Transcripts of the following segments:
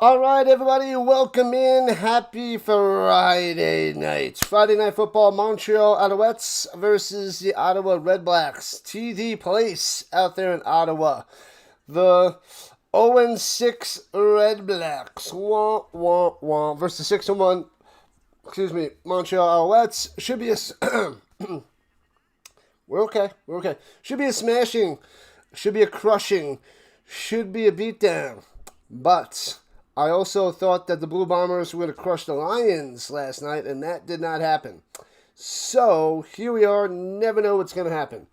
All right, everybody, welcome in. Happy Friday night. Friday Night Football, Montreal Alouettes versus the Ottawa Redblacks. TD Place out there in Ottawa. The 0-6 Redblacks versus 6-1, Montreal Alouettes. Should be a... We're okay. Should be a smashing, should be a crushing, should be a beatdown. But I also thought that the Blue Bombers were going to crush the Lions last night, and that did not happen. So, here we are. Never know what's going to happen.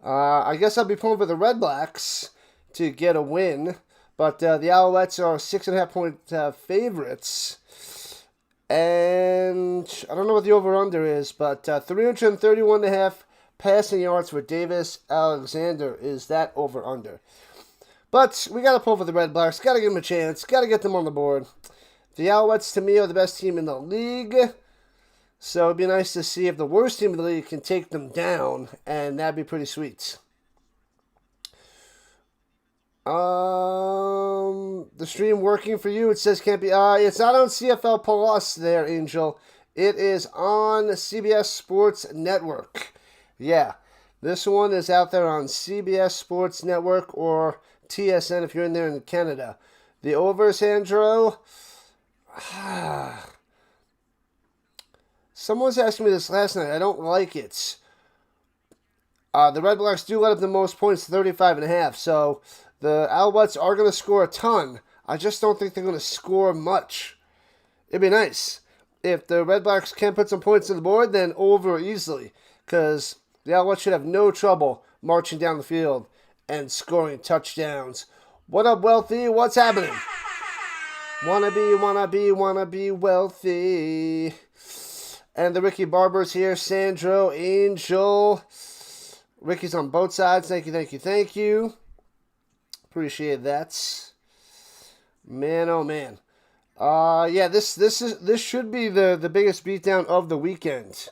I guess I'll be pulling for the Redblacks to get a win. But the Alouettes are 6.5-point favorites. And I don't know what the over-under is, but 331.5 passing yards for Davis Alexander is that over-under. But we got to pull for the Redblacks. Got to give them a chance. Got to get them on the board. The Alouettes, to me, are the best team in the league. So it'd be nice to see if the worst team in the league can take them down, and that'd be pretty sweet. The stream working for you? It says can't be. It's not on CFL Plus there, Angel. It is on CBS Sports Network. Yeah, this one is out there on CBS Sports Network or TSN if you're in there in Canada. The over, Sandro. Someone was asking me this last night. I don't like it. The Redblacks do let up the most points, 35.5. So the Alouettes are going to score a ton. I just don't think they're going to score much. It'd be nice. If the Redblacks can put some points on the board, then over easily. Because the Alouettes should have no trouble marching down the field and scoring touchdowns. What up, Wealthy? What's happening? Wanna be wealthy. And the Ricky Barber's here. Sandro, Angel. Ricky's on both sides. Thank you. Appreciate that. Man, oh man. Yeah, this should be the biggest beatdown of the weekend.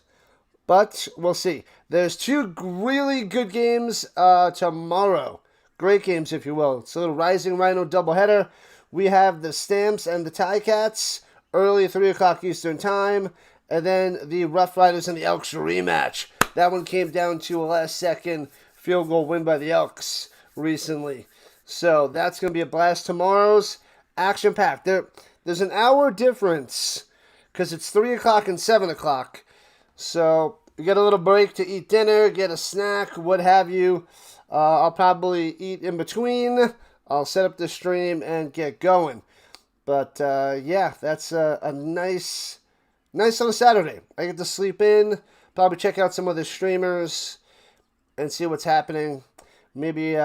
But we'll see. There's two really good games tomorrow. Great games, if you will. It's a little Rising Rhino doubleheader. We have the Stamps and the Ticats early 3 o'clock Eastern Time. And then the Rough Riders and the Elks rematch. That one came down to a last-second field goal win by the Elks recently. So that's going to be a blast. Tomorrow's action-packed. There's an hour difference because it's 3 o'clock and 7 o'clock. So you get a little break to eat dinner, get a snack, what have you. I'll probably eat in between. I'll set up the stream and get going. But yeah, that's a nice on a Saturday. I get to sleep in, probably check out some of the streamers and see what's happening. Maybe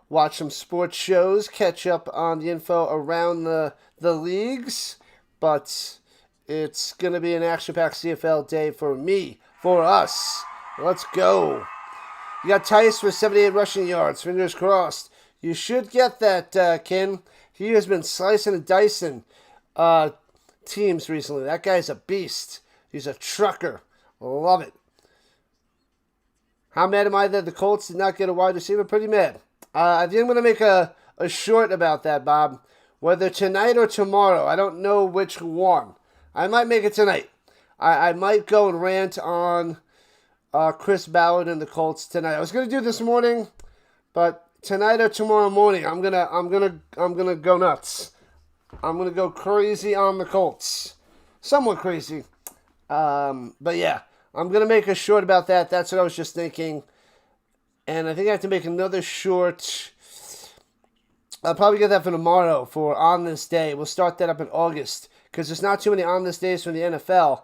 watch some sports shows, catch up on the info around the leagues. But it's going to be an action-packed CFL day for me, for us. Let's go. You got Tice for 78 rushing yards. Fingers crossed. You should get that, Ken. He has been slicing and dicing teams recently. That guy's a beast. He's a trucker. Love it. How mad am I that the Colts did not get a wide receiver? Pretty mad. I think I'm going to make a short about that, Bob. Whether tonight or tomorrow. I don't know which one. I might make it tonight. I might go and rant on Chris Ballard and the Colts tonight. I was gonna do this morning, but tonight or tomorrow morning, I'm gonna go nuts. I'm gonna go crazy on the Colts, somewhat crazy. But yeah, I'm gonna make a short about that. That's what I was just thinking, and I think I have to make another short. I'll probably get that for tomorrow for On This Day. We'll start that up in August because there's not too many On This Days from the NFL.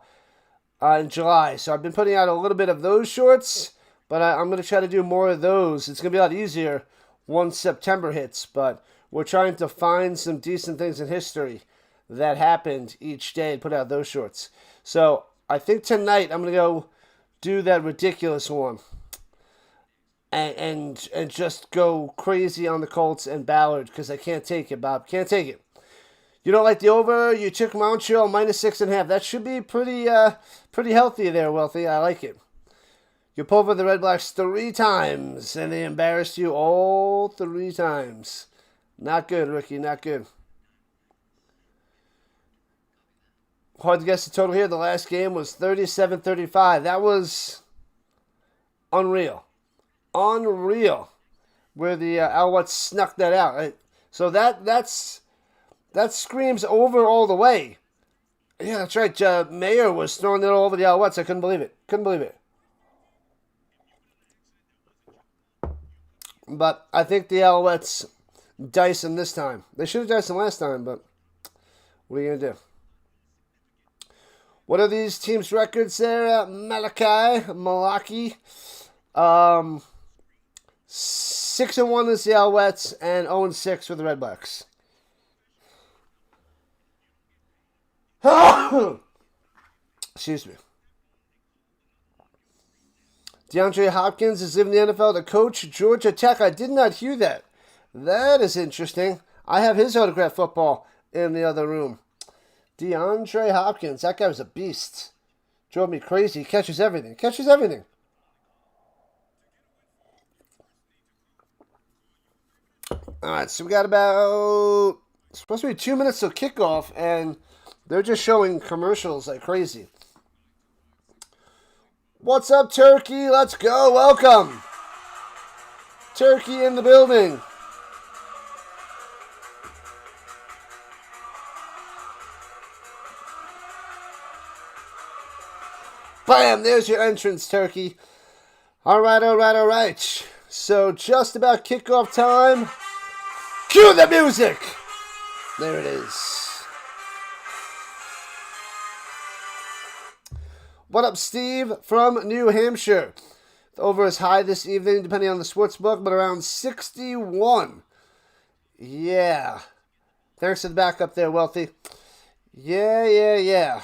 In July. So I've been putting out a little bit of those shorts, but I'm going to try to do more of those. It's going to be a lot easier once September hits, but we're trying to find some decent things in history that happened each day and put out those shorts. So I think tonight I'm going to go do that ridiculous one and just go crazy on the Colts and Ballard because I can't take it, Bob. Can't take it. You don't like the over? You took Montreal minus 6.5. That should be pretty healthy there, Wealthy. I like it. You pulled for the Redblacks 3 times, and they embarrassed you all 3 times. Not good, Ricky. Not good. Hard to guess the total here. The last game was 37-35. That was unreal. Unreal. Where the Alouettes snuck that out. Right? So that screams over all the way. Yeah, that's right. Mayer was throwing it all over the Alouettes. I couldn't believe it. Couldn't believe it. But I think the Alouettes dice them this time. They should have diced them last time, but what are you going to do? What are these teams' records there? Malaki. 6-1 is the Alouettes and 0-6 for the Redblacks. Excuse me. DeAndre Hopkins is in the NFL to coach Georgia Tech. I did not hear that. That is interesting. I have his autographed football in the other room. DeAndre Hopkins. That guy was a beast. Drove me crazy. He catches everything. Catches everything. Alright, so we got about... It's supposed to be 2 minutes till kickoff, and they're just showing commercials like crazy. What's up, Turkey? Let's go. Welcome. Turkey in the building. Bam! There's your entrance, Turkey. All right. So just about kickoff time. Cue the music. There it is. What up, Steve from New Hampshire? The over is high this evening, depending on the sports book, but around 61. Yeah. Thanks for the backup there, Wealthy. Yeah.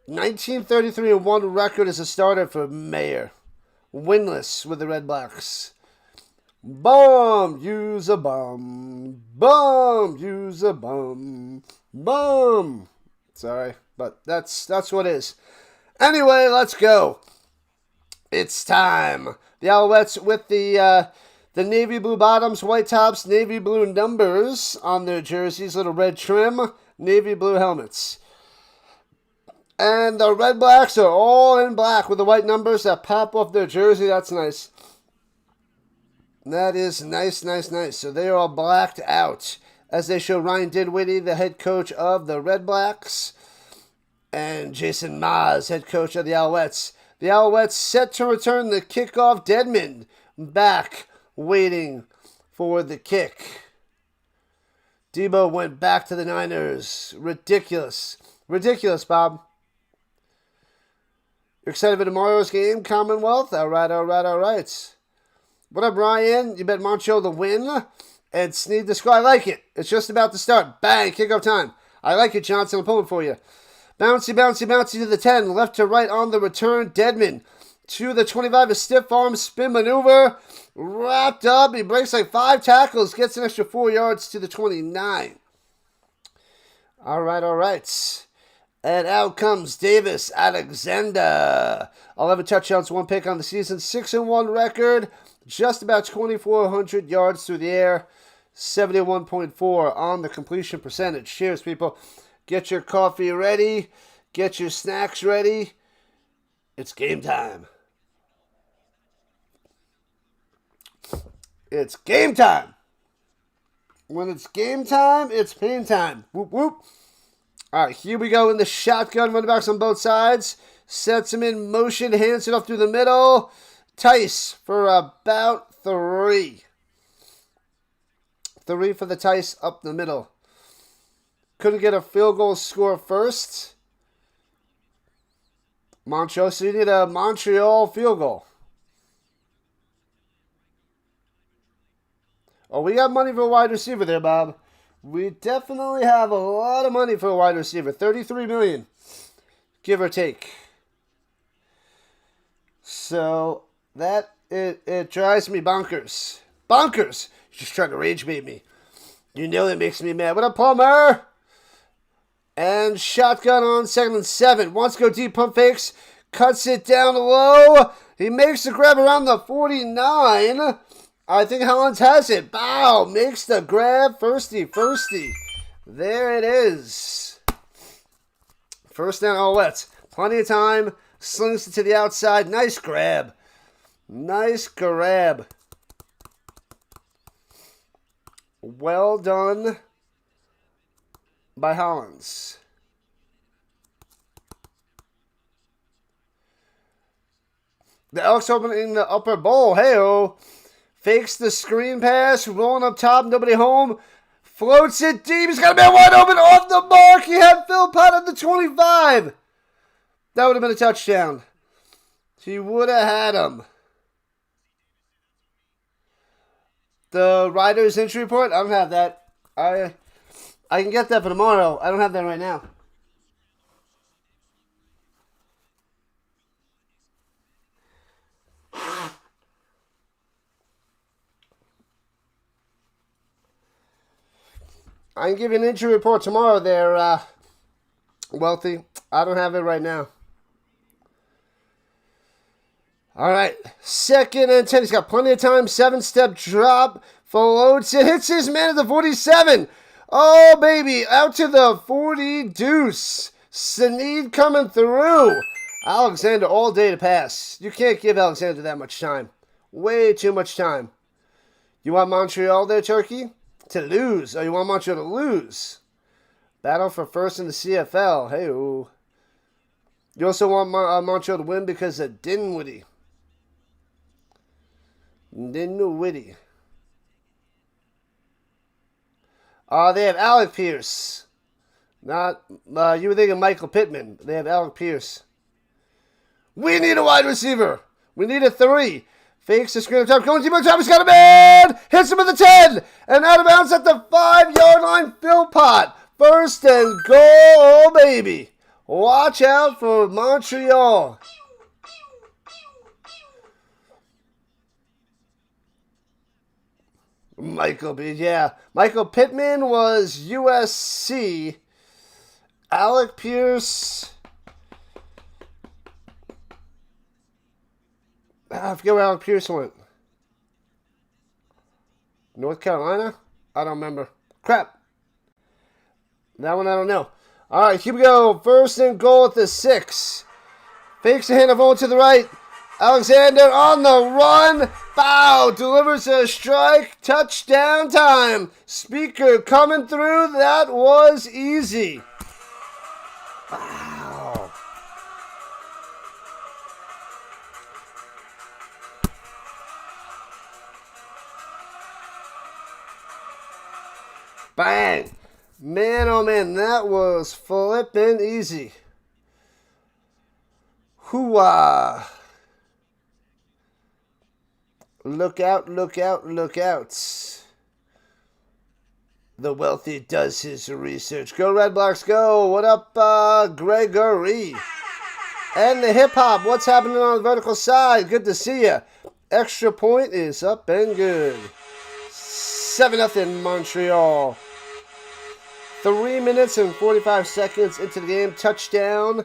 1933-1 record as a starter for Mayer. Winless with the Redblacks. Bomb, use a bomb. Bomb, use a bomb. Bomb. Sorry, but that's what it is. Anyway, let's go. It's time. The Alouettes with the navy blue bottoms, white tops, navy blue numbers on their jerseys, little red trim, navy blue helmets. And the Redblacks are all in black with the white numbers that pop off their jersey. That's nice. That is nice. So they are all blacked out as they show Ryan Dinwiddie, the head coach of the Redblacks, and Jason Maas, head coach of the Alouettes. The Alouettes set to return the kickoff. Dedmon back, waiting for the kick. Debo went back to the Niners. Ridiculous, Bob. You're excited for tomorrow's game, Commonwealth? All right. What up, Ryan? You bet Montreal to win and Sneed the score. I like it. It's just about to start. Bang, kickoff time. I like it, Johnson. I'm pulling for you. Bouncy to the 10. Left to right on the return. Dedmon to the 25. A stiff arm spin maneuver. Wrapped up. He breaks like 5 tackles. Gets an extra 4 yards to the 29. All right. And out comes Davis Alexander. 11 touchdowns, 1 pick on the season. 6-1 record. Just about 2,400 yards through the air. 71.4 on the completion percentage. Cheers, people. Get your coffee ready. Get your snacks ready. It's game time. It's game time. When it's game time, it's pain time. Whoop, whoop. All right, here we go in the shotgun. Running backs on both sides. Sets him in motion. Hands it off through the middle. Tice for about 3. 3 for the Tice up the middle. Couldn't get a field goal score first. Montreal, so you need a Montreal field goal. Oh, we got money for a wide receiver there, Bob. We definitely have a lot of money for a wide receiver. $33 million, give or take. So that it drives me bonkers. Bonkers! You're just trying to rage bait me. You know that makes me mad. What up, Palmer? And shotgun on 2nd and 7. Wants to go deep, pump fakes. Cuts it down low. He makes the grab around the 49. I think Hollins has it. Bow. Makes the grab. Firsty. There it is. First down, Alouettes. Plenty of time. Slings it to the outside. Nice grab. Nice grab. Well done by Hollins. The Elks opening the upper bowl. Hey-oh. Fakes the screen pass. Rolling up top. Nobody home. Floats it deep. He's got a man wide open off the mark. He had Philpott at the 25. That would have been a touchdown. He would have had him. The Riders injury report. I don't have that. I can get that for tomorrow. I don't have that right now. I can give you an injury report tomorrow there, Wealthy. I don't have it right now. All right, 2nd and 10. He's got plenty of time. 7-step drop. Floats it. Hits his man at the 47. Oh, baby. Out to the 40 deuce. Sneed coming through. Alexander all day to pass. You can't give Alexander that much time. Way too much time. You want Montreal there, Turkey? To lose. Oh, you want Montreal to lose. Battle for first in the CFL. Hey-oh. You also want Montreal to win because of Dinwiddie. Dinwiddie. They have Alec Pierce. Not, you were thinking Michael Pittman. They have Alec Pierce. We need a wide receiver. We need a 3. Fakes the screen up top. Going deep on top. He's got a man. Hits him at the 10. And out of bounds at the 5-yard line. Philpott. First and goal, baby. Watch out for Montreal. Michael Pittman was USC. Alec Pierce. I forget where Alec Pierce went. North Carolina? I don't remember. Crap. That one I don't know. All right, here we go. First and goal at the 6. Fakes the handoff over to the right. Alexander on the run. Foul. Delivers a strike. Touchdown time. Speaker coming through. That was easy. Wow. Bang. Man, oh man, that was flippin' easy. Hoo-ah. Look out, look out, look out. The Wealthy does his research. Go Redblacks, go. What up, Gregory? And the hip-hop. What's happening on the vertical side? Good to see you. Extra point is up and good. 7-0 Montreal. 3 minutes and 45 seconds into the game. Touchdown.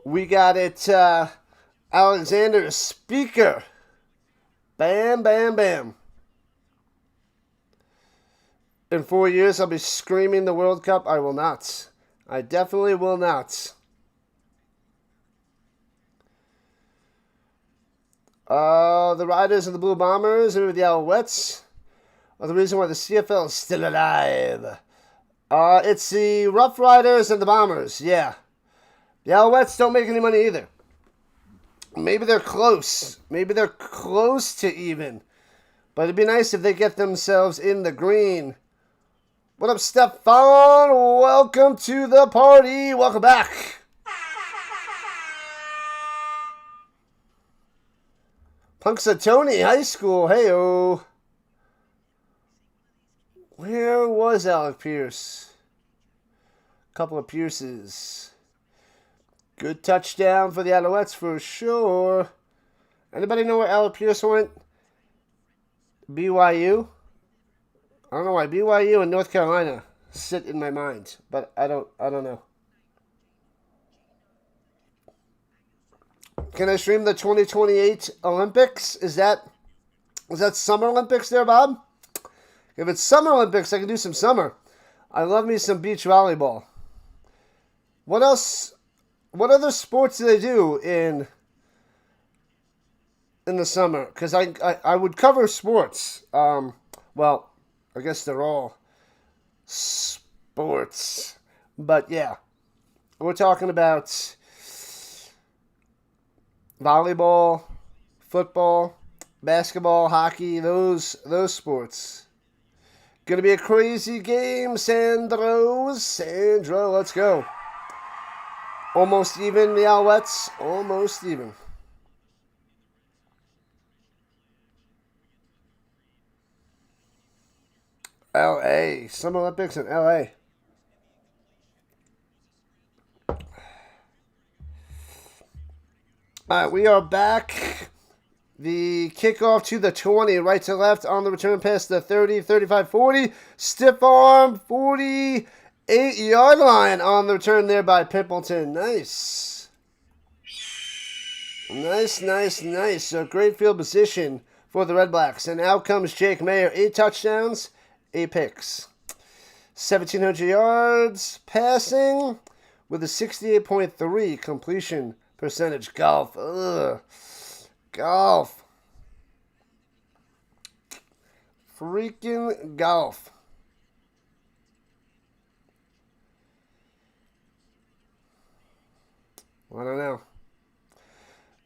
We got it. Alexander Speaker. Bam, bam, bam. In 4 years, I'll be screaming the World Cup. I will not. I definitely will not. The Riders and the Blue Bombers and the Alouettes are the reason why the CFL is still alive. It's the Rough Riders and the Bombers, yeah. The Alouettes don't make any money either. Maybe they're close. Maybe they're close to even. But it'd be nice if they get themselves in the green. What up, Stefan? Welcome to the party. Welcome back. Punxsutawney High School. Hey-oh. Where was Alec Pierce? A couple of Pierces. Good touchdown for the Alouettes for sure. Anybody know where Alec Pierce went? BYU? I don't know why BYU and North Carolina sit in my mind, but I don't know. Can I stream the 2028 Olympics? Is that Summer Olympics there, Bob? If it's Summer Olympics, I can do some summer. I love me some beach volleyball. What else? What other sports do they do in the summer? Because I would cover sports. Well, I guess they're all sports. But yeah, we're talking about volleyball, football, basketball, hockey, those sports. Gonna be a crazy game, Sandro, let's go. Almost even, the Alouettes. Almost even. L.A. Summer Olympics in L.A. All right, we are back. The kickoff to the 20, right to left on the return pass, the 30, 35, 40. Stiff arm, 48-yard line on the return there by Pimpleton. Nice. Nice. So great field position for the Redblacks. And out comes Jake Mayer. 8 touchdowns, 8 picks. 1,700 yards passing with a 68.3 completion percentage. Golf. Ugh. Golf. Freaking golf. I don't know.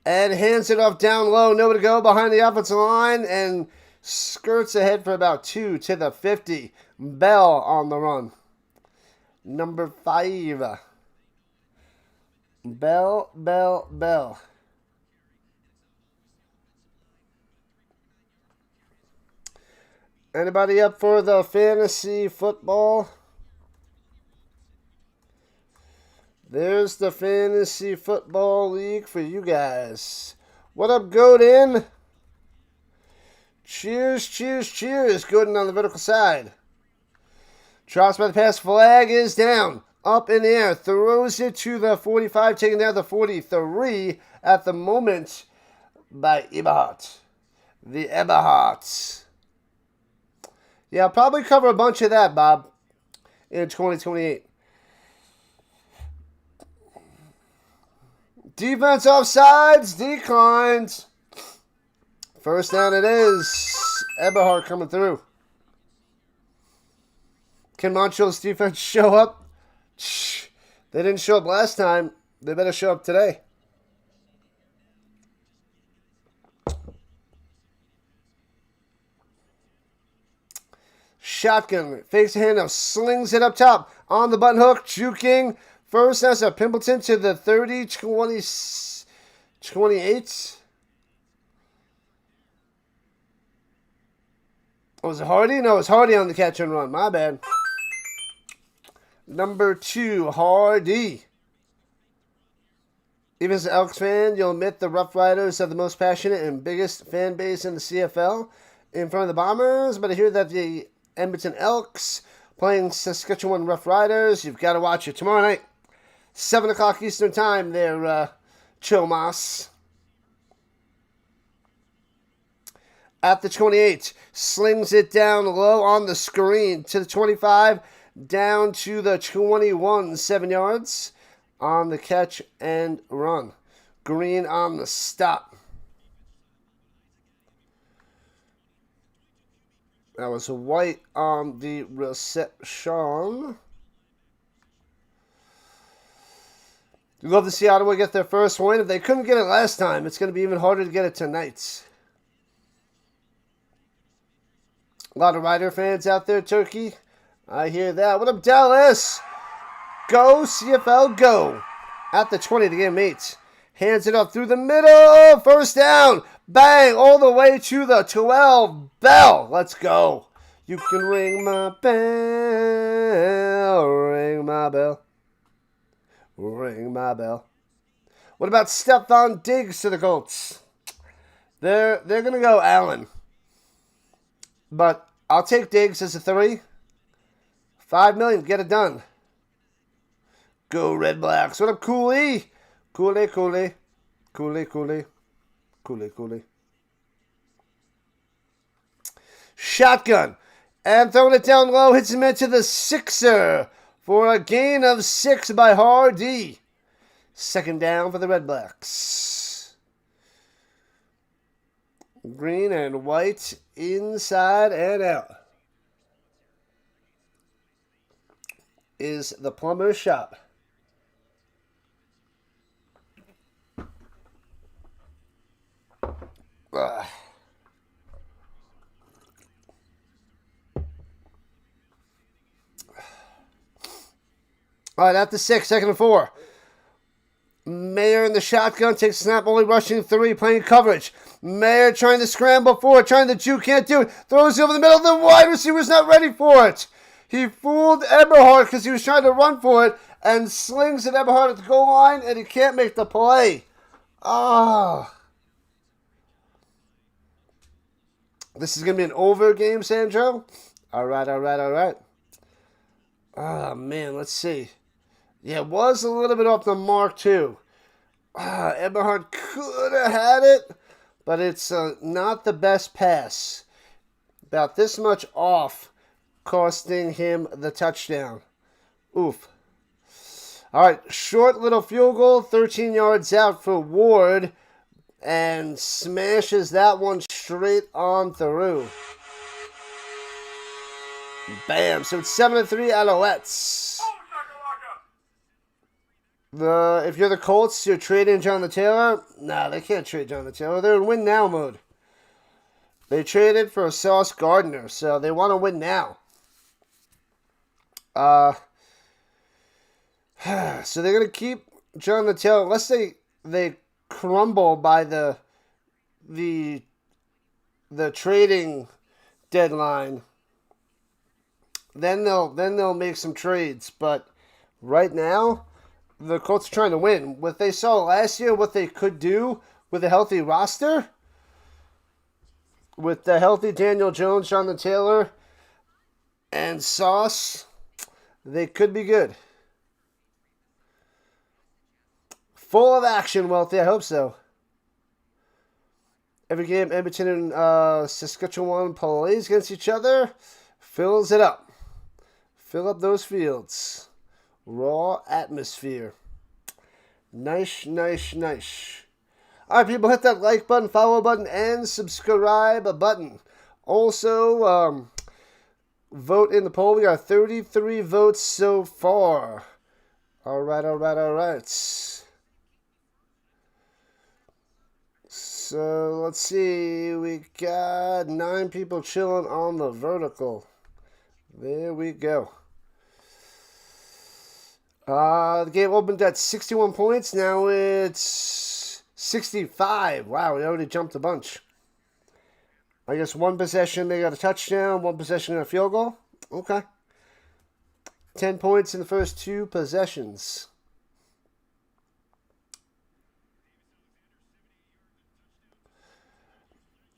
Ed hands it off down low. Nowhere to go behind the offensive line and skirts ahead for about 2 to the 50. Bell on the run. Number 5. Bell. Anybody up for the fantasy football? There's the fantasy football league for you guys. What up, Godin? Cheers. Godin on the vertical side. Drops by the pass. Flag is down. Up in the air. Throws it to the 45. Taking down the 43 at the moment by Eberhardt. The Eberhardts. Yeah, I'll probably cover a bunch of that, Bob, in 2028. Defense offsides, declines. First down it is. Eberhardt coming through. Can Montreal's defense show up? They didn't show up last time. They better show up today. Shotgun. Fakes a handoff. Slings it up top. On the button hook. Juking. First, that's a Pimpleton to the 30, 20, 28. Was it Hardy? No, it was Hardy on the catch and run. My bad. Number 2, Hardy. Even as an Elks fan, you'll admit the Rough Riders have the most passionate and biggest fan base in the CFL in front of the Bombers, but I hear that the Edmonton Elks playing Saskatchewan Rough Riders. You've got to watch it tomorrow night. 7 o'clock Eastern Time there, Chomas. At the 28, slings it down low on the screen to the 25, down to the 21, 7 yards on the catch and run. Green on the stop. That was White on the reception. You'd love to see Ottawa get their first win. If they couldn't get it last time, it's going to be even harder to get it tonight. A lot of Rider fans out there, Turkey. I hear that. What up, Dallas? Go, CFL, go. At the 20, the game mates. Hands it up through the middle. First down. Bang. All the way to the 12. Bell. Let's go. You can ring my bell. Ring my bell. Ring my bell. What about Stephon Diggs to the Colts? They're going to go Allen. But I'll take Diggs as a 3. $5 million, get it done. Go Redblacks. What up, Cooley? Cooley. Shotgun. And throwing it down low. Hits him into the 6er. for a gain of 6 by Hardy. Second down for the Redblacks. Green and white inside and out is the plumber's shop. Ugh. All right, after 6, second and 4. Mayer in the shotgun, takes a snap, only rushing 3, playing coverage. Mayer trying to scramble forward, trying to juke, can't do it. Throws it over the middle, the wide receiver's not ready for it. He fooled Eberhard because he was trying to run for it and slings at Eberhard at the goal line, and he can't make the play. Ah. This is going to be an over game, Sandro. All right. Oh, man, let's see. Yeah, it was a little bit off the mark, too. Eberhard could have had it, but it's not the best pass. About this much off, costing him the touchdown. Oof. All right, short little field goal, 13 yards out for Ward, and smashes that one straight on through. Bam. So it's 7-3 Alouettes. If you're the Colts, you're trading Jonathan Taylor. Nah, they can't trade Jonathan Taylor. They're in win now mode. They traded for Sauce Gardner, so they want to win now. So they're going to keep Jonathan Taylor unless they crumble by the trading deadline. Then they'll make some trades, but right now the Colts are trying to win. What they saw last year, what they could do with a healthy roster, with the healthy Daniel Jones, Jonathan Taylor, and Sauce, they could be good. Full of action, Wealthy. I hope so. Every game Edmonton and Saskatchewan plays against each other fills it up. Fill up those fields. Raw atmosphere. Nice. All right, people, hit that like button, follow button, and subscribe button. Also, vote in the poll. We got 33 votes so far. All right. So, let's see. We got 9 people chilling on the vertical. There we go. The game opened at 61 points. Now it's 65. Wow, we already jumped a bunch. I guess one possession, they got a touchdown. One possession and a field goal. Okay. 10 points in the first 2 possessions.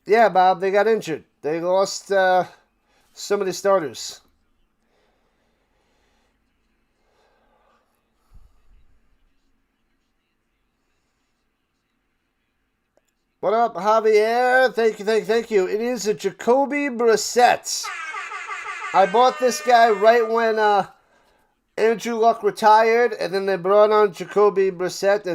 Yeah, Bob, they got injured. They lost some of the starters. What up, Javier? Thank you. It is a Jacoby Brissett. I bought this guy right when Andrew Luck retired, and then they brought on Jacoby Brissett,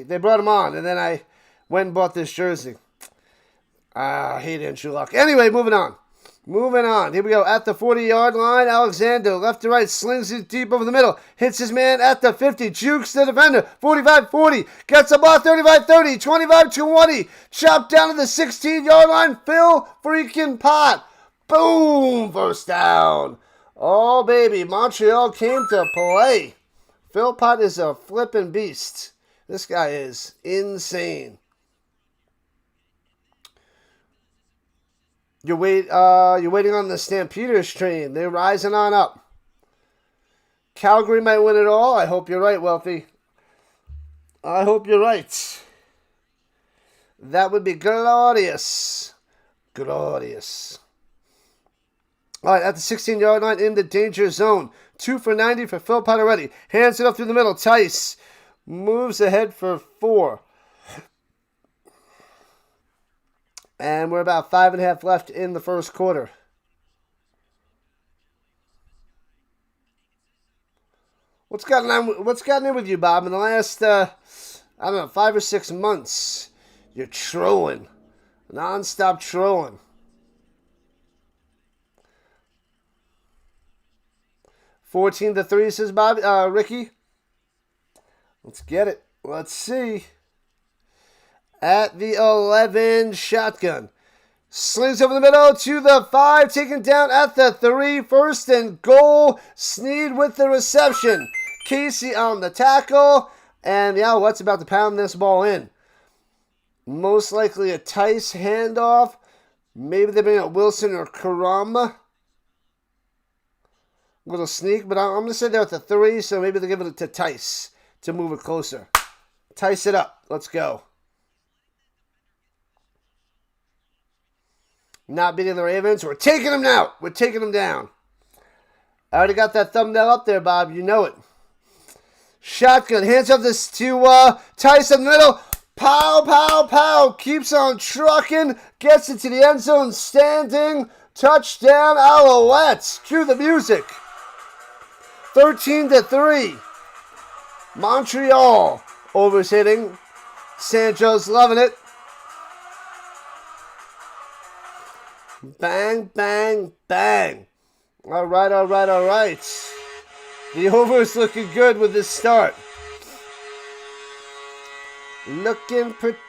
they brought him on, and then I went and bought this jersey. I hate Andrew Luck. Anyway, moving on. Here we go. At the 40-yard line, Alexander, left to right, slings it deep over the middle. Hits his man at the 50. Jukes the defender. 45-40. Gets the ball 35-30. 25-20. Chopped down to the 16-yard line. Phil freaking Pot. Boom. First down. Oh, baby. Montreal came to play. Phil Pot is a flippin' beast. This guy is insane. You're waiting on the Stampeders train. They're rising on up. Calgary might win it all. I hope you're right, Wealthy. I hope you're right. That would be glorious. Glorious. All right, at the 16-yard line in the danger zone. 2 for 90 for Phil Potteretti. Hands it up through the middle. Tice moves ahead for 4. And we're about 5.5 left in the first quarter. What's gotten in with you, Bob? In the last I don't know, 5 or 6 months, you're trolling, nonstop trolling. 14-3 says Bob. Ricky. Let's get it. Let's see. At the 11, shotgun. Slings over the middle to the 5, taken down at the 3. First and goal. Sneed with the reception. Casey on the tackle. And the Alouettes about to pound this ball in. Most likely a Tice handoff. Maybe they bring out Wilson or Karama. Little sneak, but I'm going to say they're at the 3, so maybe they give it to Tice to move it closer. Tice it up. Let's go. Not beating the Ravens. We're taking them now. We're taking them down. I already got that thumbnail up there, Bob. You know it. Shotgun. Hands up this to Tice in the middle. Pow, pow, pow. Keeps on trucking. Gets it to the end zone. Standing. Touchdown, Alouettes. Cue the music. 13-3. Montreal overs hitting. Sancho's loving it. Bang, bang, bang. All right, all right, all right. The over is looking good with this start. Looking pretty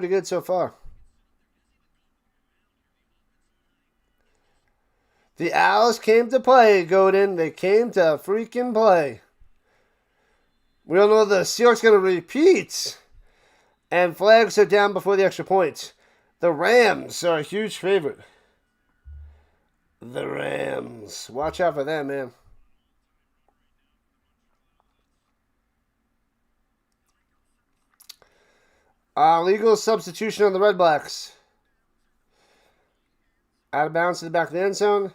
good so far. The Owls came to play, Godin. They came to freaking play. We don't know if the Seahawks going to repeat. And flags are down before the extra point. The Rams are a huge favorite. The Rams. Watch out for them, man. Legal substitution on the Redblacks. Out of bounds to the back of the end zone.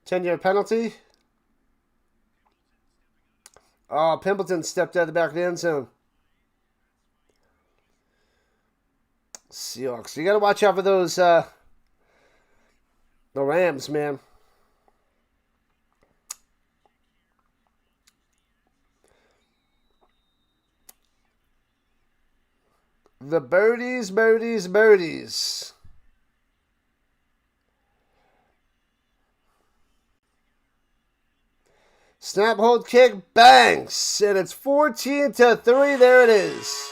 10-yard penalty. Oh, Pimpleton stepped out of the back of the end zone. Seahawks. You got to watch out for those, the Rams, man. The birdies. Snap, hold, kick, bangs. And it's 14-3. There it is.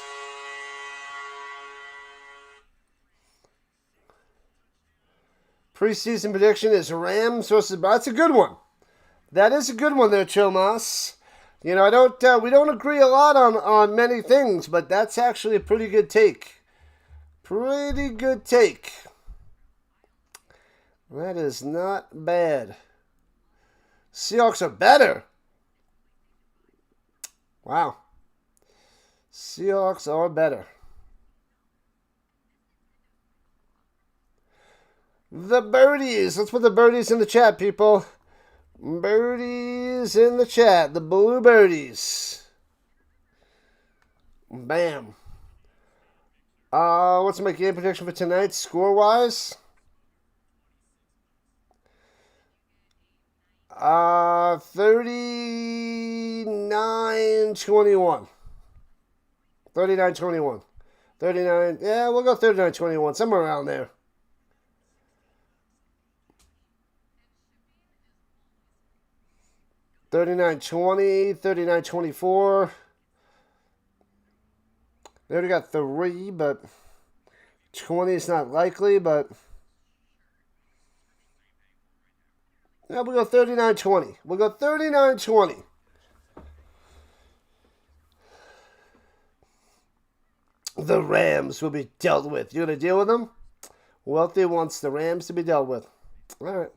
Preseason prediction is Rams versus... That's a good one. That is a good one there, Chomas. You know, we don't agree a lot on many things, but that's actually a pretty good take. Pretty good take. That is not bad. Seahawks are better. Wow. Seahawks are better. The birdies. Let's put the birdies in the chat, people. Birdies in the chat. The blue birdies. Bam. What's my game prediction for tonight, score-wise? 39-21. 39-21. 39, yeah, we'll go 39-21, somewhere around there. $39-20, $39-24. They already got 3, but 20 is not likely, but yeah, we'll go 39-20. We'll go 39-20. The Rams will be dealt with. You going to deal with them? Wealthy wants the Rams to be dealt with. All right.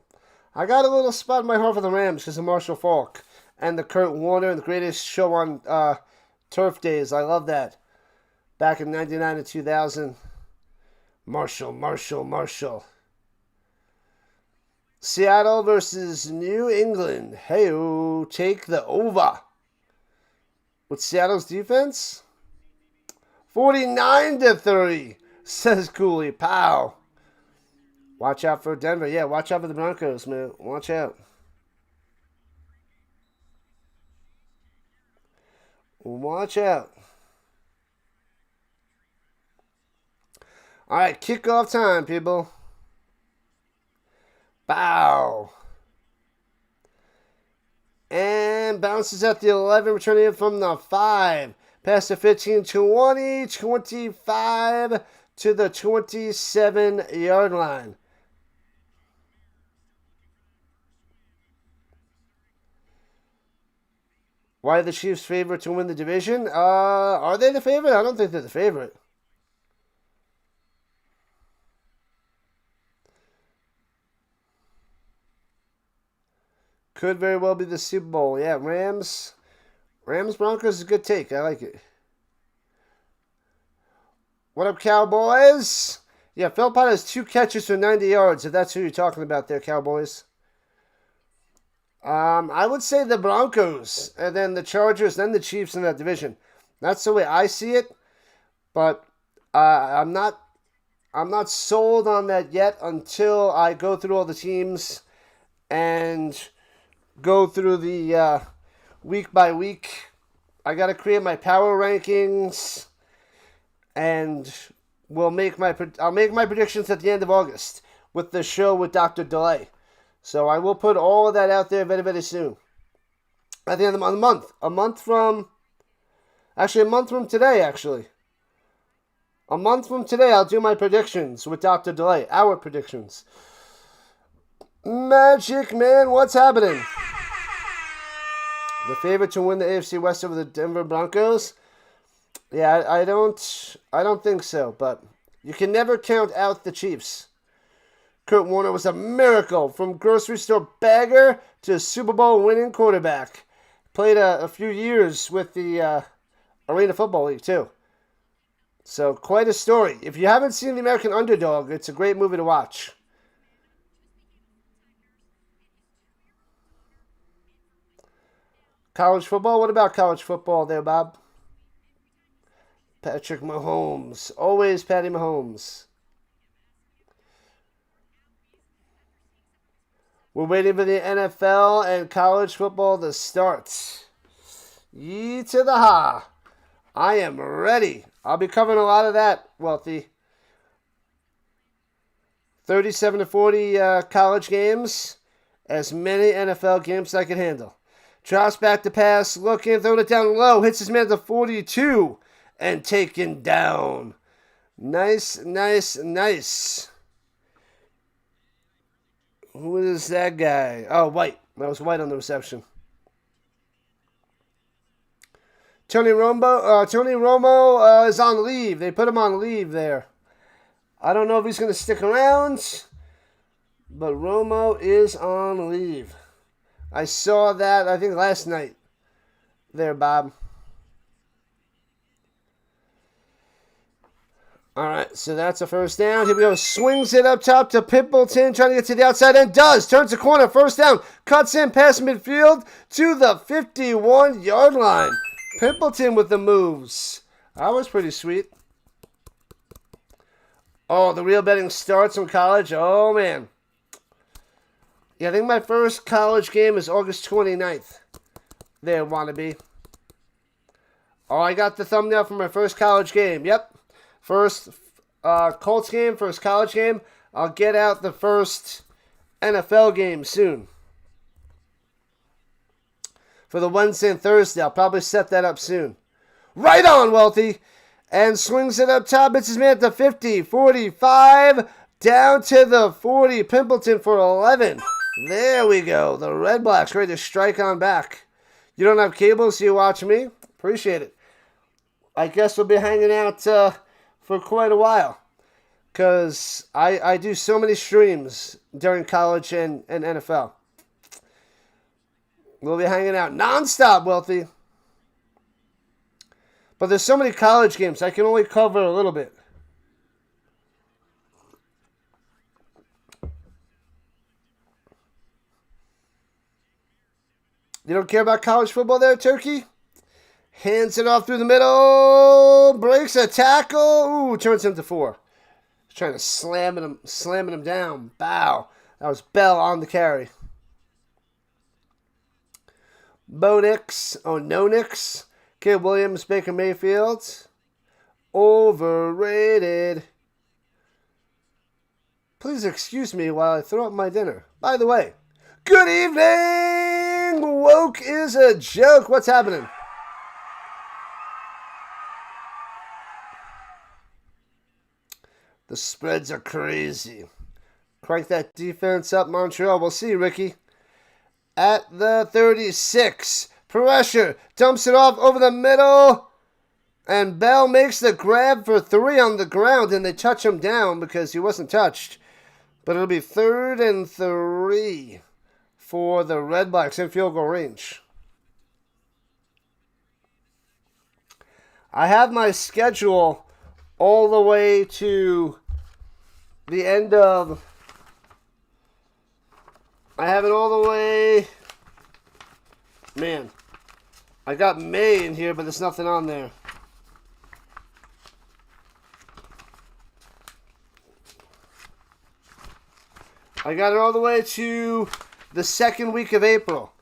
I got a little spot in my heart for the Rams because of Marshall Faulk and the Kurt Warner and the greatest show on turf days. I love that. Back in 99 and 2000. Marshall. Seattle versus New England. Hey-o, take the over. With Seattle's defense? 49-3, says Cooley. Pow. Watch out for Denver. Yeah, watch out for the Broncos, man. Watch out. Watch out. All right, kickoff time, people. Bow. And bounces at the 11, returning it from the 5. Past the 15, 20, 25 to the 27-yard line. Why are the Chiefs favorite to win the division? Are they the favorite? I don't think they're the favorite. Could very well be the Super Bowl. Yeah, Rams Broncos is a good take. I like it. What up, Cowboys? Yeah, Philpott has 2 catches for 90 yards, if that's who you're talking about there, Cowboys. I would say the Broncos, and then the Chargers, then the Chiefs in that division. That's the way I see it, but I'm not sold on that yet until I go through all the teams and go through the week by week. I got to create my power rankings, and I'll make my predictions at the end of August with the show with Dr. Delay. So I will put all of that out there very, very soon. At the end of the month. A month from today, actually. A month from today, I'll do my predictions with Dr. Delay. Our predictions. Magic Man, what's happening? The favorite to win the AFC West over the Denver Broncos? Yeah, I don't think so, but you can never count out the Chiefs. Kurt Warner was a miracle from grocery store bagger to Super Bowl winning quarterback. Played a few years with the Arena Football League, too. So, quite a story. If you haven't seen The American Underdog, it's a great movie to watch. College football? What about college football there, Bob? Patrick Mahomes. Always Patty Mahomes. We're waiting for the NFL and college football to start. Yee to the ha. I am ready. I'll be covering a lot of that, Wealthy. 37 to 40 college games. As many NFL games as I can handle. Drops back to pass. Looking, throwing it down low. Hits his man to 42. And taken down. Nice, nice, nice. Who is that guy? Oh, White. That was White on the reception. Tony Romo is on leave. They put him on leave there. I don't know if he's going to stick around, but Romo is on leave. I saw that, I think, last night there, Bob. All right, so that's a first down. Here we go. Swings it up top to Pimpleton, trying to get to the outside, and does. Turns the corner, first down. Cuts in past midfield to the 51-yard line. Pimpleton with the moves. That was pretty sweet. Oh, the real betting starts in college. Oh, man. Yeah, I think my first college game is August 29th. There, wannabe. Oh, I got the thumbnail for my first college game. Yep. First Colts game, first college game. I'll get out the first NFL game soon. For the Wednesday and Thursday, I'll probably set that up soon. Right on, Wealthy. And swings it up top. It's his man at the 50, 45, down to the 40. Pimpleton for 11. There we go. The Redblacks ready to strike on back. You don't have cable, so you watch me? Appreciate it. I guess we'll be hanging out for quite a while, because I do so many streams during college and NFL. We'll be hanging out nonstop, Wealthy. But there's so many college games, I can only cover a little bit. You don't care about college football there, Turkey? Hands it off through the middle. Breaks a tackle. Ooh, turns him to 4. He's trying to slamming him down. Bow. That was Bell on the carry. Bo Nix. Oh, no Nix. Caleb Williams, Baker Mayfield. Overrated. Please excuse me while I throw up my dinner. By the way, good evening! Woke is a joke. What's happening? The spreads are crazy. Crank that defense up, Montreal. We'll see, Ricky. At the 36. Pressure. Dumps it off over the middle. And Bell makes the grab for 3 on the ground. And they touch him down because he wasn't touched. But it'll be 3rd and 3 for the Redblacks in field goal range. I have my schedule all the way to the end of... I have it all the way... Man, I got May in here, but there's nothing on there. I got it all the way to the 2nd week of April.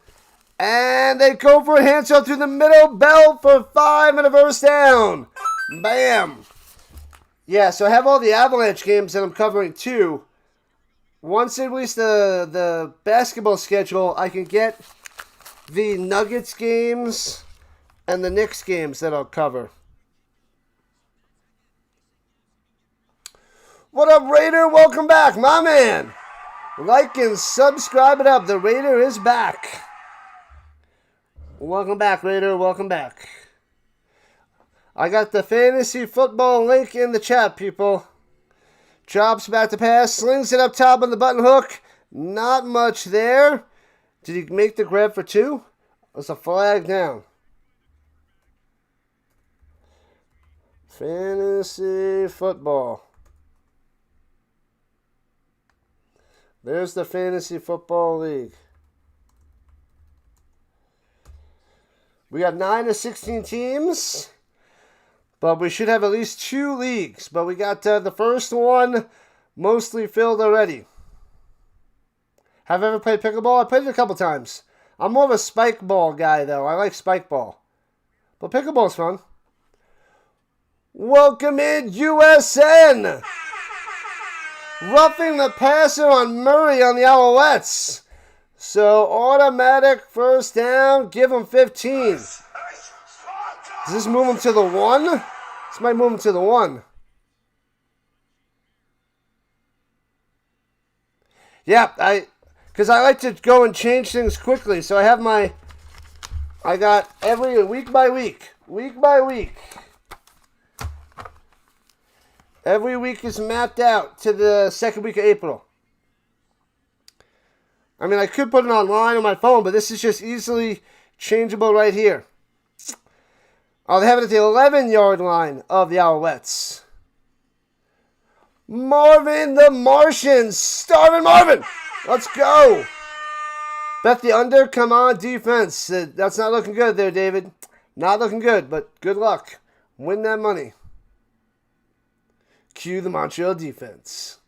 And they go for a hands-off through the middle. Bell for 5 and a first down. Bam. Yeah, so I have all the Avalanche games that I'm covering too. Once they release the basketball schedule, I can get the Nuggets games and the Knicks games that I'll cover. What up, Raider? Welcome back, my man. Like and subscribe it up. The Raider is back. Welcome back, Raider. Welcome back. I got the fantasy football link in the chat, people. Drops back to pass. Slings it up top on the button hook. Not much there. Did he make the grab for 2? It's a flag down. Fantasy football. There's the Fantasy Football League. We got 9 of 16 teams. But we should have at least 2 leagues. But we got the first one mostly filled already. Have I ever played pickleball? I played it a couple times. I'm more of a spike ball guy, though. I like spike ball. But pickleball's fun. Welcome in, USN! Roughing the passer on Murray on the Alouettes. So, automatic first down. Give him 15. Does this move him to the 1? This might move him to the 1. Yeah, because I like to go and change things quickly. So I got every week by week. Every week is mapped out to the 2nd week of April. I mean, I could put it online on my phone, but this is just easily changeable right here. Oh, they have it at the 11-yard line of the Alouettes. Marvin the Martian. Starvin' Marvin. Let's go. Bet the under. Come on, defense. That's not looking good there, David. Not looking good, but good luck. Win that money. Cue the Montreal defense.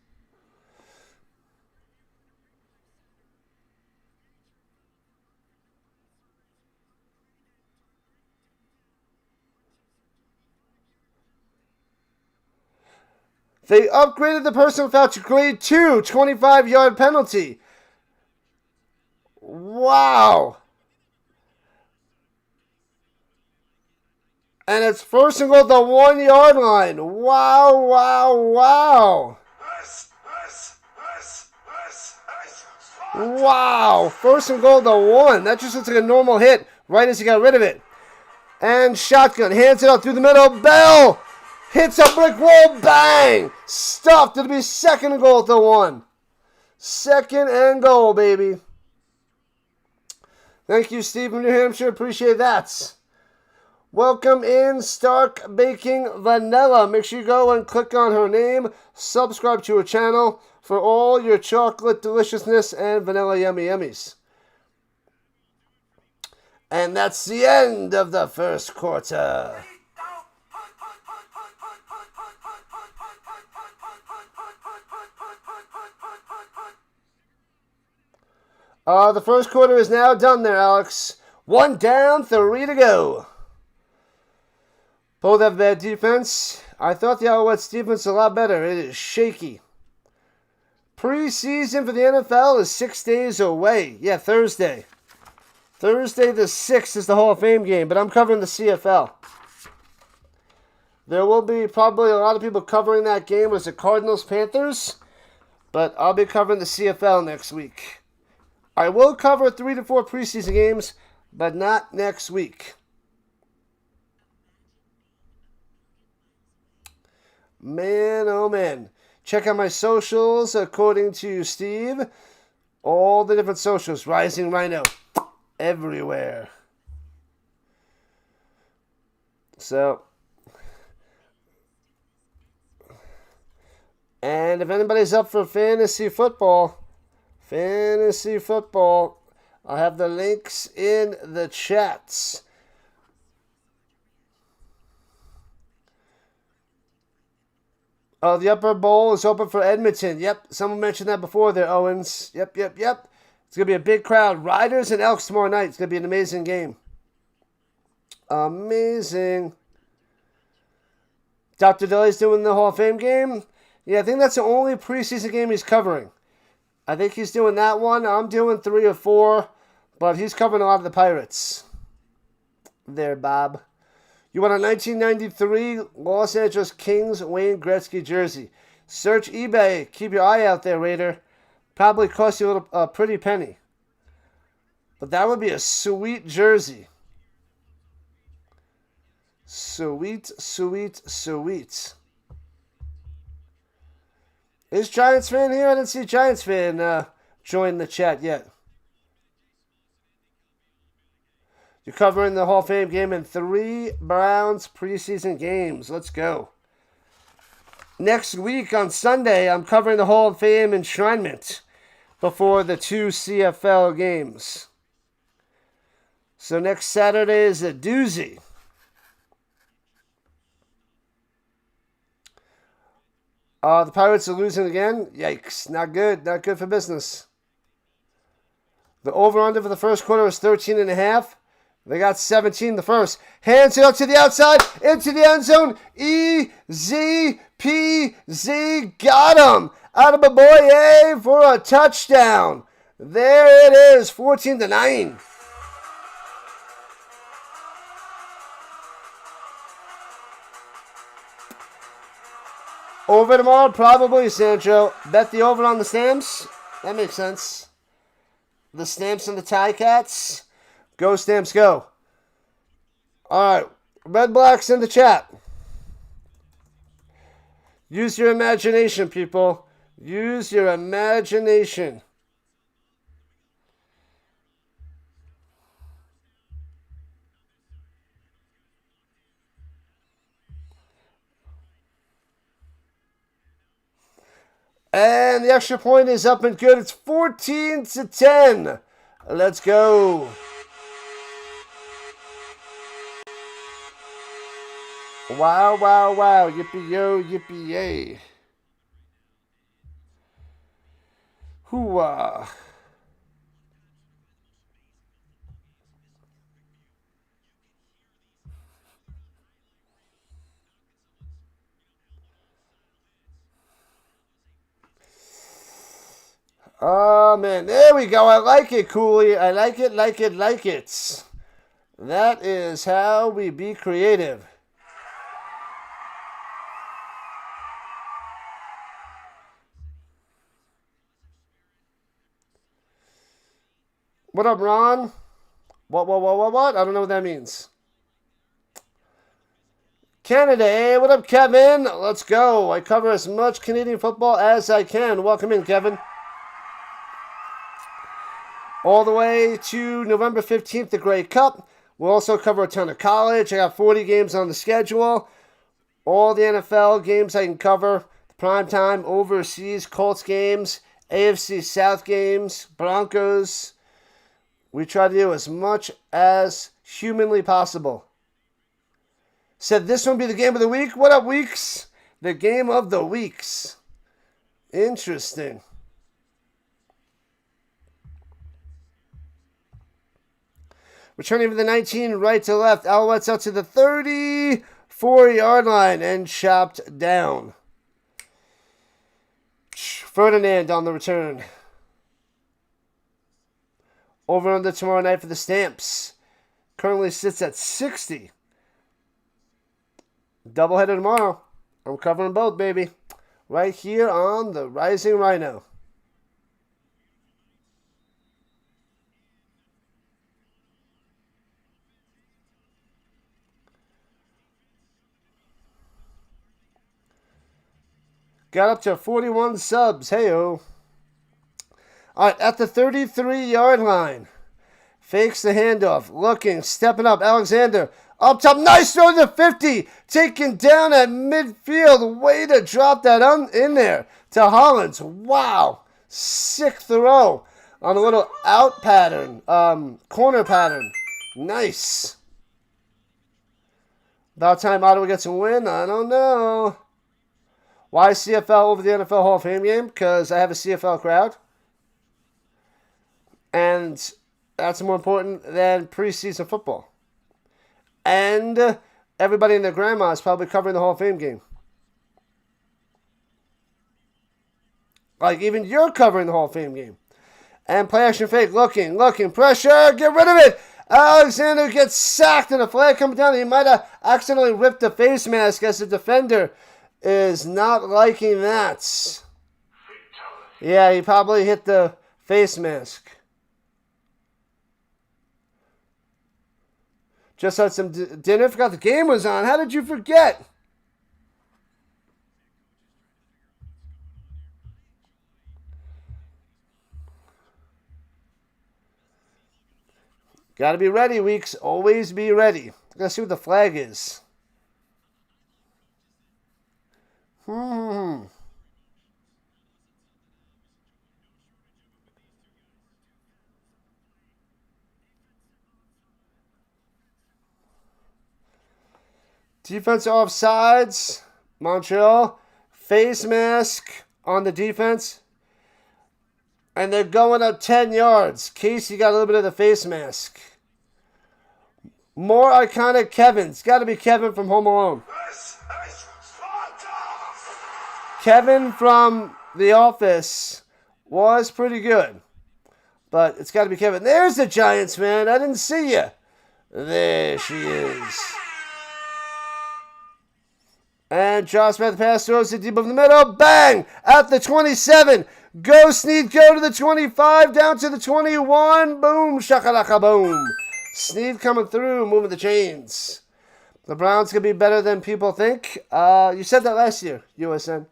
They upgraded the personal foul to grade 2, 25-yard penalty. Wow. And it's first and goal at the 1-yard line. Wow. Wow. First and goal at the 1. That just looks like a normal hit right as he got rid of it. And shotgun. Hands it out through the middle. Bell hits a brick wall. Bang. Stuffed. It'll be 2nd and goal at the 1. 2nd and goal, baby. Thank you, Steve from New Hampshire. Appreciate that. Welcome in, Stark Baking Vanilla. Make sure you go and click on her name. Subscribe to her channel for all your chocolate deliciousness and vanilla yummy yummies. And that's the end of the first quarter. The first quarter is now done there, Alex. 1 down, 3 to go. Hold up that defense. I thought the Alouettes defense was a lot better. It is shaky. Preseason for the NFL is 6 days away. Yeah, Thursday. Thursday the 6th is the Hall of Fame game, but I'm covering the CFL. There will be probably a lot of people covering that game. Was it Cardinals-Panthers? But I'll be covering the CFL next week. I will cover 3 to 4 preseason games, but not next week. Man, oh man. Check out my socials according to Steve. All the different socials. Rising Rhino. Everywhere. So. And if anybody's up for fantasy football, I'll have the links in the chats. Oh, the Upper Bowl is open for Edmonton. Yep, someone mentioned that before there, Owens. Yep. It's going to be a big crowd. Riders and Elks tomorrow night. It's going to be an amazing game. Amazing. Dr. Dilly's doing the Hall of Fame game. Yeah, I think that's the only preseason game he's covering. I think he's doing that one. I'm doing 3 or 4, but he's covering a lot of the Pirates. There, Bob. You want a 1993 Los Angeles Kings Wayne Gretzky jersey. Search eBay. Keep your eye out there, Raider. Probably cost you a pretty penny. But that would be a sweet jersey. Sweet. Is Giants fan here? I didn't see Giants fan join the chat yet. You're covering the Hall of Fame game in 3 Browns preseason games. Let's go. Next week on Sunday, I'm covering the Hall of Fame enshrinement before the 2 CFL games. So next Saturday is a doozy. The Pirates are losing again. Yikes. Not good. Not good for business. The over-under for the first quarter was 13.5. They got 17 the first. Hands it up to the outside. Into the end zone. E-Z-P-Z. Got him. Out of Boye for a touchdown. There it is. 14-9. Over tomorrow? Probably, Sancho. Bet the over on the Stamps? That makes sense. The Stamps and the Ticats? Go, Stamps, go. Alright. Redblacks in the chat. Use your imagination, people. Use your imagination. And the extra point is up and good. It's 14-10. Let's go. Wow. Yippee-yo, yippee-yay. Hoo-ah. Oh, man. There we go. I like it, Cooley. I like it. That is how we be creative. What up, Ron? What? I don't know what that means. Canada, hey, what up, Kevin? Let's go. I cover as much Canadian football as I can. Welcome in, Kevin. All the way to November 15th, the Grey Cup. We'll also cover a ton of college. I got 40 games on the schedule. All the NFL games I can cover. The primetime, overseas, Colts games, AFC South games, Broncos. We try to do as much as humanly possible. Said this one be the game of the week. What up, Weeks? The game of the weeks. Interesting. Returning from the 19, right to left. Alouettes out to the 30. 4-yard line and chopped down. Ferdinand on the return. Over under tomorrow night for the Stamps. Currently sits at 60. Doubleheader tomorrow. I'm covering both, baby. Right here on the Rising Rhino. Got up to 41 subs. Hey-o. All right, at the 33-yard line. Fakes the handoff. Looking, stepping up. Alexander up top. Nice throw to the 50. Taken down at midfield. Way to drop that in there to Hollins. Wow. Sick throw on a little out pattern. Corner pattern. Nice. About time Ottawa gets a win? I don't know. Why CFL over the NFL Hall of Fame game? Because I have a CFL crowd. And that's more important than preseason football. And everybody and their grandma is probably covering the Hall of Fame game. Like, even you're covering the Hall of Fame game. And play action fake. Looking. Pressure. Get rid of it. Alexander gets sacked and a flag coming down. He might have accidentally ripped the face mask as the defender is not liking that. Yeah, he probably hit the face mask. Just had some dinner. Forgot the game was on. How did you forget? Gotta be ready, Weeks. Always be ready. Gotta see what the flag is. Defense offsides. Montreal. Face mask on the defense. And they're going up 10 yards. Casey got a little bit of the face mask. More iconic Kevin's. Got to be Kevin from Home Alone. Kevin from The Office was pretty good. But it's got to be Kevin. There's the Giants, man. I didn't see you. There she is. And Josh Smith, the pass, throws it deep over the middle. Bang! At the 27. Go, Snead, go to the 25. Down to the 21. Boom, shakalaka, boom. Snead coming through, moving the chains. The Browns could be better than people think. You said that last year, USN.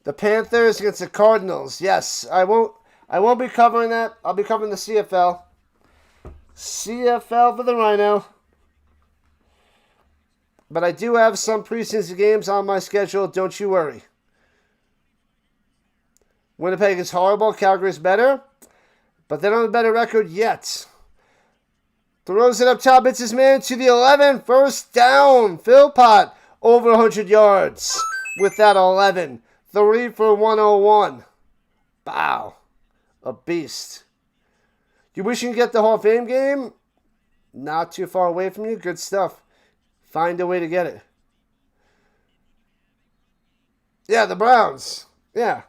The Panthers against the Cardinals. Yes, I won't be covering that. I'll be covering the CFL. CFL for the Rhino. But I do have some preseason games on my schedule. Don't you worry. Winnipeg is horrible. Calgary's better. But they don't have a better record yet. Throws it up top. It's his man to the 11. First down. Philpott over 100 yards with that 11. 3 for 101. Wow. A beast. You wish you could get the Hall of Fame game? Not too far away from you. Good stuff. Find a way to get it. Yeah, the Browns. Yeah.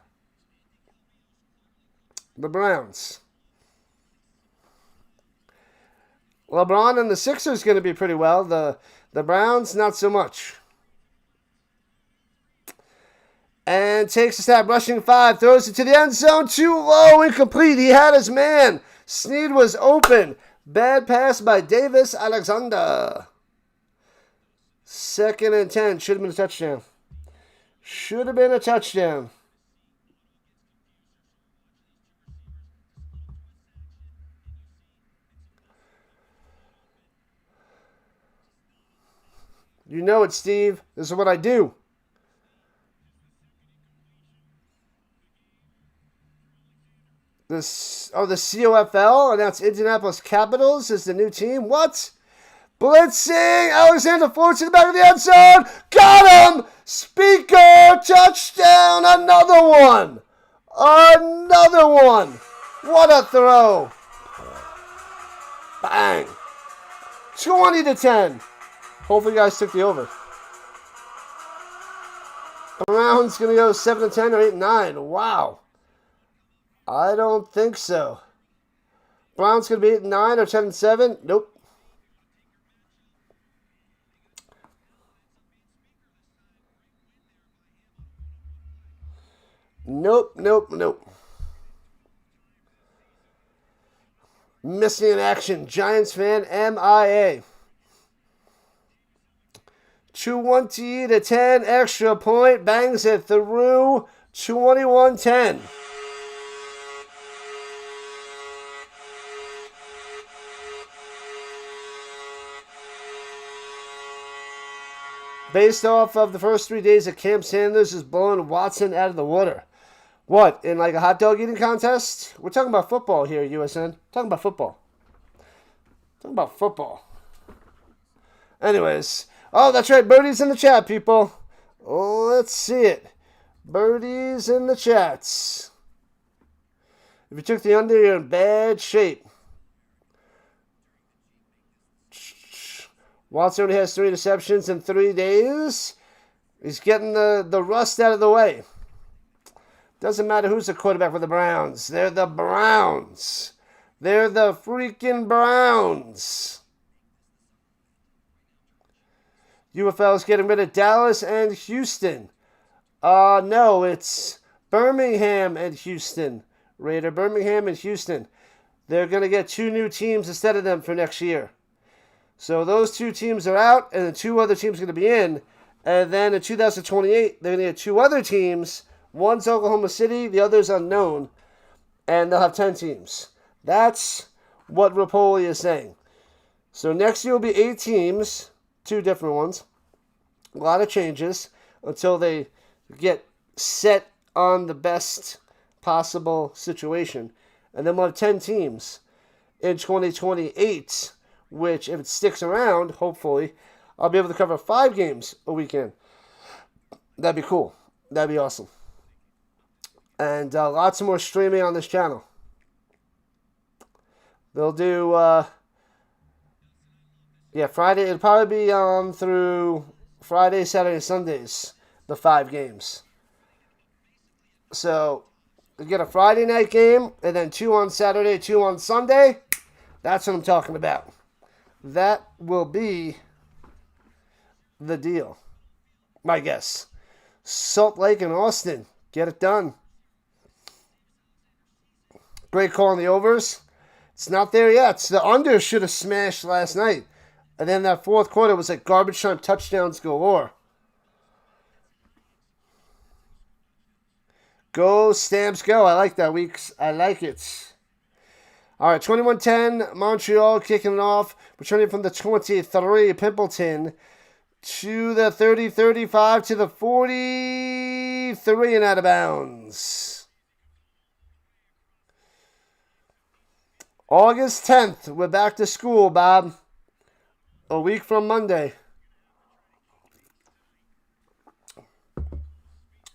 The Browns. LeBron and the Sixers going to be pretty well. The Browns, not so much. And takes a stab, rushing 5, throws it to the end zone, too low, incomplete. He had his man. Snead was open. Bad pass by Davis Alexander. 2nd and 10. Should have been a touchdown. Should have been a touchdown. You know it, Steve. This is what I do. The COFL announced Indianapolis Capitals is the new team. What? Blitzing. Alexander floats to the back of the end zone. Got him. Speaker. Touchdown. Another one. Another one. What a throw. Bang. 20-10. Hopefully you guys took the over. Browns going to go 7-10 or 8-9. Wow. I don't think so. Browns going to be 8-9 or 10-7. Nope. Nope. Missing in action. Giants fan MIA. 20-10 extra point. Bangs it through 21-10. Based off of the first 3 days of Camp Sanders is blowing Watson out of the water. What, in like a hot dog eating contest? We're talking about football here, USN. Talking about football. Anyways. Oh, that's right. Birdie's in the chat, people. Let's see it. Birdie's in the chats. If you took the under, you're in bad shape. Watson already has 3 interceptions in 3 days. He's getting the rust out of the way. Doesn't matter who's the quarterback for the Browns. They're the Browns. They're the freaking Browns. UFL is getting rid of Dallas and Houston. No, it's Birmingham and Houston. Raider, Birmingham and Houston. They're going to get 2 new teams instead of them for next year. So those 2 teams are out, and the 2 other teams are going to be in. And then in 2028, they're going to get 2 other teams. One's Oklahoma City, the other's unknown. And they'll have 10 teams. That's what Rapoli is saying. So next year will be 8 teams, 2 different ones. A lot of changes until they get set on the best possible situation. And then we'll have 10 teams in 2028, which, if it sticks around, hopefully, I'll be able to cover 5 games a weekend. That'd be cool. That'd be awesome. And lots more streaming on this channel. They'll do, Friday. It'll probably be on through Friday, Saturday, Sundays, the 5 games. So, you get a Friday night game, and then 2 on Saturday, 2 on Sunday. That's what I'm talking about. That will be the deal. My guess. Salt Lake and Austin. Get it done. Great call on the overs. It's not there yet. The under should have smashed last night. And then that fourth quarter was like garbage time touchdowns galore. Go, Stamps, go. I like that, Weeks. I like it. All right, 21-10, Montreal kicking it off. Returning from the 23, Pimpleton, to the 30-35, to the 43 and out of bounds. August 10th, we're back to school, Bob. A week from Monday.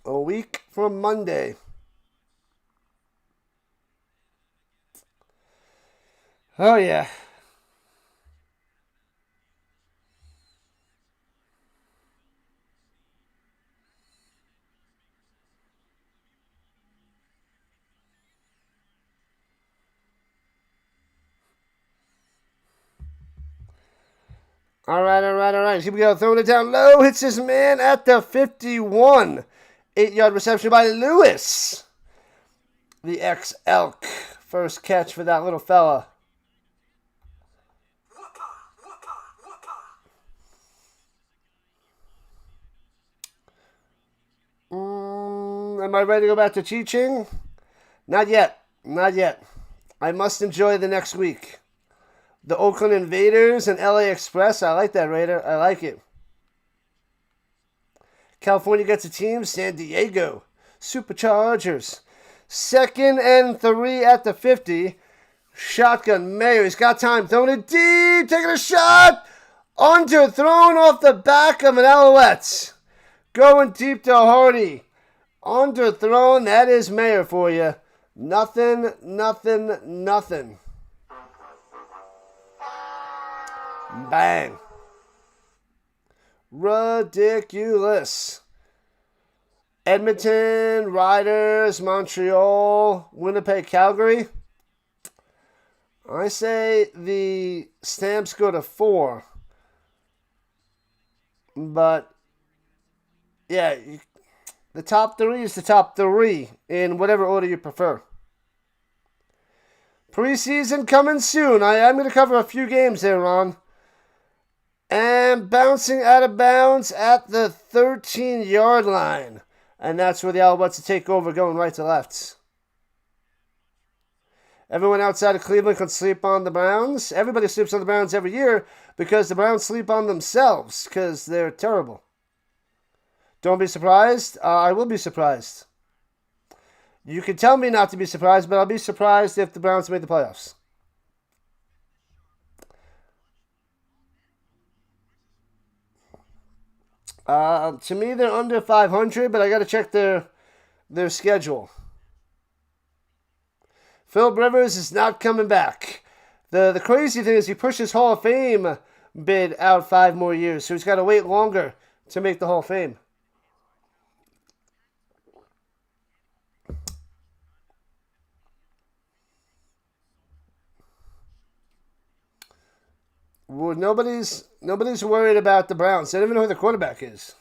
A week from Monday. Oh, yeah. All right. Here we go. Throwing it down low. Hits his man at the 51. 8-yard reception by Lewis. The ex-Elk. First catch for that little fella. Am I ready to go back to teaching? Not yet. I must enjoy the next week. The Oakland Invaders and LA Express. I like that, Raider. I like it. California gets a team. San Diego Superchargers. 2nd and 3 at the 50. Shotgun Mayer. He's got time. Throwing it deep. Taking a shot. Underthrown off the back of an Alouettes. Going deep to Hardy. Underthrown. That is Mayer for you. Nothing. Bang. Ridiculous. Edmonton, Riders, Montreal, Winnipeg, Calgary. I say the Stamps go to 4. But, yeah, the top 3 is the top 3 in whatever order you prefer. Preseason coming soon. I'm going to cover a few games there, Ron. And bouncing out of bounds at the 13-yard line. And that's where the Alouettes will take over, going right to left. Everyone outside of Cleveland can sleep on the Browns. Everybody sleeps on the Browns every year because the Browns sleep on themselves because they're terrible. Don't be surprised. I will be surprised. You can tell me not to be surprised, but I'll be surprised if the Browns made the playoffs. To me, they're under 500, but I got to check their schedule. Phillip Rivers is not coming back. The crazy thing is he pushed his Hall of Fame bid out 5 more years, so he's got to wait longer to make the Hall of Fame. Well, nobody's worried about the Browns. They don't even know who the quarterback is.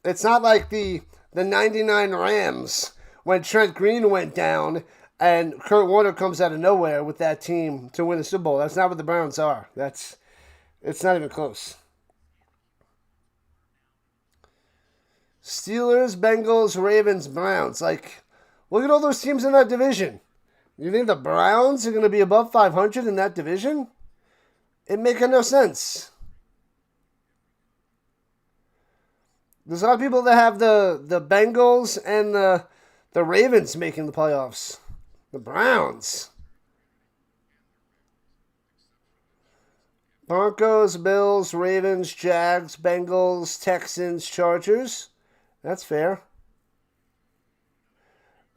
It's not like the 99 Rams when Trent Green went down and Kurt Warner comes out of nowhere with that team to win the Super Bowl. That's not what the Browns are. It's not even close. Steelers, Bengals, Ravens, Browns. Like, look at all those teams in that division. You think the Browns are going to be above 500 in that division? It makes no sense. There's a lot of people that have the Bengals and the Ravens making the playoffs. The Browns. Broncos, Bills, Ravens, Jags, Bengals, Texans, Chargers. That's fair.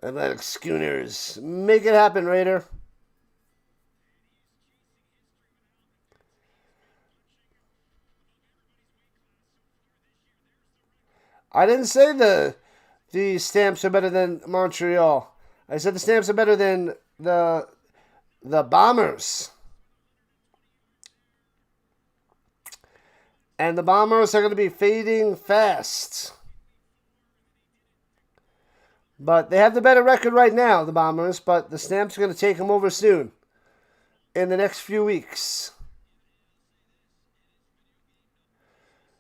Atlantic Schooners. Make it happen, Raider. I didn't say the Stamps are better than Montreal. I said the Stamps are better than the Bombers. And the Bombers are going to be fading fast. But they have the better record right now, the Bombers, but the Stamps are going to take them over soon. In the next few weeks.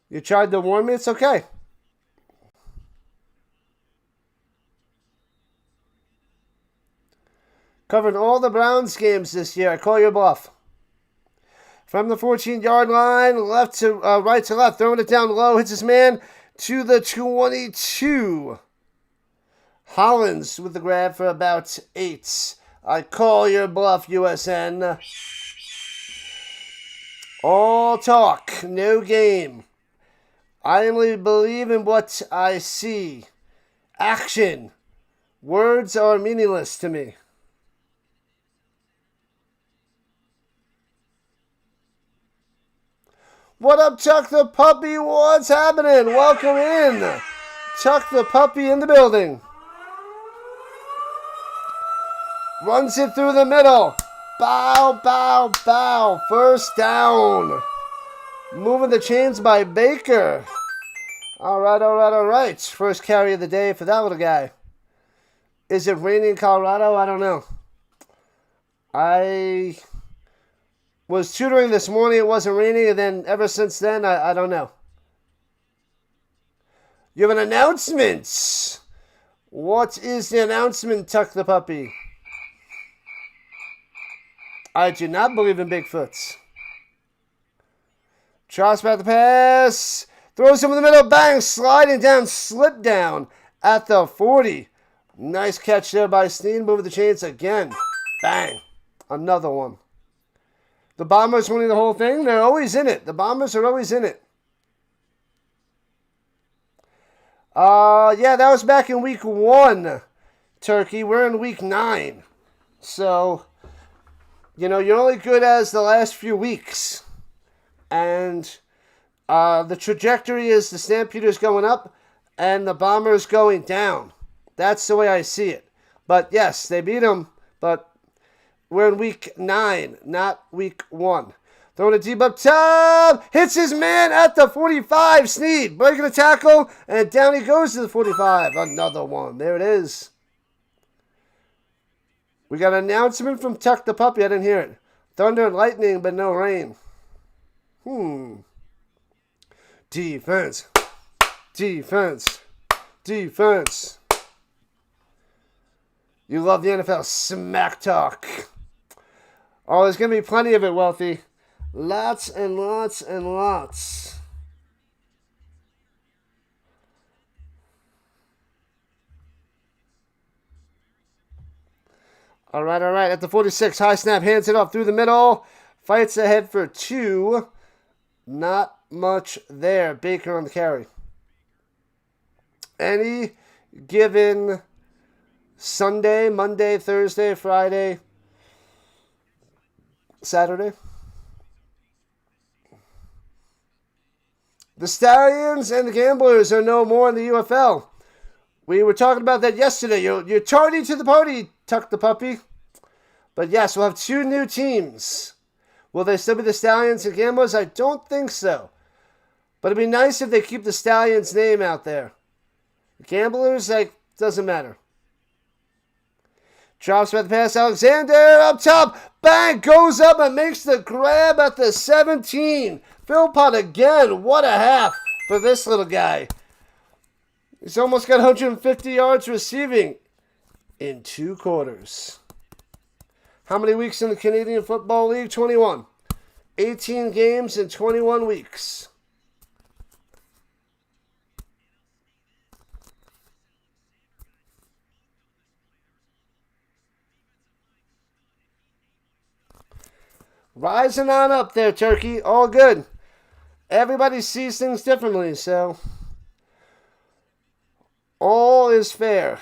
You tried to warn me? It's okay. Covering all the Browns games this year. I call your bluff. From the 14-yard line, left to right to left, throwing it down low, hits his man to the 22. Hollins with the grab for about 8. I call your bluff, USN. All talk, no game. I only believe in what I see. Action. Words are meaningless to me. What up, Chuck the Puppy? What's happening? Welcome in. Chuck the Puppy in the building. Runs it through the middle. Bow, bow, bow. First down. Moving the chains by Baker. All right. First carry of the day for that little guy. Is it raining in Colorado? I don't know. I was tutoring this morning. It wasn't raining. And then ever since then, I don't know. You have an announcement. What is the announcement, Tuck the Puppy? I do not believe in Bigfoots. Trots back the pass. Throws him in the middle. Bang. Sliding down. Slip down at the 40. Nice catch there by Steen. Moving the chains again. Bang. Another one. The Bombers winning the whole thing. They're always in it. The Bombers are always in it. Yeah, that was back in week 1, Turkey. We're in week 9. So you're only good as the last few weeks. And the trajectory is the Stampeders going up and the Bombers going down. That's the way I see it. But yes, they beat them, but we're in week 9, not week 1. Throwing a deep up top. Hits his man at the 45. Snead breaking the tackle. And down he goes to the 45. Another one. There it is. We got an announcement from Tuck the Puppy. I didn't hear it. Thunder and lightning, but no rain. Defense. Defense. Defense. You love the NFL smack talk. Oh, there's going to be plenty of it, Wealthy. Lots and lots and lots. All right. At the 46, high snap, hands it off through the middle. Fights ahead for 2. Not much there. Baker on the carry. Any given Sunday, Monday, Thursday, Friday, Saturday. The Stallions and the Gamblers are no more in the UFL. We were talking about that yesterday. You're tardy to the party, Tuck the Puppy. But yes, we'll have 2 new teams. Will they still be the Stallions and Gamblers? I don't think so. But it'd be nice if they keep the Stallions name out there. The Gamblers, doesn't matter. Drops by the pass. Alexander up top. Bang! Goes up and makes the grab at the 17. Philpott again. What a half for this little guy. He's almost got 150 yards receiving in 2 quarters. How many weeks in the Canadian Football League? 21. 18 games in 21 weeks. Rising on up there, Turkey. All good. Everybody sees things differently, so all is fair.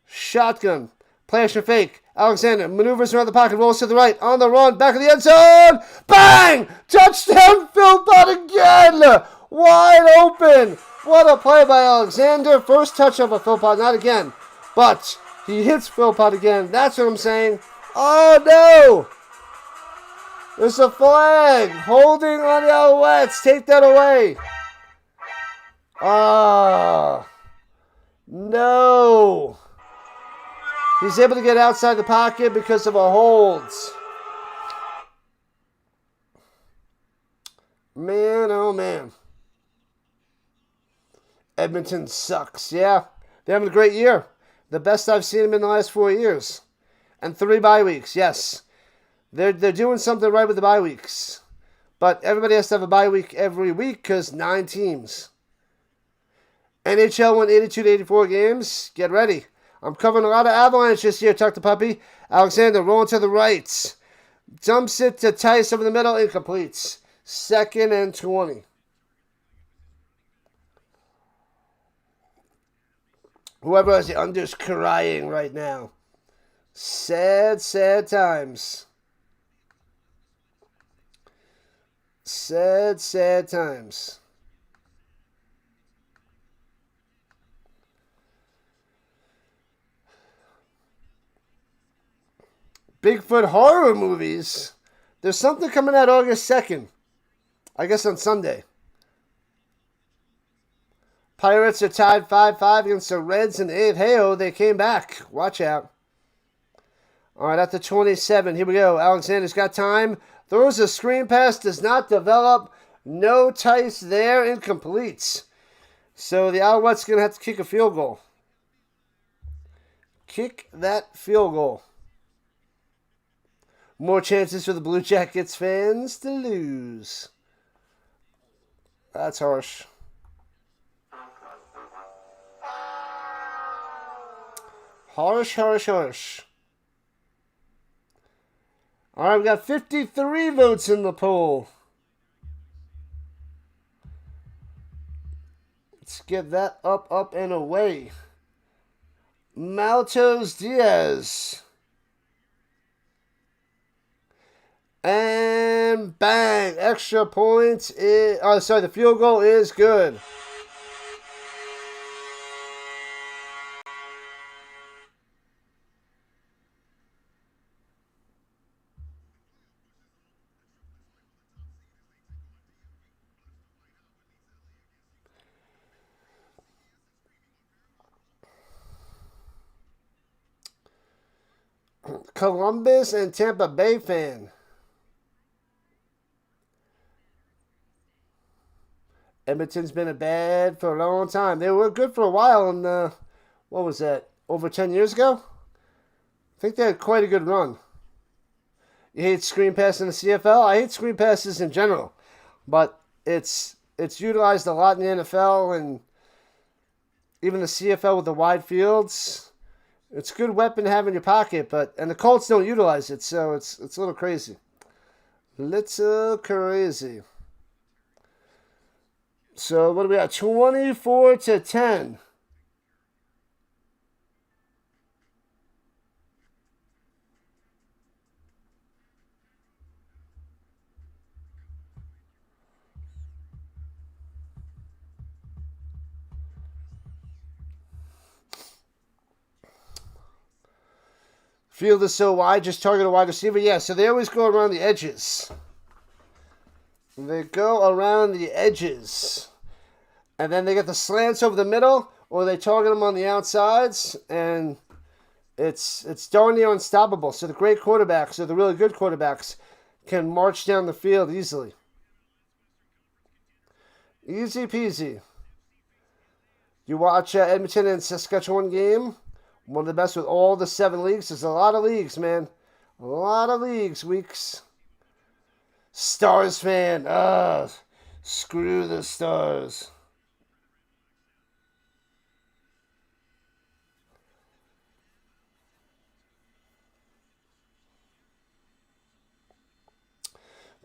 Shotgun. Play action fake. Alexander maneuvers around the pocket, rolls to the right, on the run, back of the end zone. Bang! Touchdown, Philpott again! Wide open. What a play by Alexander. First touchdown for Philpott, not again. But he hits Philpott again. That's what I'm saying. Oh, no! There's a flag holding on the Alouettes. Take that away. No. He's able to get outside the pocket because of a hold. Man, oh man. Edmonton sucks. Yeah, they're having a great year. The best I've seen them in the last 4 years. And 3 bye weeks, yes. They're doing something right with the bye weeks. But everybody has to have a bye week every week because 9 teams. NHL won 82 to 84 games. Get ready. I'm covering a lot of Avalanche this year, Tuck the Puppy. Alexander rolling to the right. Dumps it to Tice over the middle. Incompletes. 2nd and 20. Whoever has the unders crying right now. Sad, sad times. Sad, sad times. Bigfoot horror movies. There's something coming out August 2nd. I guess on Sunday. Pirates are tied 5-5 against the Reds in the 8th. Hey-oh, they came back. Watch out. All right, at the 27. Here we go. Alexander's got time. Throws a screen pass. Does not develop. No Tice there. Incomplete. So the Alouettes going to have to kick a field goal. Kick that field goal. More chances for the Blue Jackets fans to lose. That's harsh. Harsh, harsh, harsh. All right, we got 53 votes in the poll. Let's get that up, and away. Maltos Diaz. And bang! Extra point is... Oh, sorry, the field goal is good. Columbus and Tampa Bay fan. Edmonton's been a bad for a long time. They were good for a while, and what was that? Over 10 years ago? I think they had quite a good run. You hate screen passes in the CFL? I hate screen passes in general, but it's utilized a lot in the NFL and even the CFL with the wide fields. It's a good weapon to have in your pocket, and the Colts don't utilize it, so it's a little crazy. Little crazy. So what do we got? 24-10. Field is so wide, just target a wide receiver. Yeah, so they always go around the edges. They go around the edges. And then they get the slants over the middle, or they target them on the outsides, and it's darn near unstoppable. So the great quarterbacks, or the really good quarterbacks, can march down the field easily. Easy peasy. You watch Edmonton and Saskatchewan game. One of the best with all the 7 leagues. There's a lot of leagues, man. A lot of leagues, weeks. Stars fan. Screw the Stars.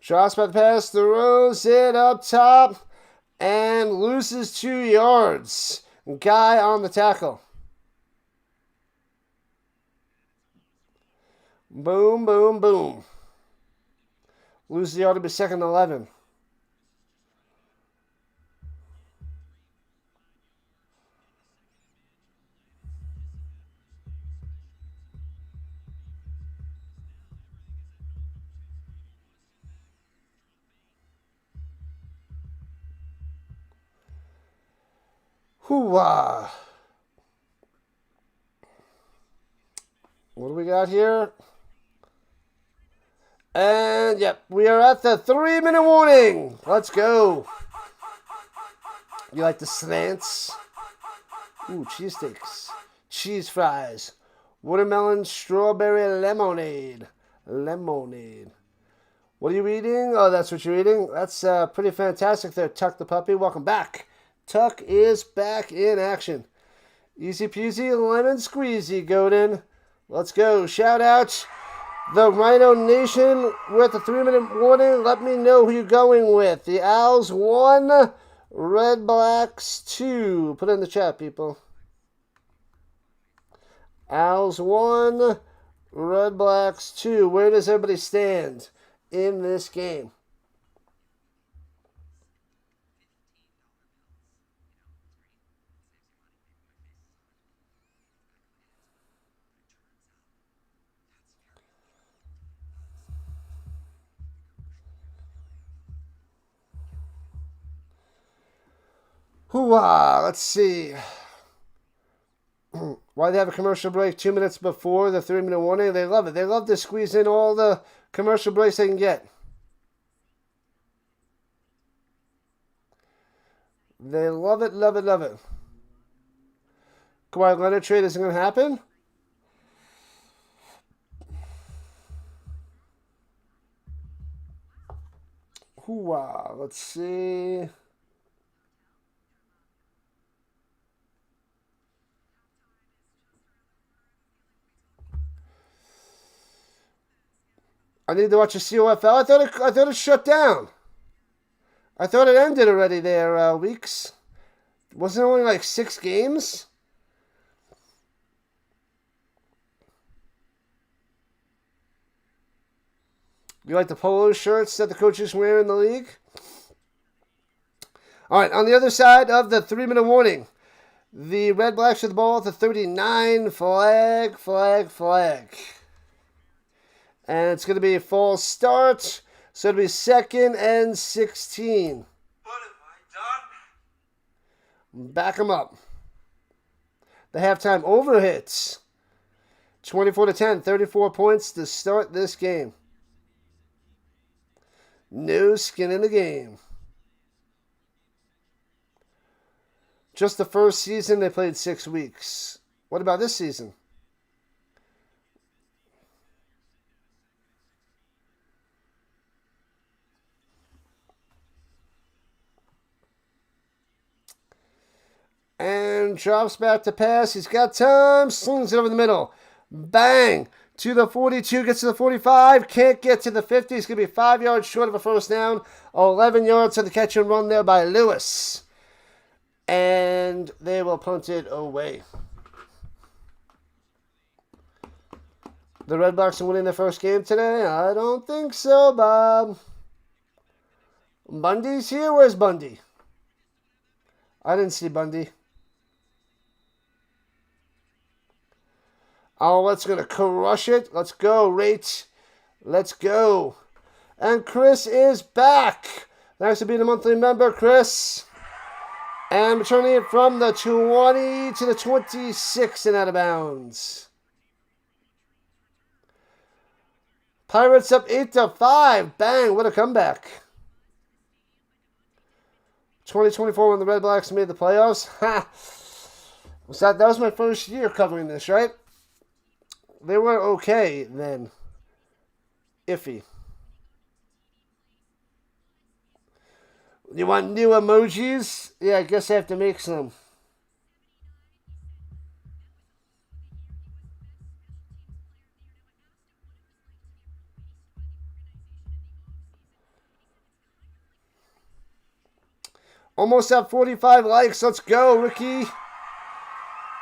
Drops by the pass, throws it up top, and loses 2 yards. Guy on the tackle. Boom, boom, boom. Loses the yard to be 2nd and 11. Hoo-wah. What do we got here? And, yep, we are at the 3-minute warning. Let's go. You like the slants? Ooh, cheesesteaks. Cheese fries. Watermelon strawberry lemonade. Lemonade. What are you eating? Oh, that's what you're eating? That's pretty fantastic there, Tuck the puppy. Welcome back. Tuck is back in action. Easy peasy, lemon squeezy, Godin. Let's go. Shout out the Rhino Nation with a 3-minute warning. Let me know who you're going with. The Owls 1, Redblacks 2. Put it in the chat, people. Owls 1, Redblacks 2. Where does everybody stand in this game? Hoo-ah, let's see. Why they have a commercial break 2 minutes before the 3-minute warning? They love it. They love to squeeze in all the commercial breaks they can get. They love it, love it, love it. Kawhi Leonard trade isn't going to happen? Hoo-ah, let's see. I need to watch the CFL. I thought it shut down. I thought it ended already there, weeks. Wasn't it only like 6 games? You like the polo shirts that the coaches wear in the league? All right, on the other side of the 3-minute warning, the Red Blacks with the ball at the 39. Flag. And it's going to be a false start. So it'll be 2nd and 16. What have I done? Back them up. The halftime over hits. 24-10, 34 points to start this game. No skin in the game. Just the first season, they played 6 weeks. What about this season? And drops back to pass. He's got time. Slings it over the middle. Bang. To the 42. Gets to the 45. Can't get to the 50. He's going to be 5 yards short of a first down. 11 yards to the catch and run there by Lewis. And they will punt it away. The Red Blacks are winning their first game today? I don't think so, Bob. Bundy's here? Where's Bundy? I didn't see Bundy. Alouettes going to crush it. Let's go, Rate. Let's go. And Chris is back. Thanks for being a monthly member, Chris. And returning it from the 20 to the 26 and out of bounds. Pirates up 8-5. Bang, what a comeback. 2024 when the Red Blacks made the playoffs. Ha! That was my first year covering this, right? They were okay then. Iffy. You want new emojis? Yeah, I guess I have to make some. Almost at 45 likes. Let's go, Ricky.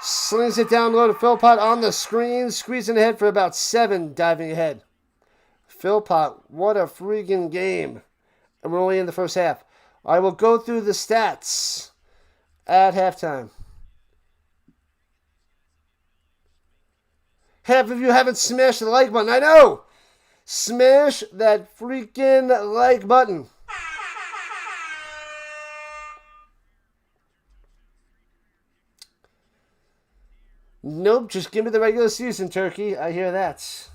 Slings it down low to Philpott on the screen. Squeezing ahead for about 7. Diving ahead. Philpott, what a freaking game. And we're only in the first half. I will go through the stats at halftime. Half of you haven't smashed the like button. I know. Smash that freaking like button. Nope, just give me the regular season, Turkey. I hear that.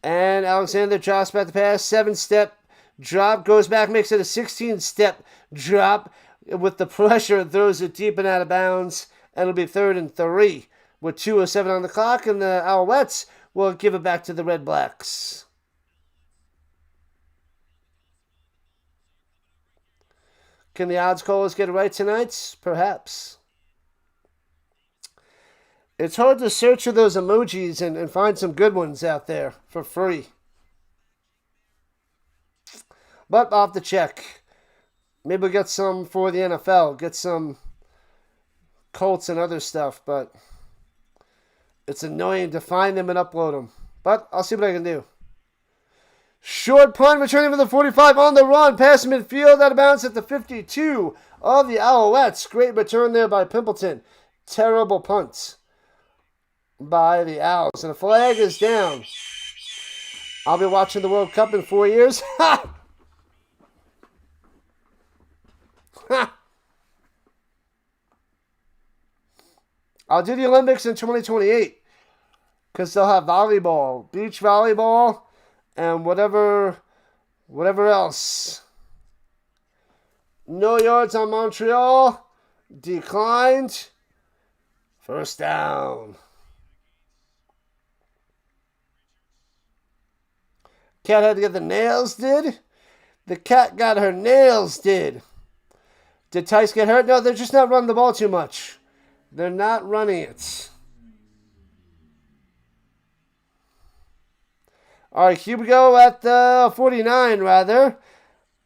And Alexander drops back the pass. 7-step drop. Goes back, makes it a 16-step drop. With the pressure, throws it deep and out of bounds. And it'll be 3rd and 3. With 2:07 on the clock. And the Alouettes will give it back to the Red Blacks. Can the odds callers get it right tonight? Perhaps. It's hard to search for those emojis and find some good ones out there for free. But I'll have to check. Maybe we'll get some for the NFL. Get some Colts and other stuff. But it's annoying to find them and upload them. But I'll see what I can do. Short punt, returning for the 45 on the run. Pass midfield, out of bounds at the 52 of the Alouettes. Great return there by Pimpleton. Terrible punt by the Owls. And the flag is down. I'll be watching the World Cup in 4 years. Ha! Ha! I'll do the Olympics in 2028. Because they'll have volleyball, beach volleyball, and whatever else. No yards on Montreal. Declined. First down. Cat had to get the nails did. The cat got her nails did. Did Tice get hurt? No, they're just not running the ball too much. They're not running it. All right, here we go at the 49, rather.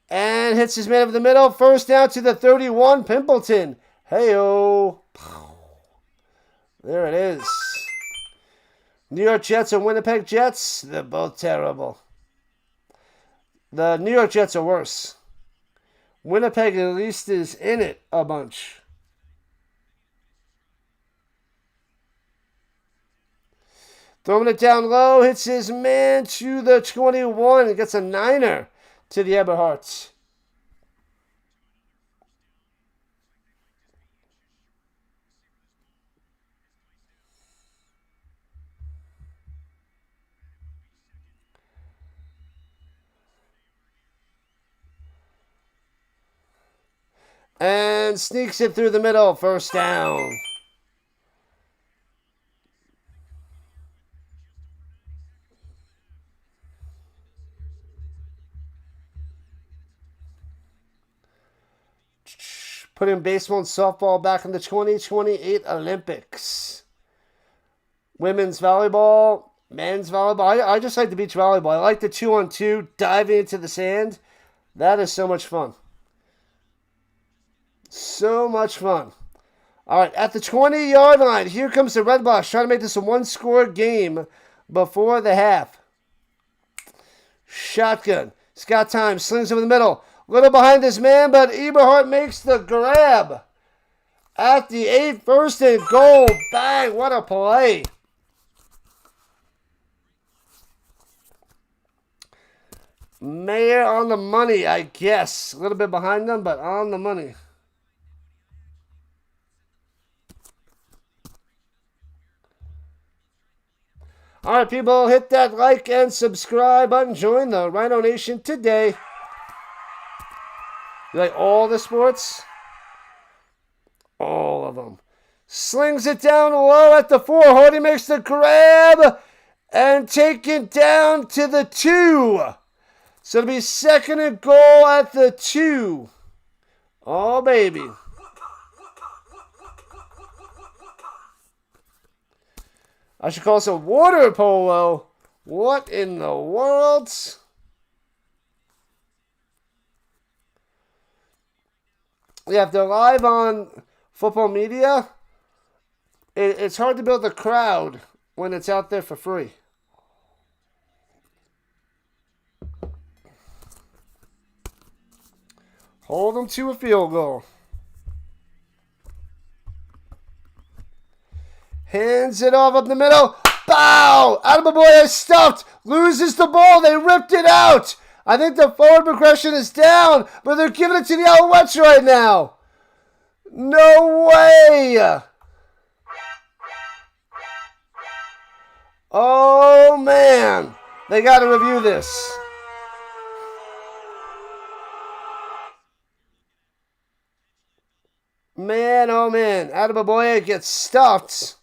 And hits his man over the middle. First down to the 31, Pimpleton. Hey-oh. There it is. New York Jets and Winnipeg Jets, they're both terrible. The New York Jets are worse. Winnipeg at least is in it a bunch. Throwing it down low, hits his man to the 21. Gets a niner to the Eberhards. And sneaks it through the middle. First down. Putting baseball and softball back in the 2028 Olympics. Women's volleyball, men's volleyball. I just like the beach volleyball. I like the 2-on-2, diving into the sand. That is so much fun. So much fun. All right, at the 20-yard line, here comes the Redblacks trying to make this a one-score game before the half. Shotgun. He's got time. Slings over the middle. A little behind his man, but Eberhardt makes the grab. At the 8, first and goal. Bang, what a play. Mayer on the money, I guess. A little bit behind them, but on the money. All right, people, hit that like and subscribe button. Join the Rhino Nation today. You like all the sports? All of them. Slings it down low at the 4. Hardy makes the grab and take it down to the 2. So it'll be second and goal at the 2. Oh, baby. I should call this a water polo. What in the world? Yeah, if they're live on football media, it's hard to build a crowd when it's out there for free. Hold them to a field goal. Hands it off up the middle. Bow! Attaboy is stuffed. Loses the ball. They ripped it out. I think the forward progression is down, but they're giving it to the Alouettes right now. No way! Oh, man. They got to review this. Man, oh, man. Attaboy gets stuffed.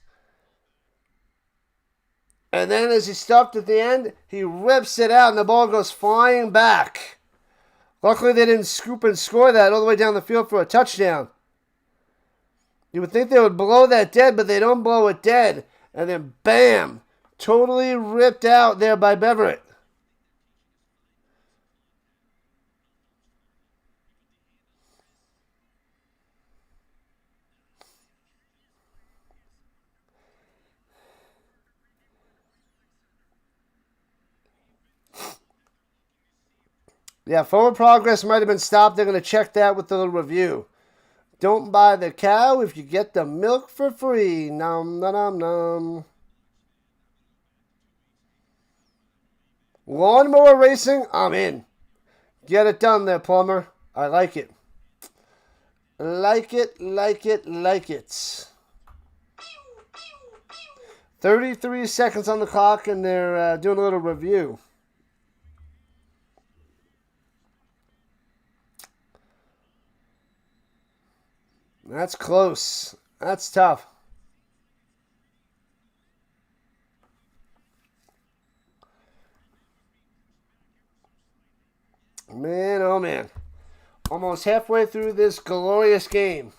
And then as he's stuffed at the end, he rips it out and the ball goes flying back. Luckily, they didn't scoop and score that all the way down the field for a touchdown. You would think they would blow that dead, but they don't blow it dead. And then, bam, totally ripped out there by Beverett. Yeah, forward progress might have been stopped. They're going to check that with the little review. Don't buy the cow if you get the milk for free. Nom, nom, nom, nom. Lawnmower racing, I'm in. Get it done there, plumber. I like it. Like it, like it, like it. 33 seconds on the clock, and they're doing a little review. That's close. That's tough. Man, oh man. Almost halfway through this glorious game.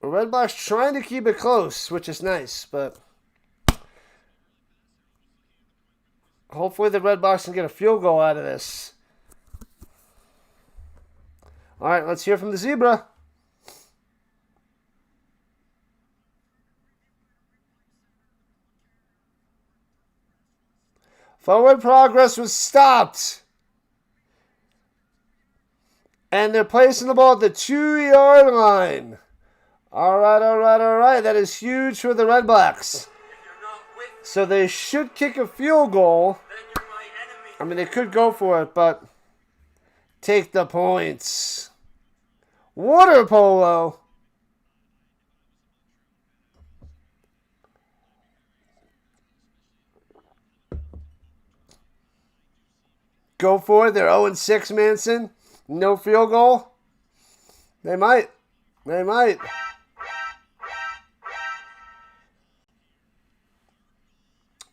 The Redblacks trying to keep it close, which is nice, but hopefully the Redblacks can get a field goal out of this. All right, let's hear from the Zebra. Forward progress was stopped. And they're placing the ball at the 2-yard line. All right, all right, all right. That is huge for the Redblacks. So they should kick a field goal. I mean, they could go for it, but take the points. Water polo. Go for it. They're 0-6, Manson. No field goal. They might. They might.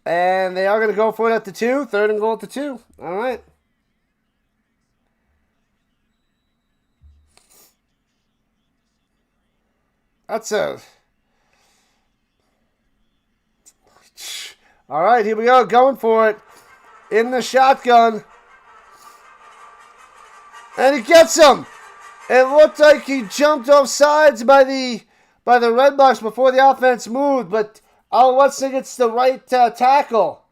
And they are going to go for it at the 2. 3rd and goal at the 2. All right. That's a... All right, here we go. Going for it. In the shotgun. And he gets him. It looked like he jumped off sides by the Redblacks before the offense moved, but Alouettes think it's the right tackle.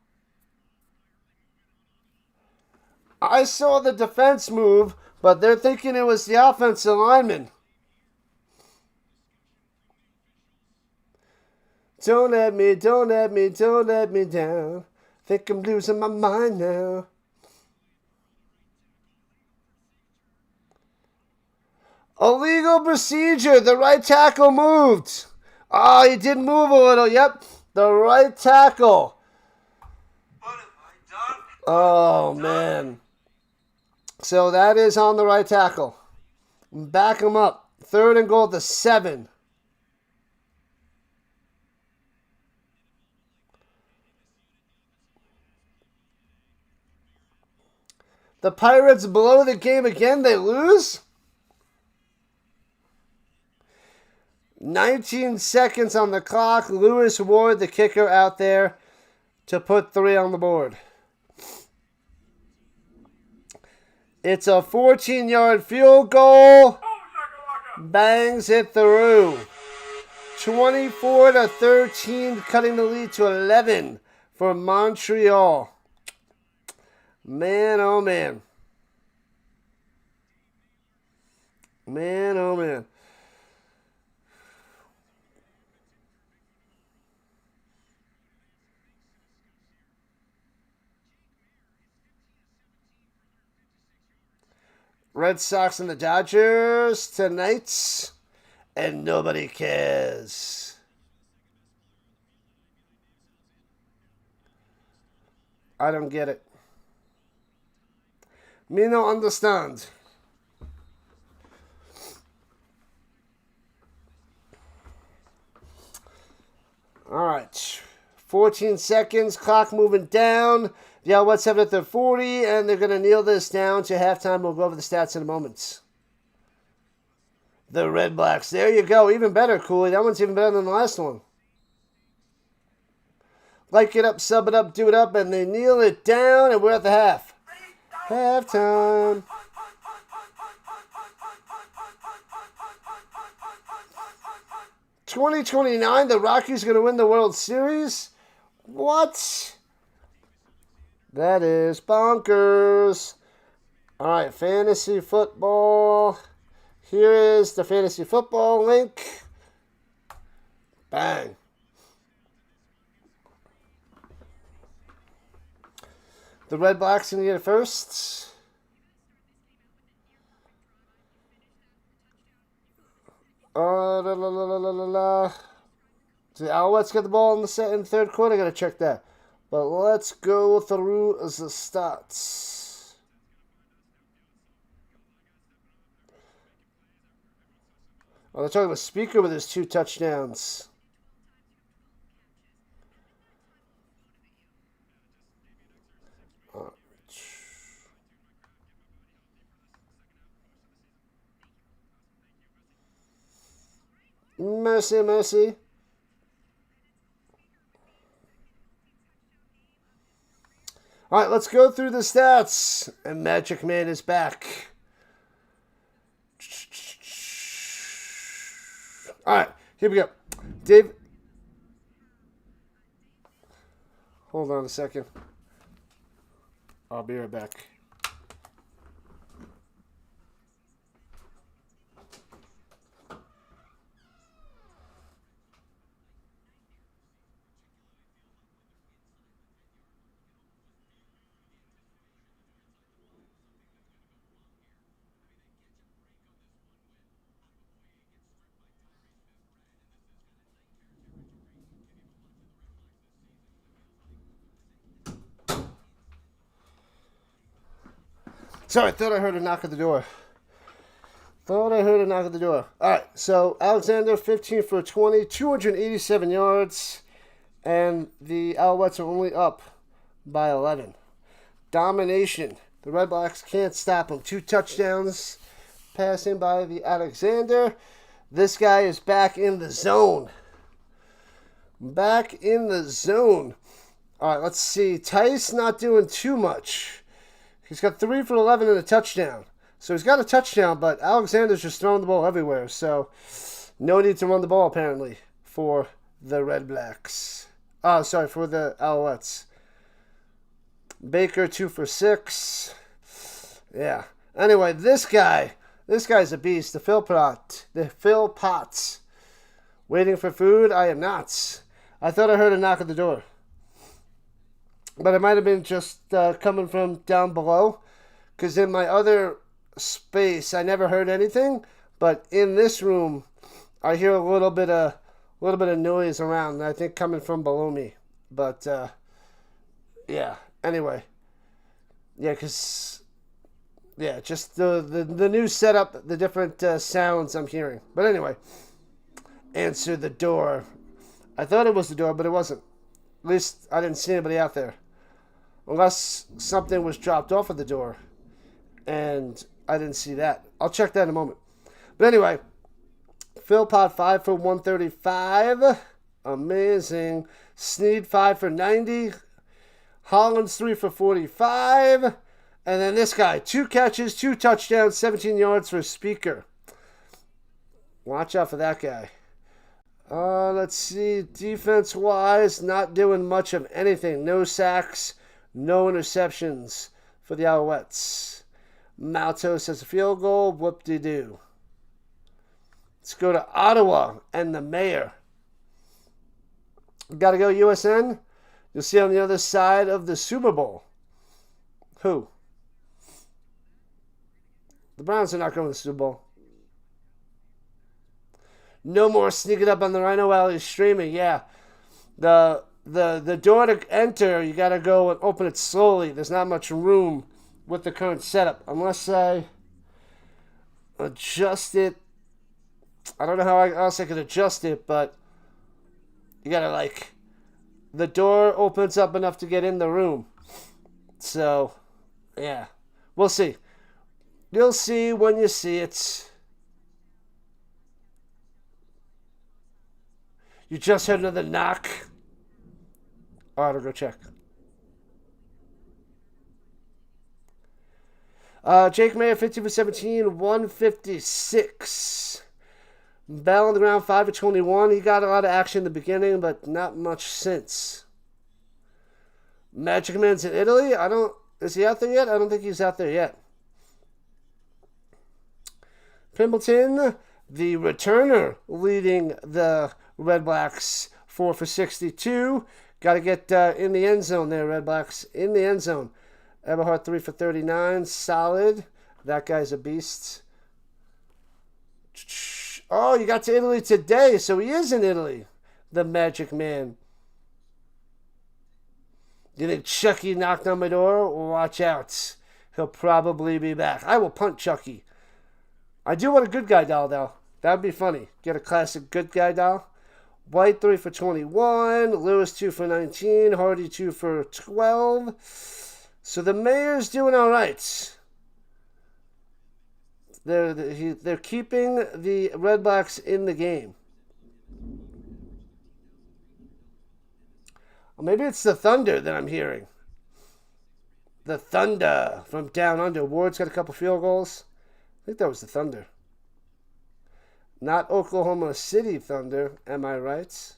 I saw the defense move, but they're thinking it was the offensive lineman. Don't let me down. Think I'm losing my mind now. Illegal procedure. The right tackle moved. Oh, he did move a little. Yep. The right tackle. What have I done? Oh, man. So that is on the right tackle. Back him up. 3rd and goal at the 7. The Pirates blow the game again. They lose. 19 seconds on the clock. Lewis Ward, the kicker, out there to put 3 on the board. It's a 14-yard field goal. Bangs it through. 24-13, cutting the lead to 11 for Montreal. Man, oh man. Man, oh man. Red Sox and the Dodgers tonight, and nobody cares. I don't get it. Me no understand. All right. 14 seconds. Clock moving down. The Alouettes have it at their 40, and they're going to kneel this down to halftime. We'll go over the stats in a moment. The Redblacks. There you go. Even better, Cooley. That one's even better than the last one. Like it up, sub it up, do it up, and they kneel it down, and we're at the half. Halftime. $20-29, the Rockies are going to win the World Series? What? That is bonkers. All right, fantasy football. Here is the fantasy football link. Bang. The Redblacks going to get it first. The Alouettes get the ball in the 3rd quarter. I got to check that. But let's go through the stats. Oh, they're talking about Speaker with his 2 touchdowns. Mercy, mercy. All right, let's go through the stats. And Magic Man is back. All right, here we go. Dave. Hold on a second. I'll be right back. Sorry, I thought I heard a knock at the door. Thought I heard a knock at the door. All right, so Alexander, 15 for 20, 287 yards, and the Alouettes are only up by 11. Domination. The Redblacks can't stop them. 2 touchdowns passing by the Alexander. This guy is back in the zone. Back in the zone. All right, let's see. Tice not doing too much. He's got 3 for 11 and a touchdown. So he's got a touchdown, but Alexander's just throwing the ball everywhere. So no need to run the ball, apparently, for the Redblacks. Oh, sorry, for the Alouettes. Baker, 2 for 6. Yeah. Anyway, this guy's a beast. The Phil Potts. Waiting for food? I am not. I thought I heard a knock at the door. But it might have been just coming from down below. Because in my other space, I never heard anything. But in this room, I hear a little bit of noise around. I think coming from below me. But, yeah. Anyway. Yeah, because... Yeah, just the new setup, the different sounds I'm hearing. But anyway. Answer the door. I thought it was the door, but it wasn't. At least I didn't see anybody out there. Unless something was dropped off at the door. And I didn't see that. I'll check that in a moment. But anyway. Philpott, 5 for 135. Amazing. Sneed, 5 for 90. Hollins, 3 for 45. And then this guy, 2 catches, 2 touchdowns, 17 yards for Speaker. Watch out for that guy. Let's see. Defense-wise, not doing much of anything. No sacks, no interceptions for the Alouettes. Maltos has a field goal. Whoop-de-doo. Let's go to Ottawa and the mayor. Got to go USN. You'll see on the other side of the Super Bowl. Who? The Browns are not going to the Super Bowl. No more sneaking up on the Rhino Alley streaming. Yeah. The door to enter, you got to go and open it slowly. There's not much room with the current setup. Unless I adjust it. I don't know how else I could adjust it, but you got to the door opens up enough to get in the room. So, yeah. We'll see. You'll see when you see it. You just heard another knock. All right, I'll go check. Jake Mayer, 15 for 17, 156. Bell on the ground, 5 for 21. He got a lot of action in the beginning, but not much since. Magic Man's in Italy. Is he out there yet? I don't think he's out there yet. Pimbleton, the returner, leading the Redblacks, 4 for 62. Got to get in the end zone there, Redblacks. In the end zone. Eberhardt, 3 for 39. Solid. That guy's a beast. Oh, you got to Italy today, so he is in Italy. The Magic Man. You think Chucky knocked on my door? Watch out. He'll probably be back. I will punt Chucky. I do want a good guy doll, though. That would be funny. Get a classic good guy doll. White, 3 for 21. Lewis, 2 for 19. Hardy, 2 for 12. So the mayor's doing all right. They're keeping the Redblacks in the game. Or maybe it's the Thunder that I'm hearing. The Thunder from down under. Ward's got a couple field goals. I think that was the Thunder. Not Oklahoma City Thunder, am I right?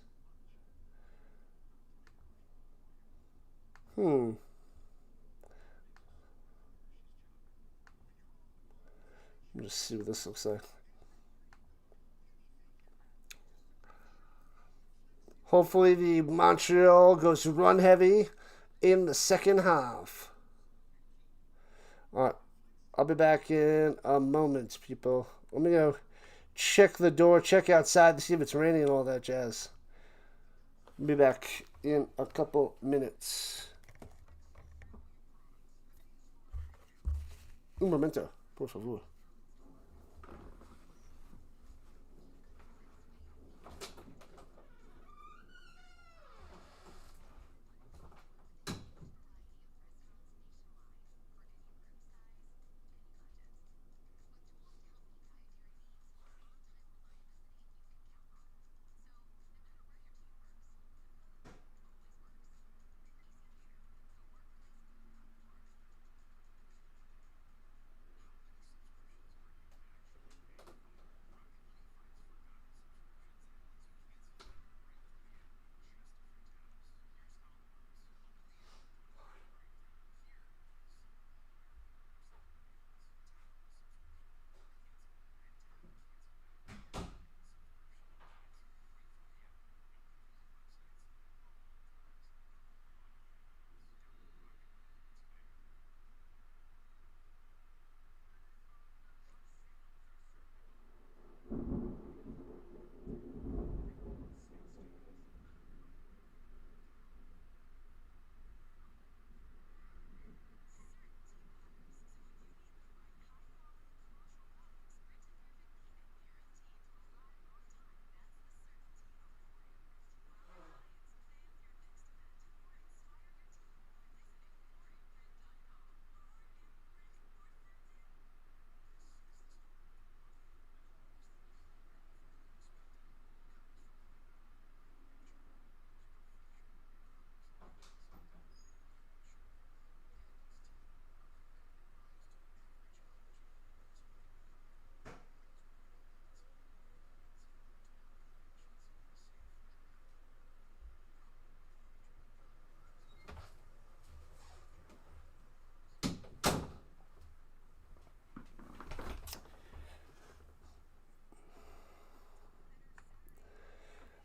Let's just see what this looks like. Hopefully the Montreal goes run heavy in the second half. All right. I'll be back in a moment, people. Let me go check the door, check outside to see if it's raining and all that jazz. I'll be back in a couple minutes. Un momento, por favor.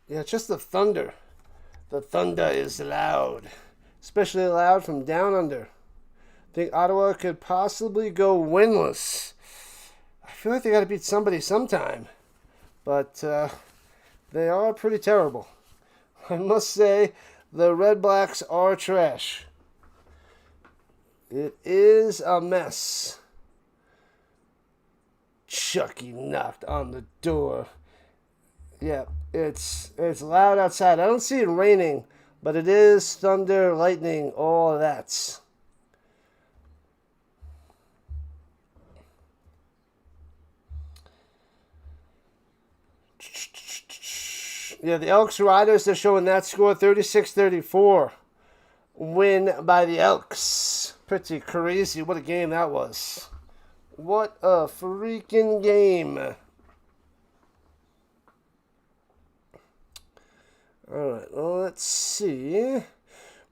Yeah, just the thunder. The thunder is loud, especially loud from down under. I think Ottawa could possibly go winless. I feel like they got to beat somebody sometime, but they are pretty terrible. I must say, the Redblacks are trash. It is a mess. Chucky knocked on the door. Yeah, it's loud outside. I don't see it raining, but it is thunder, lightning, all of that. Yeah, the Elks Riders, they're showing that score 36-34. Win by the Elks. Pretty crazy. What a game that was. What a freaking game. Alright, well, let's see.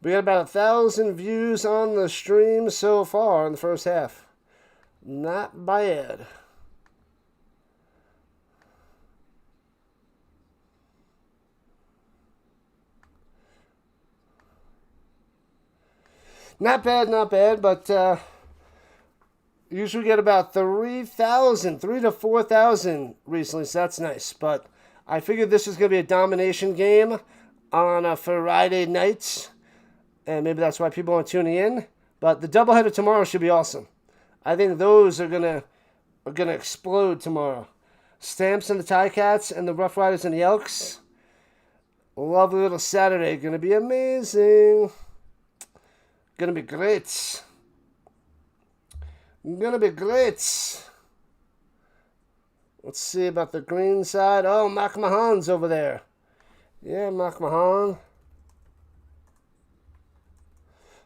We got about 1,000 views on the stream so far in the first half. Not bad. Not bad, but usually get about 3,000, 3,000 to 4,000 recently, so that's nice. But I figured this was going to be a domination game on a Friday night, and maybe that's why people are tuning in. But the doubleheader tomorrow should be awesome. I think those are gonna explode tomorrow. Stamps and the Ticats and the Rough Riders and the Elks. Lovely little Saturday. Gonna be amazing. Gonna be great. Gonna be great. Let's see about the green side. Oh, McMahon's over there. Yeah, McMahon.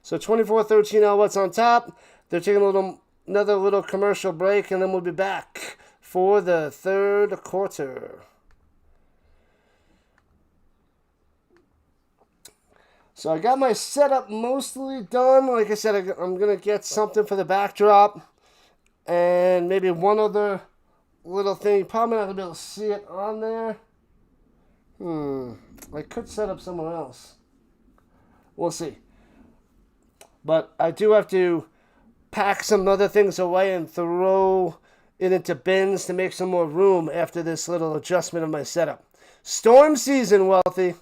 So 24-13 Alouettes on top. They're taking another little commercial break, and then we'll be back for the third quarter. So I got my setup mostly done. Like I said, I'm going to get something for the backdrop. And maybe one other little thing. You're probably not going to be able to see it on there. I could set up somewhere else. We'll see. But I do have to pack some other things away and throw it into bins to make some more room after this little adjustment of my setup. Storm season, Wealthy.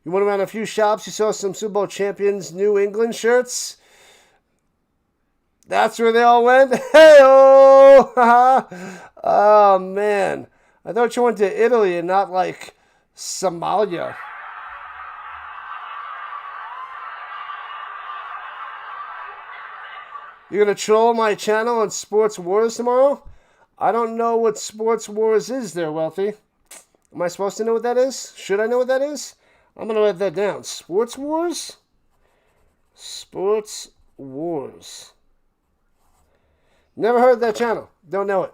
You went around a few shops. You saw some Super Bowl champions New England shirts. That's where they all went? Hey-oh! Oh, man. I thought you went to Italy and not, like, Somalia. You're going to troll my channel on Sports Wars tomorrow? I don't know what Sports Wars is there, Wealthy. Am I supposed to know what that is? Should I know what that is? I'm going to write that down. Sports Wars? Sports Wars. Never heard that channel. Don't know it.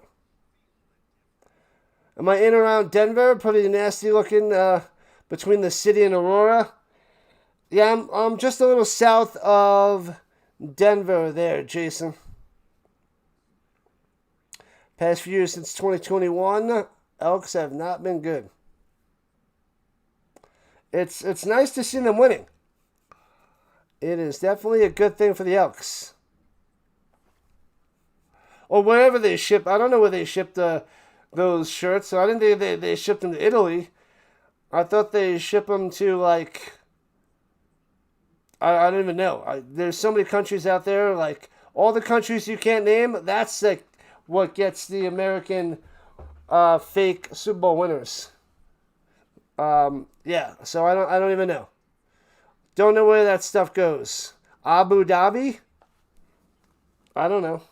Am I in around Denver? Pretty nasty looking between the city and Aurora. Yeah, I'm just a little south of Denver there, Jason. Past few years since 2021, Elks have not been good. It's nice to see them winning. It is definitely a good thing for the Elks. Or wherever they ship. I don't know where they shipped those shirts. So I didn't think they shipped them to Italy. I thought they ship them to, like, I don't even know. There's so many countries out there. Like, all the countries you can't name, that's like what gets the American fake Super Bowl winners. Yeah, so I don't even know. Don't know where that stuff goes. Abu Dhabi? I don't know.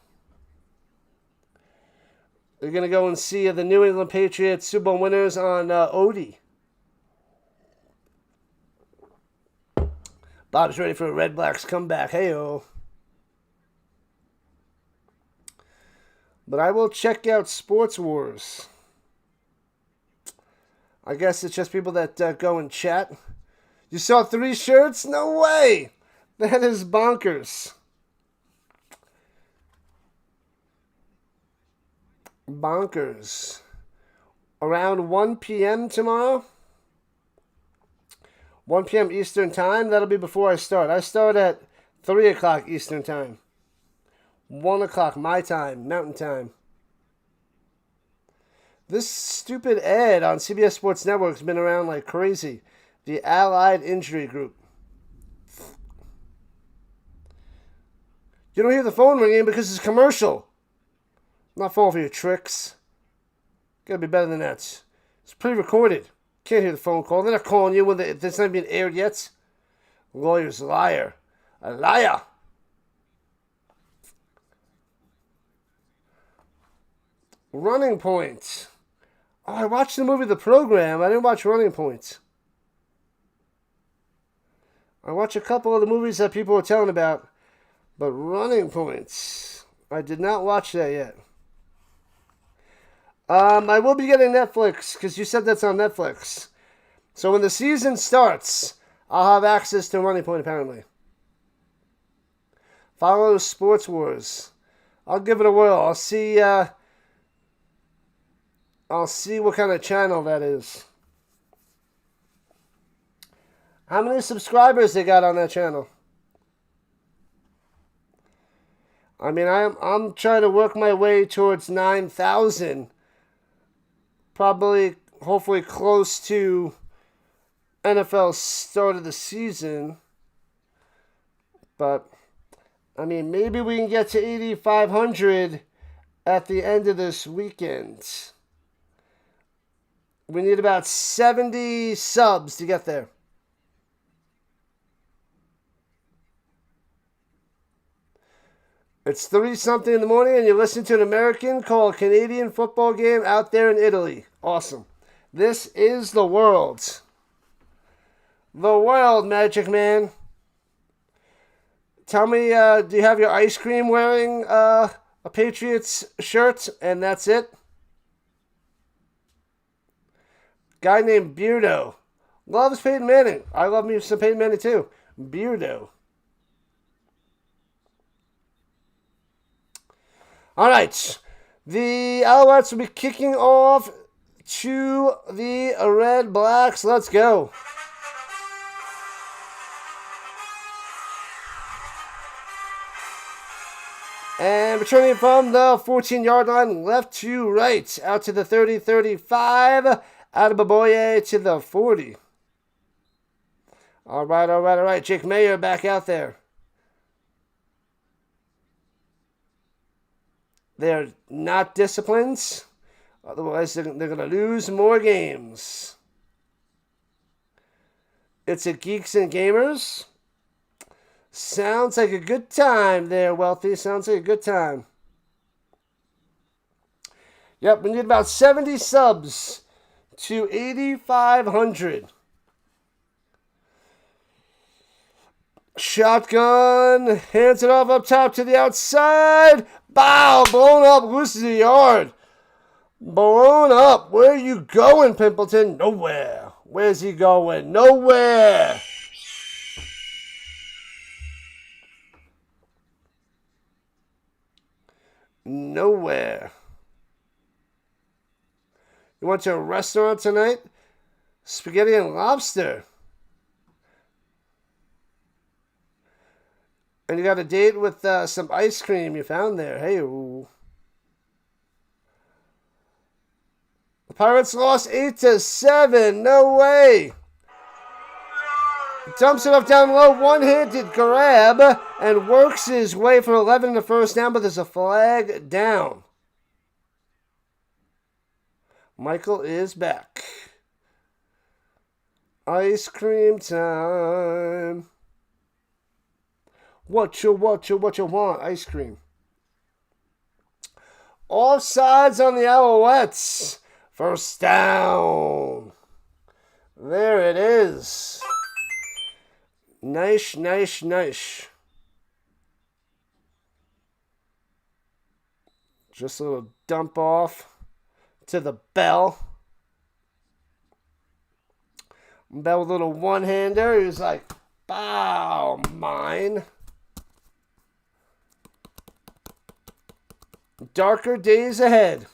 They're going to go and see the New England Patriots Super Bowl winners on Odie. Bob's ready for a Redblacks comeback. Hey-oh. But I will check out Sports Wars. I guess it's just people that go and chat. You saw 3 shirts? No way! That is bonkers. Bonkers. Around 1 p.m. tomorrow? 1 p.m. Eastern Time? That'll be before I start. I start at 3 o'clock Eastern Time. 1 o'clock my time, Mountain Time. This stupid ad on CBS Sports Network has been around like crazy. The Allied Injury Group. You don't hear the phone ringing because it's commercial. I'm not falling for your tricks. Gotta be better than that. It's pre-recorded. Can't hear the phone call. They're not calling you when it's not being aired yet. Lawyer's a liar. A liar. Running Point. Oh, I watched the movie The Program. I didn't watch Running Point. I watched a couple of the movies that people were telling about. But Running Point, I did not watch that yet. I will be getting Netflix, because you said that's on Netflix. So when the season starts, I'll have access to Running Point, apparently. Follow Sports Wars. I'll give it a whirl. I'll see what kind of channel that is. How many subscribers they got on that channel? I mean, I'm trying to work my way towards 9,000. Probably, hopefully close to NFL start of the season. But, I mean, maybe we can get to 8,500 at the end of this weekend. We need about 70 subs to get there. It's 3-something in the morning and you're listening to an American call a Canadian football game out there in Italy. Awesome. This is the world. The world, Magic Man. Tell me, do you have your ice cream wearing a Patriots shirt and that's it? Guy named Beardo. Loves Peyton Manning. I love me some Peyton Manning too. Beardo. All right. The Alouettes will be kicking off to the Redblacks. Let's go. And returning from the 14-yard line, left to right, out to the 30-35, Adebaboye to the 40. All right. Jake Mayer back out there. They're not disciplined. Otherwise, they're going to lose more games. It's a Geeks and Gamers. Sounds like a good time there, Wealthy. Sounds like a good time. Yep, we need about 70 subs to 8,500. Shotgun. Hands it off up top to the outside. Bow. Blown up. Loses the yard. Blown up. Where are you going, Pimpleton? Nowhere. Where's he going? Nowhere. Nowhere. You went to a restaurant tonight? Spaghetti and lobster. And you got a date with some ice cream you found there. Hey, ooh. The Pirates lost 8-7. No way. Dumps it up down low. One-handed grab. And works his way for 11 in the first down. But there's a flag down. Michael is back. Ice cream time. What you want? Ice cream. Offsides on the Alouettes. First down. There it is. Nice. Just a little dump off to the Bell. Bell with a little one-hander. He was like, bow, mine. Darker days ahead.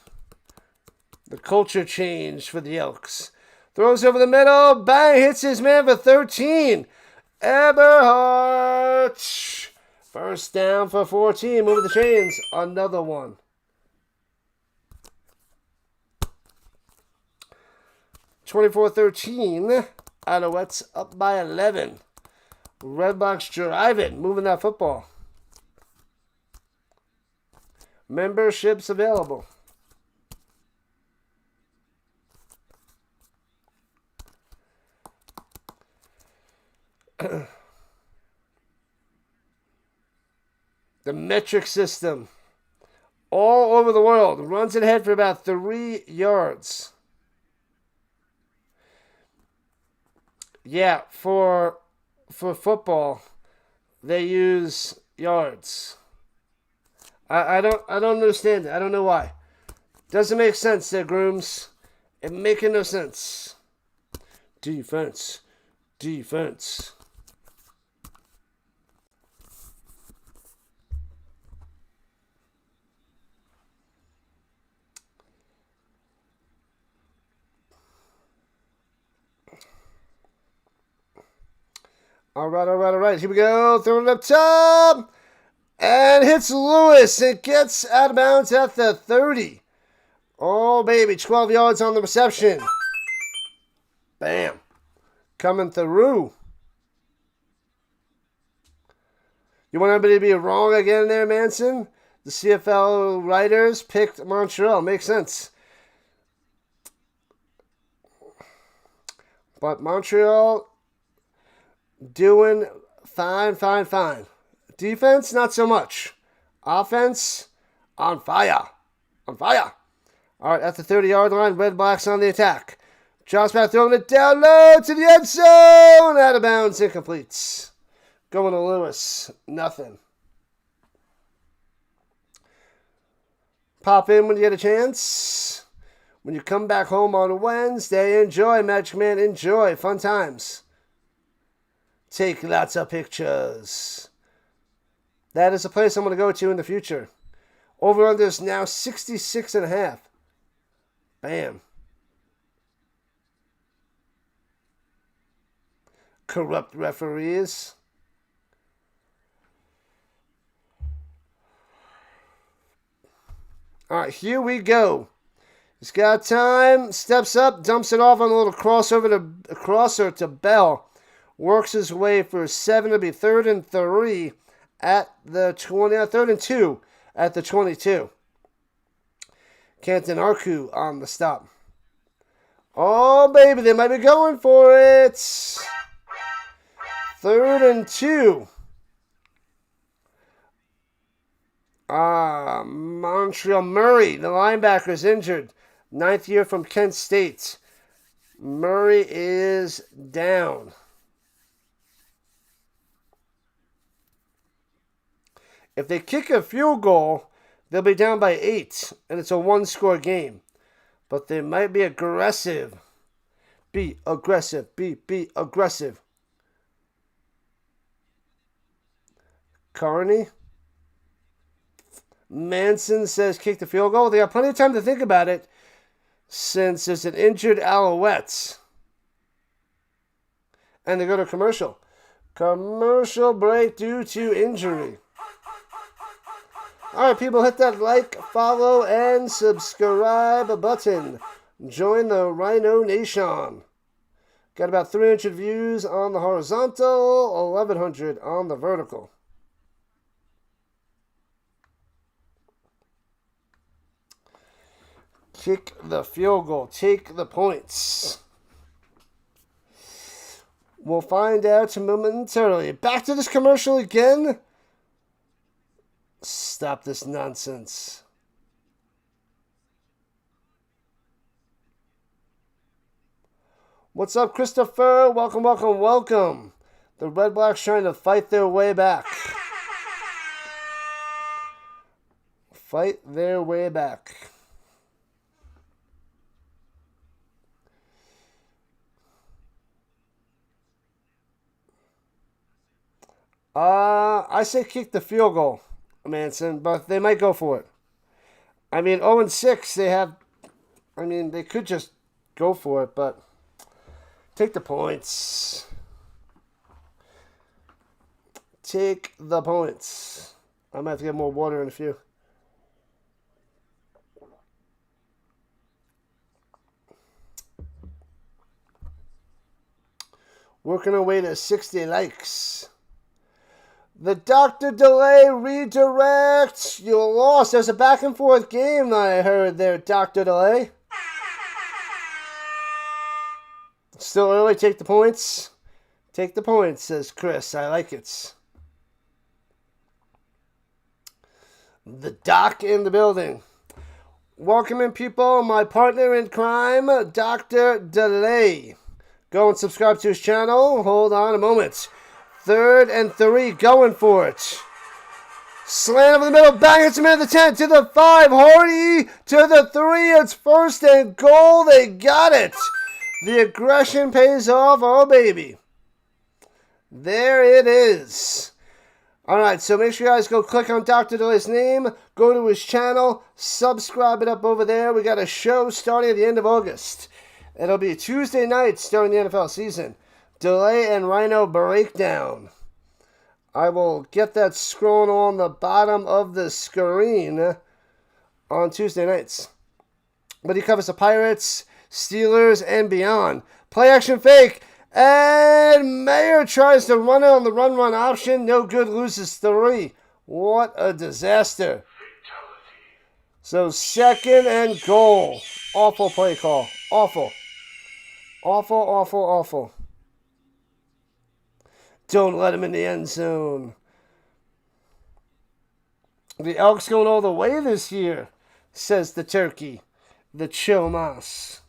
The culture change for the Elks. Throws over the middle. Bang. Hits his man for 13. Eberhardt. First down for 14. Moving the chains. Another one. 24-13. Alouettes up by 11. Redblacks driving. Moving that football. Memberships available. The metric system. All over the world. Runs it ahead for about 3 yards. Yeah, for football, they use yards. I don't understand it. I don't know why. Doesn't make sense there, grooms. It making no sense. Defense. All right. Here we go. Throwing it up top. And hits Lewis. It gets out of bounds at the 30. Oh, baby. 12 yards on the reception. Bam. Coming through. You want everybody to be wrong again there, Manson? The CFL writers picked Montreal. Makes sense. But Montreal doing fine. Defense, not so much. Offense, on fire. All right, at the 30-yard line, Redblacks on the attack. Josh back throwing it down low to the end zone. Out of bounds, incomplete. Going to Lewis, nothing. Pop in when you get a chance. When you come back home on a Wednesday, enjoy, Magic Man, enjoy. Fun times. Take lots of pictures. That is a place I'm going to go to in the future. Over-under is now 66.5. Bam. Corrupt referees. All right, here we go. He's got time. Steps up, dumps it off on a little crosser to Bell. Works his way for 7 to be 3rd and 3 at the 20. 3rd and 2 at the 22. Canton Arku on the stop. Oh, baby, they might be going for it. 3rd and 2. Montreal Murray, the linebacker, is injured. 9th year from Kent State. Murray is down. If they kick a field goal, they'll be down by 8, and it's a 1-score game. But they might be aggressive. Be aggressive. Be aggressive. Carney. Manson says kick the field goal. They have plenty of time to think about it since there's an injured Alouettes. And they go to commercial. Commercial break due to injury. All right, people, hit that like, follow, and subscribe button. Join the Rhino Nation. Got about 300 views on the horizontal, 1,100 on the vertical. Kick the field goal. Take the points. We'll find out momentarily. Back to this commercial again. Stop this nonsense. What's up, Christopher? Welcome, welcome, welcome. The Redblacks trying to fight their way back. Fight their way back. I say kick the field goal, Manson, but they might go for it. I mean, 0-6, they have... I mean, they could just go for it, but... Take the points. Take the points. I might have to get more water in a few. Working our way to 60 likes. The Dr. Delay redirect. You lost. There's a back and forth game I heard there, Dr. Delay. Still early. Take the points. Take the points, says Chris. I like it. The Doc in the building. Welcome in, people. My partner in crime, Dr. Delay. Go and subscribe to his channel. Hold on a moment. 3rd and 3, going for it. Slant over the middle, bang, hits him in the 10, to the 5, Hardy, to the 3, it's 1st and goal, they got it. The aggression pays off, oh baby. There it is. Alright, so make sure you guys go click on Dr. Delay's name, go to his channel, subscribe it up over there. We got a show starting at the end of August. It'll be Tuesday nights during the NFL season. Delay and Rhino breakdown. I will get that scrolling on the bottom of the screen on Tuesday nights. But he covers the Pirates, Steelers, and beyond. Play action fake. And Mayer tries to run it on the run option. No good, loses 3. What a disaster. So 2nd and goal. Awful play call. Awful. Awful, awful, awful. Don't let him in the end zone. The Elks going all the way this year, says the turkey. The Chomas.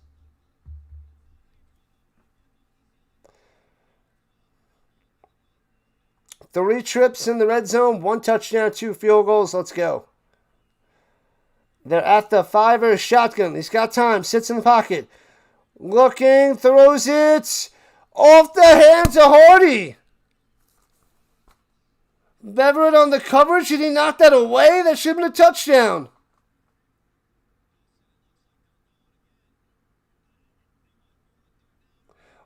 Three trips in the red zone, 1 touchdown, 2 field goals. Let's go. They're at the 5er shotgun. He's got time. Sits in the pocket. Looking. Throws it. Off the hands of Hardy. Beverett on the coverage. Did he knock that away? That should have been a touchdown.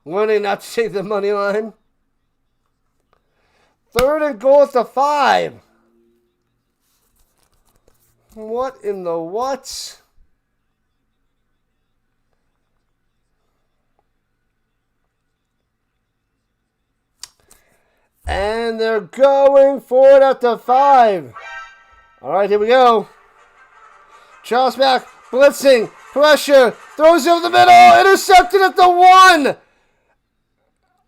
Learning not to take the money line. 3rd and goal at the 5. What in the what? And they're going for it at the 5. All right, here we go. Charles back. Blitzing. Pressure. Throws it over the middle. Intercepted at the 1.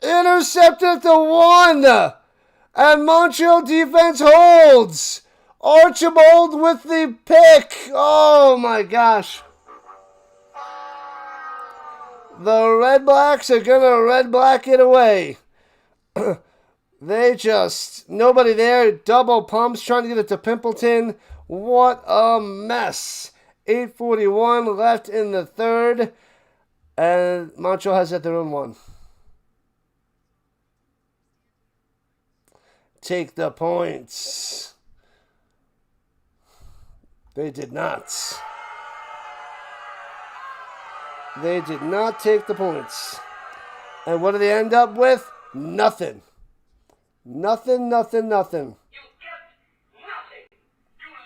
Intercepted at the 1. And Montreal defense holds. Archibald with the pick. Oh my gosh. The Redblacks are going to red-black it away. They just, nobody there. Double pumps trying to get it to Pimpleton. What a mess. 8:41 left in the third. And Montreal has at their own 1. Take the points. They did not. They did not take the points. And what do they end up with? Nothing. Nothing. You get nothing. You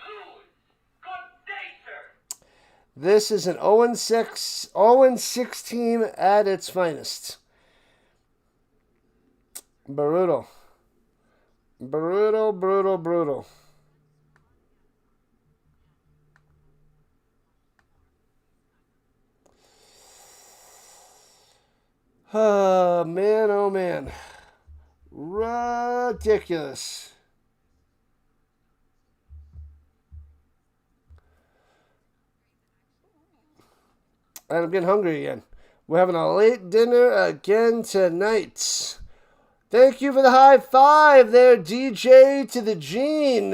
lose. Good day, sir. This is an 0-6 team at its finest. Brutal. Brutal. Oh, man. Ridiculous. And I'm getting hungry again. We're having a late dinner again tonight. Thank you for the high five there, DJ to the Gene.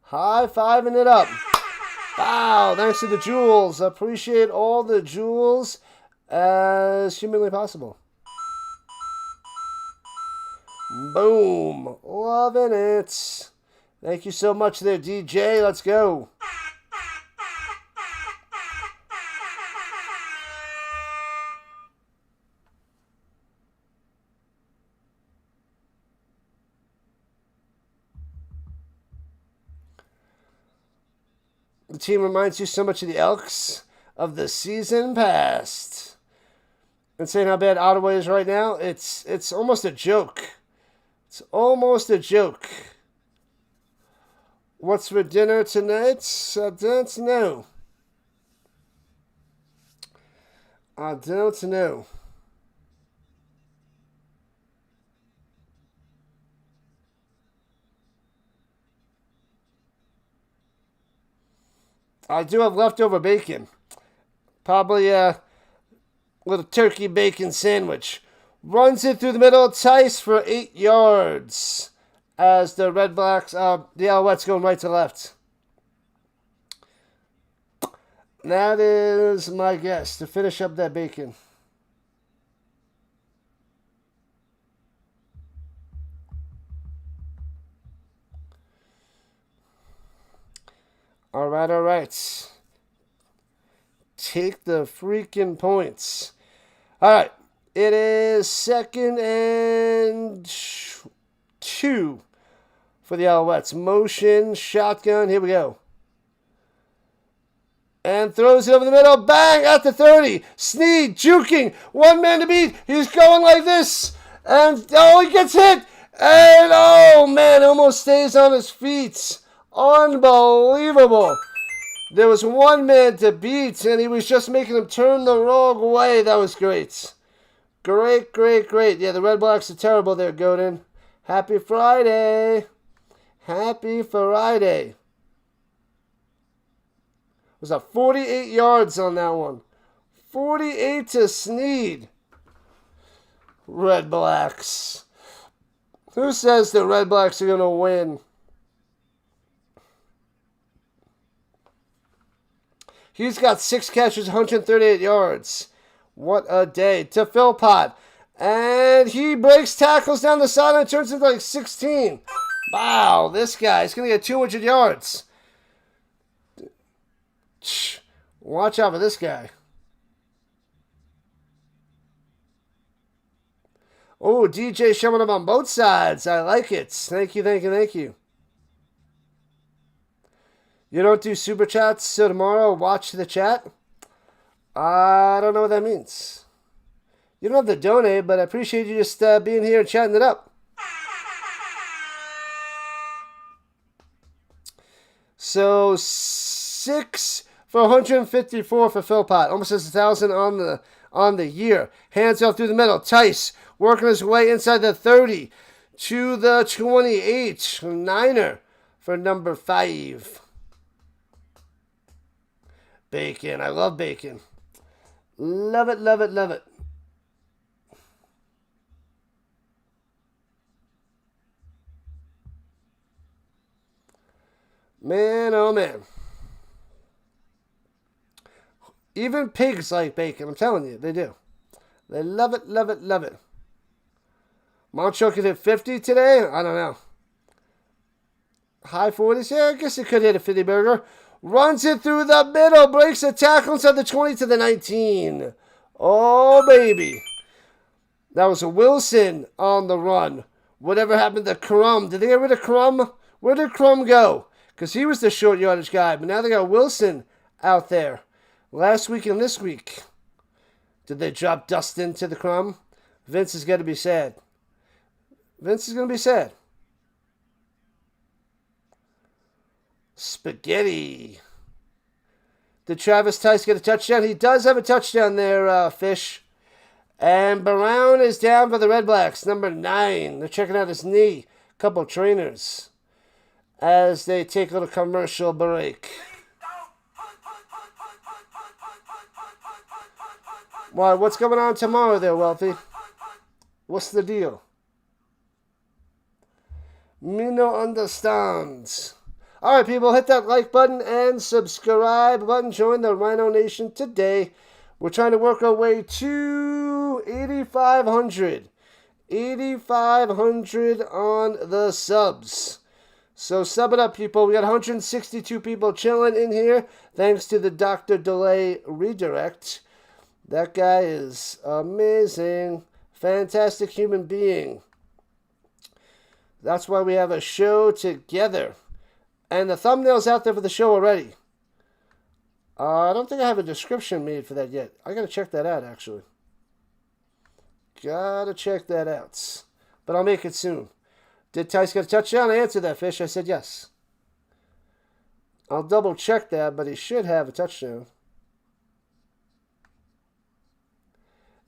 High fiving it up. Wow, thanks to the jewels. Appreciate all the jewels as humanly possible. Boom. Loving it. Thank you so much there, DJ. Let's go. The team reminds you so much of the Elks of the season past. And saying how bad Ottawa is right now, it's almost a joke. It's almost a joke. What's for dinner tonight? I don't know. I don't know. I do have leftover bacon. Probably a little turkey bacon sandwich. Runs it through the middle. Tice for 8 yards. As the Redblacks, the Alouettes going right to left. That is my guess to finish up that bacon. All right. Take the freaking points. All right. It is 2nd and 2 for the Alouettes. Motion, shotgun. Here we go. And throws it over the middle. Bang! At the 30. Sneed juking. One man to beat. He's going like this. And, he gets hit. And, man, almost stays on his feet. Unbelievable. There was one man to beat, and he was just making him turn the wrong way. That was great. Great. Yeah, the Redblacks are terrible there, Godin. Happy Friday. Happy Friday. Was that 48 yards on that one? 48 to Sneed. Redblacks. Who says the Redblacks are going to win? He's got 6 catches, 138 yards. What a day. To Philpott. And he breaks tackles down the side and turns into like 16. Wow, this guy's going to get 200 yards. Watch out for this guy. Oh, DJ showing up on both sides. I like it. Thank you. You don't do super chats, so tomorrow watch the chat? I don't know what that means. You don't have to donate, but I appreciate you just being here and chatting it up. So, 6 for 154 for Philpott. Almost has 1,000 on the year. Hands off through the middle. Tice working his way inside the 30 to the 28. Niner for number 5. Bacon. I love bacon. Love it, love it, love it. Man, oh man. Even pigs like bacon. I'm telling you, they do. They love it, love it, love it. Montreal could hit 50 today? I don't know. High 40s? Yeah, I guess it could hit a 50 burger. Runs it through the middle. Breaks the tackle inside the 20 to the 19. Oh, baby. That was a Wilson on the run. Whatever happened to Crum? Did they get rid of Crum? Where did Crum go? Because he was the short yardage guy. But now they got Wilson out there. Last week and this week. Did they drop Dustin to the Crum? Vince is going to be sad. Vince is going to be sad. Spaghetti. Did Travis Tice get a touchdown? He does have a touchdown there, Fish. And Brown is down for the Redblacks, number 9. They're checking out his knee. Couple trainers as they take a little commercial break. Why, what's going on tomorrow there, Wealthy? What's the deal? Me no understands. All right, people, hit that like button and subscribe button. Join the Rhino Nation today. We're trying to work our way to 8,500. 8,500 on the subs. So sub it up, people. We got 162 people chilling in here. Thanks to the Dr. Delay redirect. That guy is amazing. Fantastic human being. That's why we have a show together. And the thumbnail's out there for the show already. I don't think I have a description made for that yet. I gotta check that out, actually. Gotta check that out. But I'll make it soon. Did Tice get a touchdown? I answered that, Fish. I said yes. I'll double check that, but he should have a touchdown.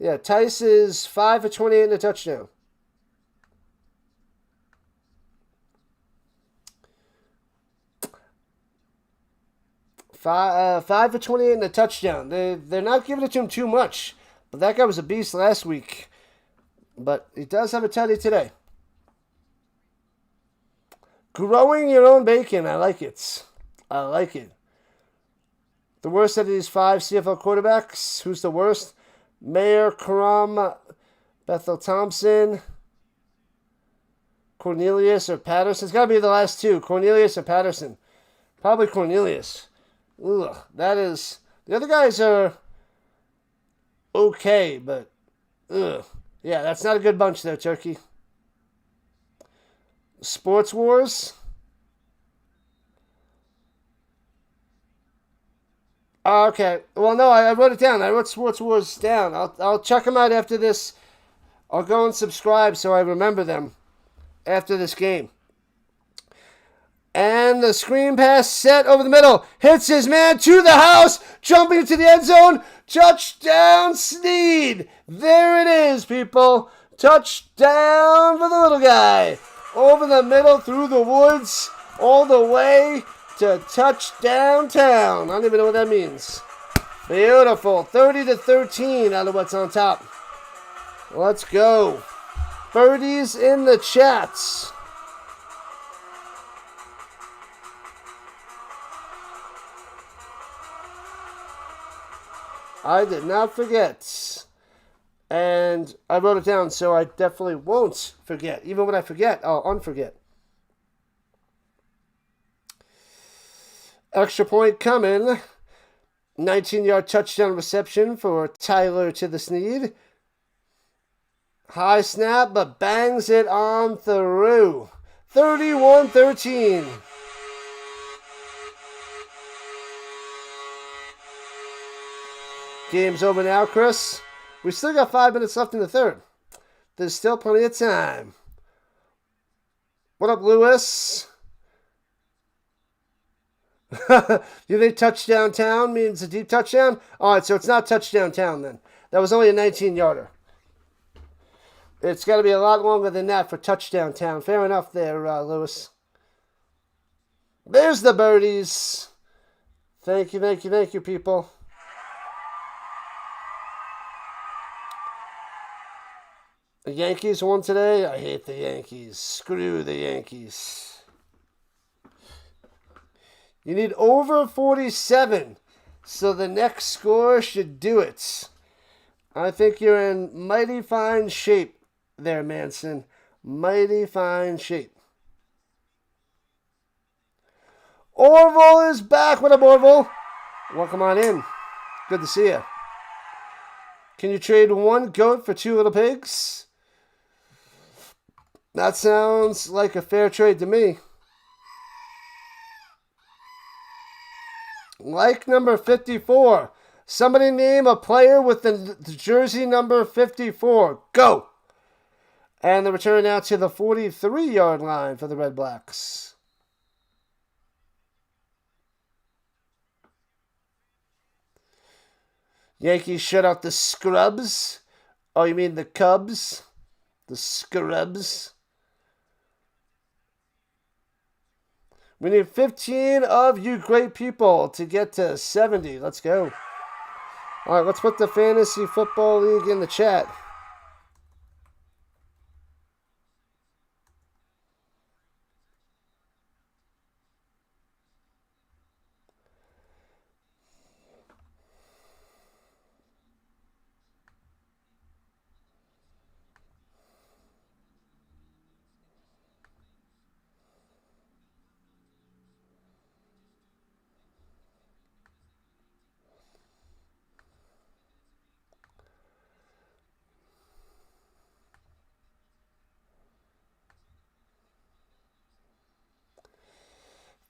Yeah, Tice is 5 for 28 and a touchdown. Five for 28 and a touchdown. They're not giving it to him too much. But that guy was a beast last week. But he does have a tutty today. Growing your own bacon. I like it. I like it. The worst out of these 5 CFL quarterbacks. Who's the worst? Mayer, Crum, Bethel Thompson, Cornelius, or Patterson. It's got to be the last 2. Cornelius or Patterson. Probably Cornelius. Ugh, that is... The other guys are okay, but... Ugh. Yeah, that's not a good bunch there, Turkey. Sports Wars. Okay. Well, no, I wrote it down. I wrote Sports Wars down. I'll check them out after this. I'll go and subscribe so I remember them after this game. And the screen pass set over the middle. Hits his man to the house. Jumping into the end zone. Touchdown, Sneed. There it is, people. Touchdown for the little guy. Over the middle, through the woods, all the way to touchdown town. I don't even know what that means. Beautiful. 30-13 Alouettes on top. Let's go. Birdies in the chats. I did not forget. And I wrote it down, so I definitely won't forget. Even when I forget, I'll unforget. Extra point coming. 19-yard touchdown reception for Tyler to the Sneed. High snap, but bangs it on through. 31-13. Game's over now, Chris. We still got 5 minutes left in the third. There's still plenty of time. What up, Lewis? You think touchdown town means a deep touchdown? All right, so it's not touchdown town then. That was only a 19-yarder. It's got to be a lot longer than that for touchdown town. Fair enough there, Lewis. There's the birdies. Thank you, people. The Yankees won today. I hate the Yankees. Screw the Yankees. You need over 47, so the next score should do it. I think you're in mighty fine shape there, Manson. Mighty fine shape. Orville is back. What up, Orville? Welcome on in. Good to see you. Can you trade one goat for two little pigs? That sounds like a fair trade to me. Like number 54. Somebody name a player with the jersey number 54. Go! And the return now to the 43-yard line for the Redblacks. Yankees shut out the Scrubs. Oh, you mean the Cubs? The Scrubs. We need 15 of you great people to get to 70. Let's go. All right, let's put the Fantasy Football League in the chat.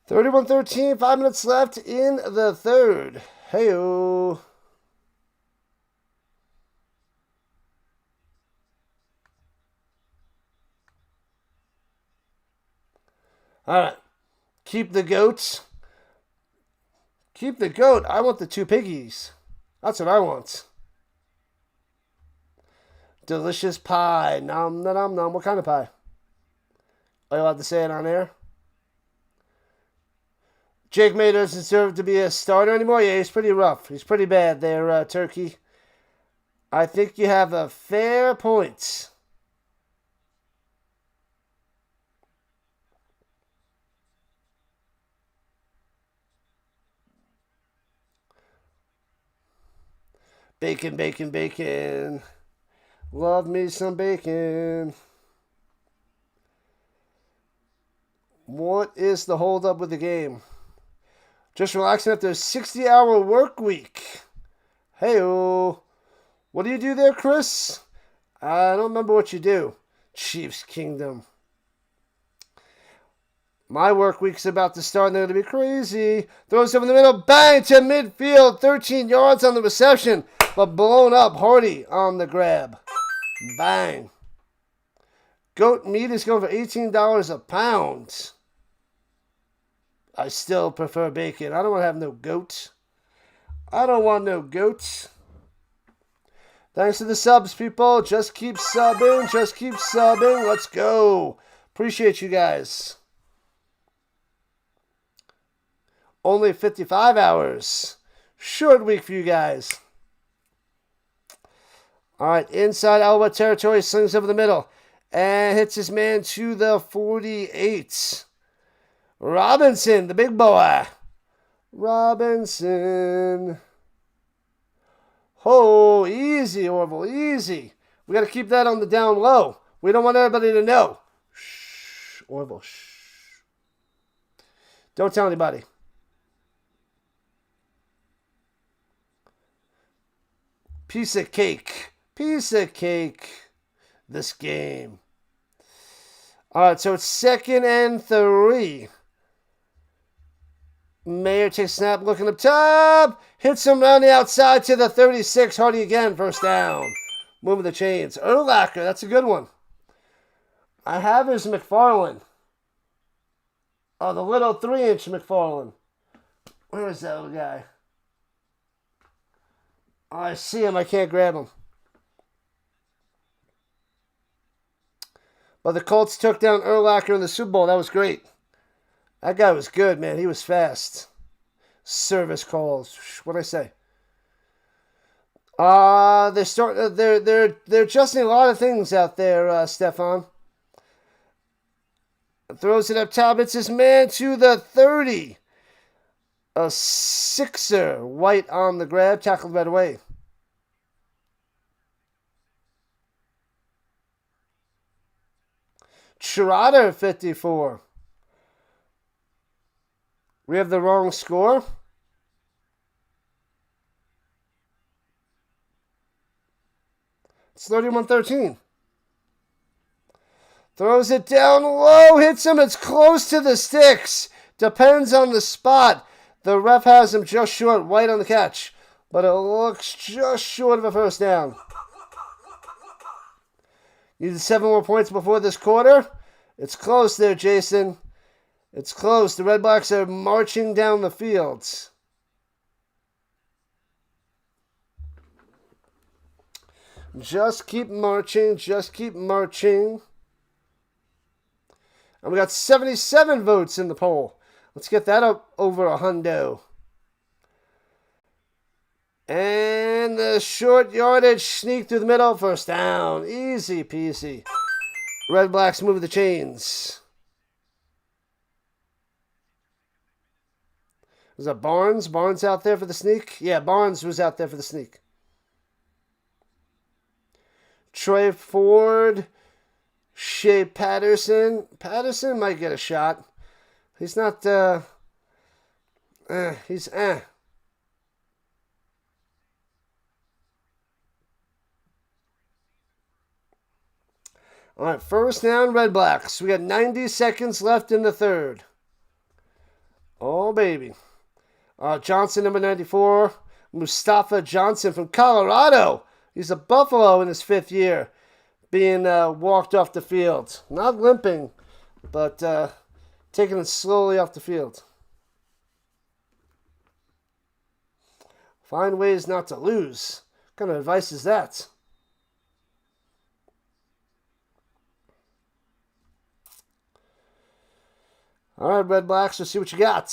(31-13), 5 minutes left in the third. Hey-o. All right. Keep the goats. Keep the goat. I want the two piggies. That's what I want. Delicious pie. Nom, nom, nom, nom. What kind of pie? Are you allowed to say it on air? Jake May doesn't deserve to be a starter anymore. Yeah, he's pretty rough. He's pretty bad there, Turkey. I think you have a fair point. Bacon, bacon, bacon. Love me some bacon. What is the holdup with the game? Just relaxing after a 60-hour work week. Hey-o. What do you do there, Chris? I don't remember what you do. Chiefs Kingdom. My work week's about to start and they're going to be crazy. Throws up in the middle. Bang to midfield. 13 yards on the reception. But blown up. Hardy on the grab. Bang. Goat meat is going for $18 a pound. I still prefer bacon. I don't want to have no goat. I don't want no goat. Thanks to the subs, people. Just keep subbing. Just keep subbing. Let's go. Appreciate you guys. Only 55 hours. Short week for you guys. All right. Inside Alouette territory. Slings over the middle. And hits his man to the 48. Robinson, the big boy. Robinson. Oh, easy, Orville, easy. We got to keep that on the down low. We don't want everybody to know. Shh, Orville, shh. Don't tell anybody. Piece of cake. Piece of cake. This game. All right, so it's 2nd and 3. Mayer takes snap, looking up top. Hits him around the outside to the 36. Hardy again, first down. Moving the chains. Urlacher, that's a good one. I have his McFarland. Oh, the little 3-inch McFarland. Where is that little guy? Oh, I see him. I can't grab him. But the Colts took down Urlacher in the Super Bowl. That was great. That guy was good, man. He was fast. Service calls. What'd I say? They're adjusting a lot of things out there, Stefan. Throws it up top. It's his man to the 30. A sixer. White on the grab. Tackled right away. Trotter, 54. We have the wrong score. It's 31-13. Throws it down low, hits him. It's close to the sticks. Depends on the spot. The ref has him just short, White on the catch. But it looks just short of a first down. Needed 7 more points before this quarter. It's close there, Jason. It's close. The Redblacks are marching down the field. Just keep marching. Just keep marching. And we got 77 votes in the poll. Let's get that up over a hundo. And the short yardage sneak through the middle. First down. Easy peasy. Redblacks move the chains. Was that Barnes? Barnes out there for the sneak? Yeah, Barnes was out there for the sneak. Troy Ford. Shea Patterson. Patterson might get a shot. He's not, he's. All right, first down, Redblacks. We got 90 seconds left in the third. Oh, baby. Johnson, number 94. Mustafa Johnson from Colorado. He's a Buffalo in his 5th year. Being walked off the field. Not limping, but taking it slowly off the field. Find ways not to lose. What kind of advice is that? All right, Redblacks, let's see what you got.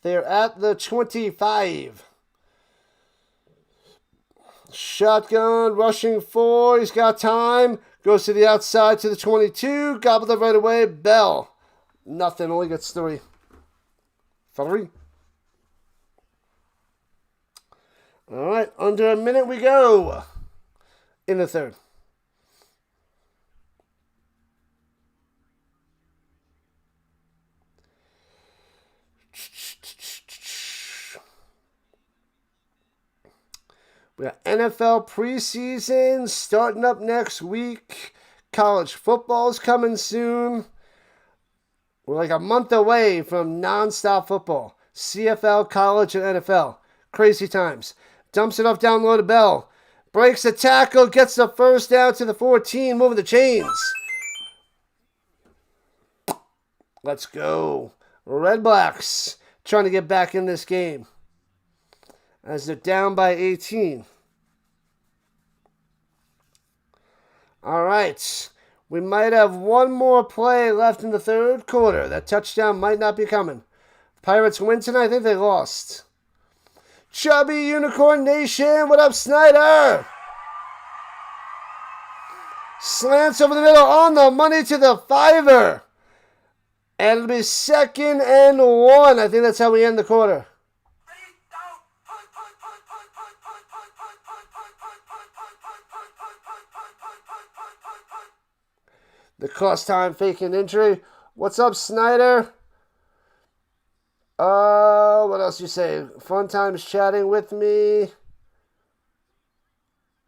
They're at the 25. Shotgun, rushing 4. He's got time. Goes to the outside to the 22. Gobbled up right away. Bell. Nothing. Only gets 3. 3. All right. Under a minute we go. In the third. We got NFL preseason starting up next week. College football's coming soon. We're like a month away from nonstop football. CFL, college, and NFL. Crazy times. Dumps it off down low to Bell. Breaks the tackle, gets the first down to the 14, moving the chains. Let's go. Redblacks trying to get back in this game, as they're down by 18. All right. We might have one more play left in the third quarter. That touchdown might not be coming. Pirates win tonight. I think they lost. Chubby Unicorn Nation. What up, Snyder? Slants over the middle on the money to the 5. And it'll be 2nd and 1. I think that's how we end the quarter. The cost time faking injury. What's up, Snyder? What else you say? Fun times chatting with me.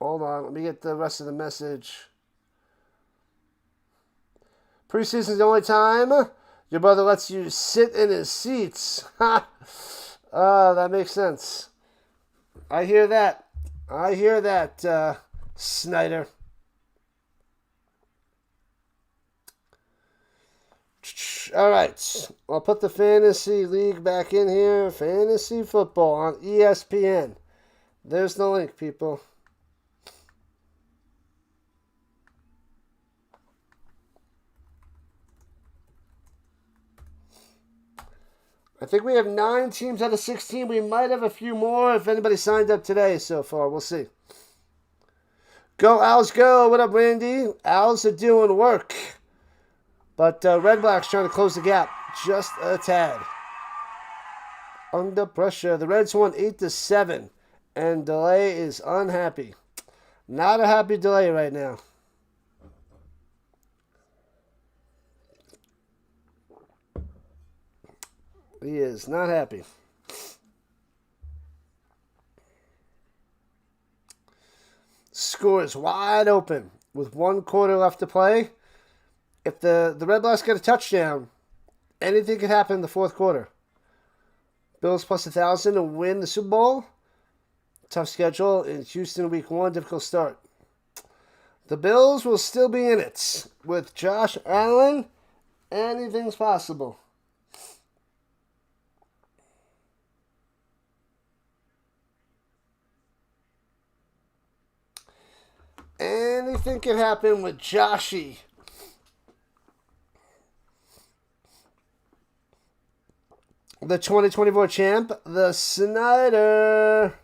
Hold on, let me get the rest of the message. Preseason's the only time your brother lets you sit in his seats. Ha! That makes sense. I hear that. I hear that, Snyder. All right. I'll put the fantasy league back in here. Fantasy football on ESPN. There's the link, people. I think we have 9 teams out of 16. We might have a few more if anybody signed up today so far. We'll see. Go, Owls, go. What up, Randy? Owls are doing work. But Redblacks trying to close the gap just a tad. Under pressure. The Reds won 8-7. And Delay is unhappy. Not a happy Delay right now. He is not happy. Score is wide open with 1 quarter left to play. If the Red Blacks get a touchdown, anything could happen in the 4th quarter. Bills plus 1,000 to win the Super Bowl. Tough schedule in Houston week 1, difficult start. The Bills will still be in it. With Josh Allen, anything's possible. Anything can happen with Joshy. The 2024 champ, the Snyder.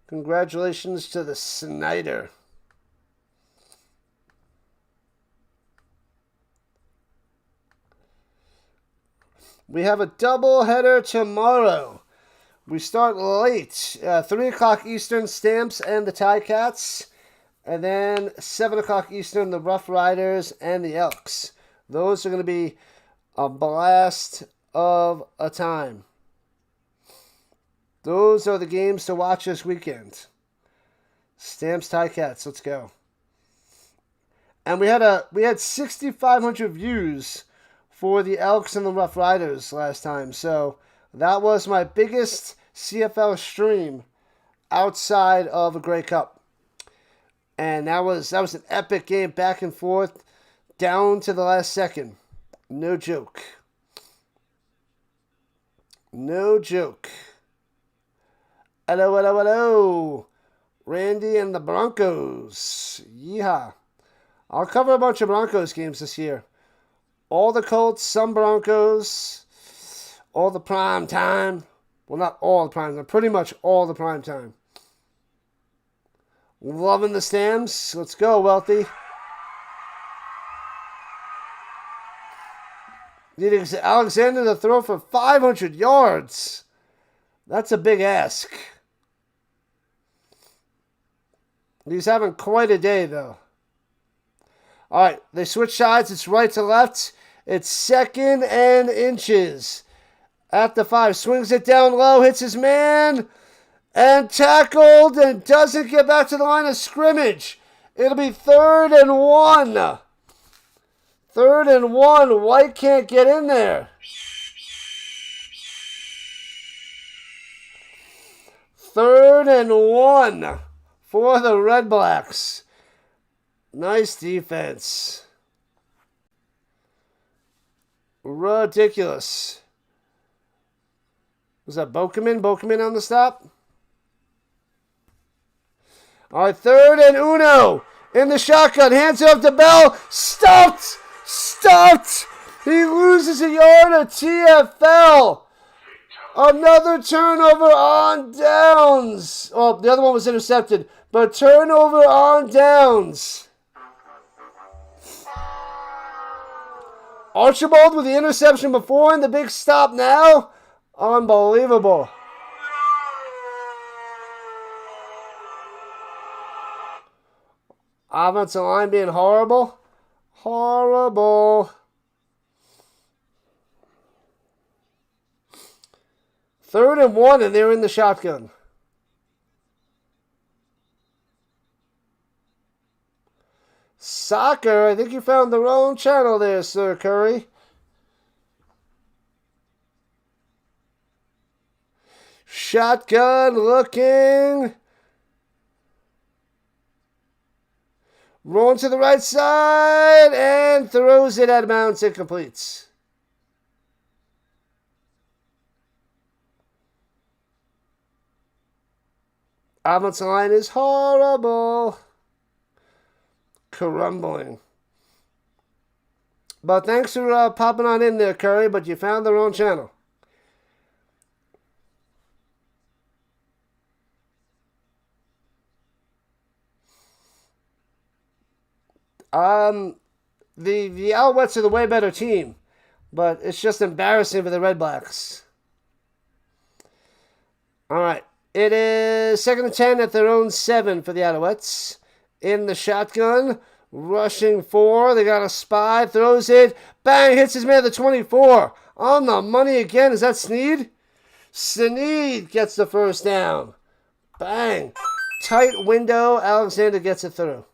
Congratulations to the Snyder. We have a doubleheader tomorrow. We start late, 3 o'clock Eastern, Stamps and the Ticats. And then 7 o'clock Eastern, the Rough Riders and the Elks. Those are going to be a blast of a time. Those are the games to watch this weekend. Stamps, Ticats, let's go. And we had 6,500 views for the Elks and the Rough Riders last time. So that was my biggest CFL stream outside of a Grey Cup. And that was an epic game, back and forth, down to the last second. No joke. No joke. Hello, hello, hello. Randy and the Broncos. Yeehaw. I'll cover a bunch of Broncos games this year. All the Colts, some Broncos, all the prime time. Well, not all the prime time, pretty much all the prime time. Loving the Stamps. Let's go, Wealthy. Need Alexander to throw for 500 yards. That's a big ask. He's having quite a day, though. All right, they switch sides. It's right to left. It's 2nd and inches. At the 5, swings it down low, hits his man, and tackled, and doesn't get back to the line of scrimmage. It'll be 3rd and 1. 3rd and 1. White can't get in there. 3rd and 1 for the Redblacks. Nice defense. Ridiculous. Was that Bokeman? Bokeman on the stop? All right, 3rd and Uno. In the shotgun. Hands it up to Bell. Stuffed. Stuffed. He loses a yard at TFL. Another turnover on downs. Oh, the other one was intercepted. But turnover on downs. Archibald with the interception before and the big stop now. Unbelievable. Offensive line being horrible. Horrible. 3rd and 1, and they're in the shotgun. Soccer, I think you found the wrong channel there, Sir Curry. Shotgun looking. Rolling to the right side and throws it out of bounds and completes. Offensive line is horrible. Crumbling. But thanks for popping on in there, Curry, but you found the wrong channel. The Alouettes are the way better team, but it's just embarrassing for the Redblacks. All right. It is 2nd and 10 at their own 7 for the Alouettes. In the shotgun, rushing 4. They got a spy, throws it. Bang, hits his man at the 24. On the money again. Is that Sneed? Sneed gets the first down. Bang. Tight window. Alexander gets it through.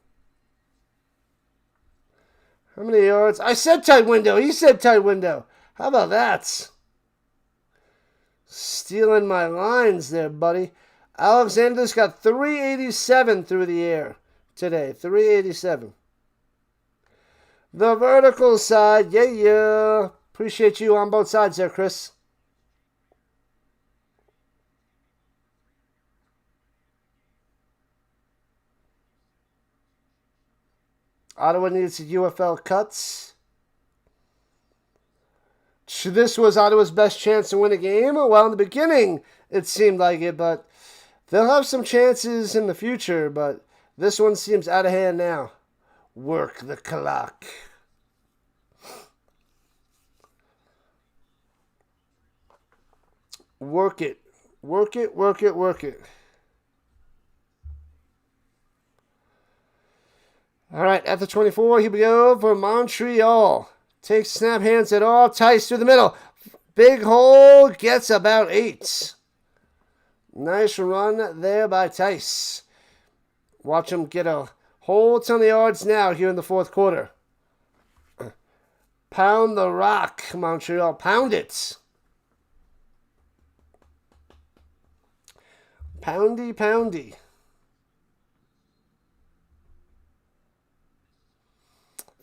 How many yards? I said tight window. He said tight window. How about that? Stealing my lines there, buddy. Alexander's got 387 through the air today. 387. The vertical side. Yeah. Appreciate you on both sides there, Chris. Ottawa needs the UFL cuts. This was Ottawa's best chance to win a game. Well, in the beginning, it seemed like it, but they'll have some chances in the future, but this one seems out of hand now. Work the clock. Work it. Work it, work it, work it. All right, at the 24, here we go for Montreal. Takes snap, hands it off. Tice through the middle. Big hole, gets about 8. Nice run there by Tice. Watch him get a whole ton of yards now here in the 4th quarter. Pound the rock, Montreal. Pound it. Poundy, poundy.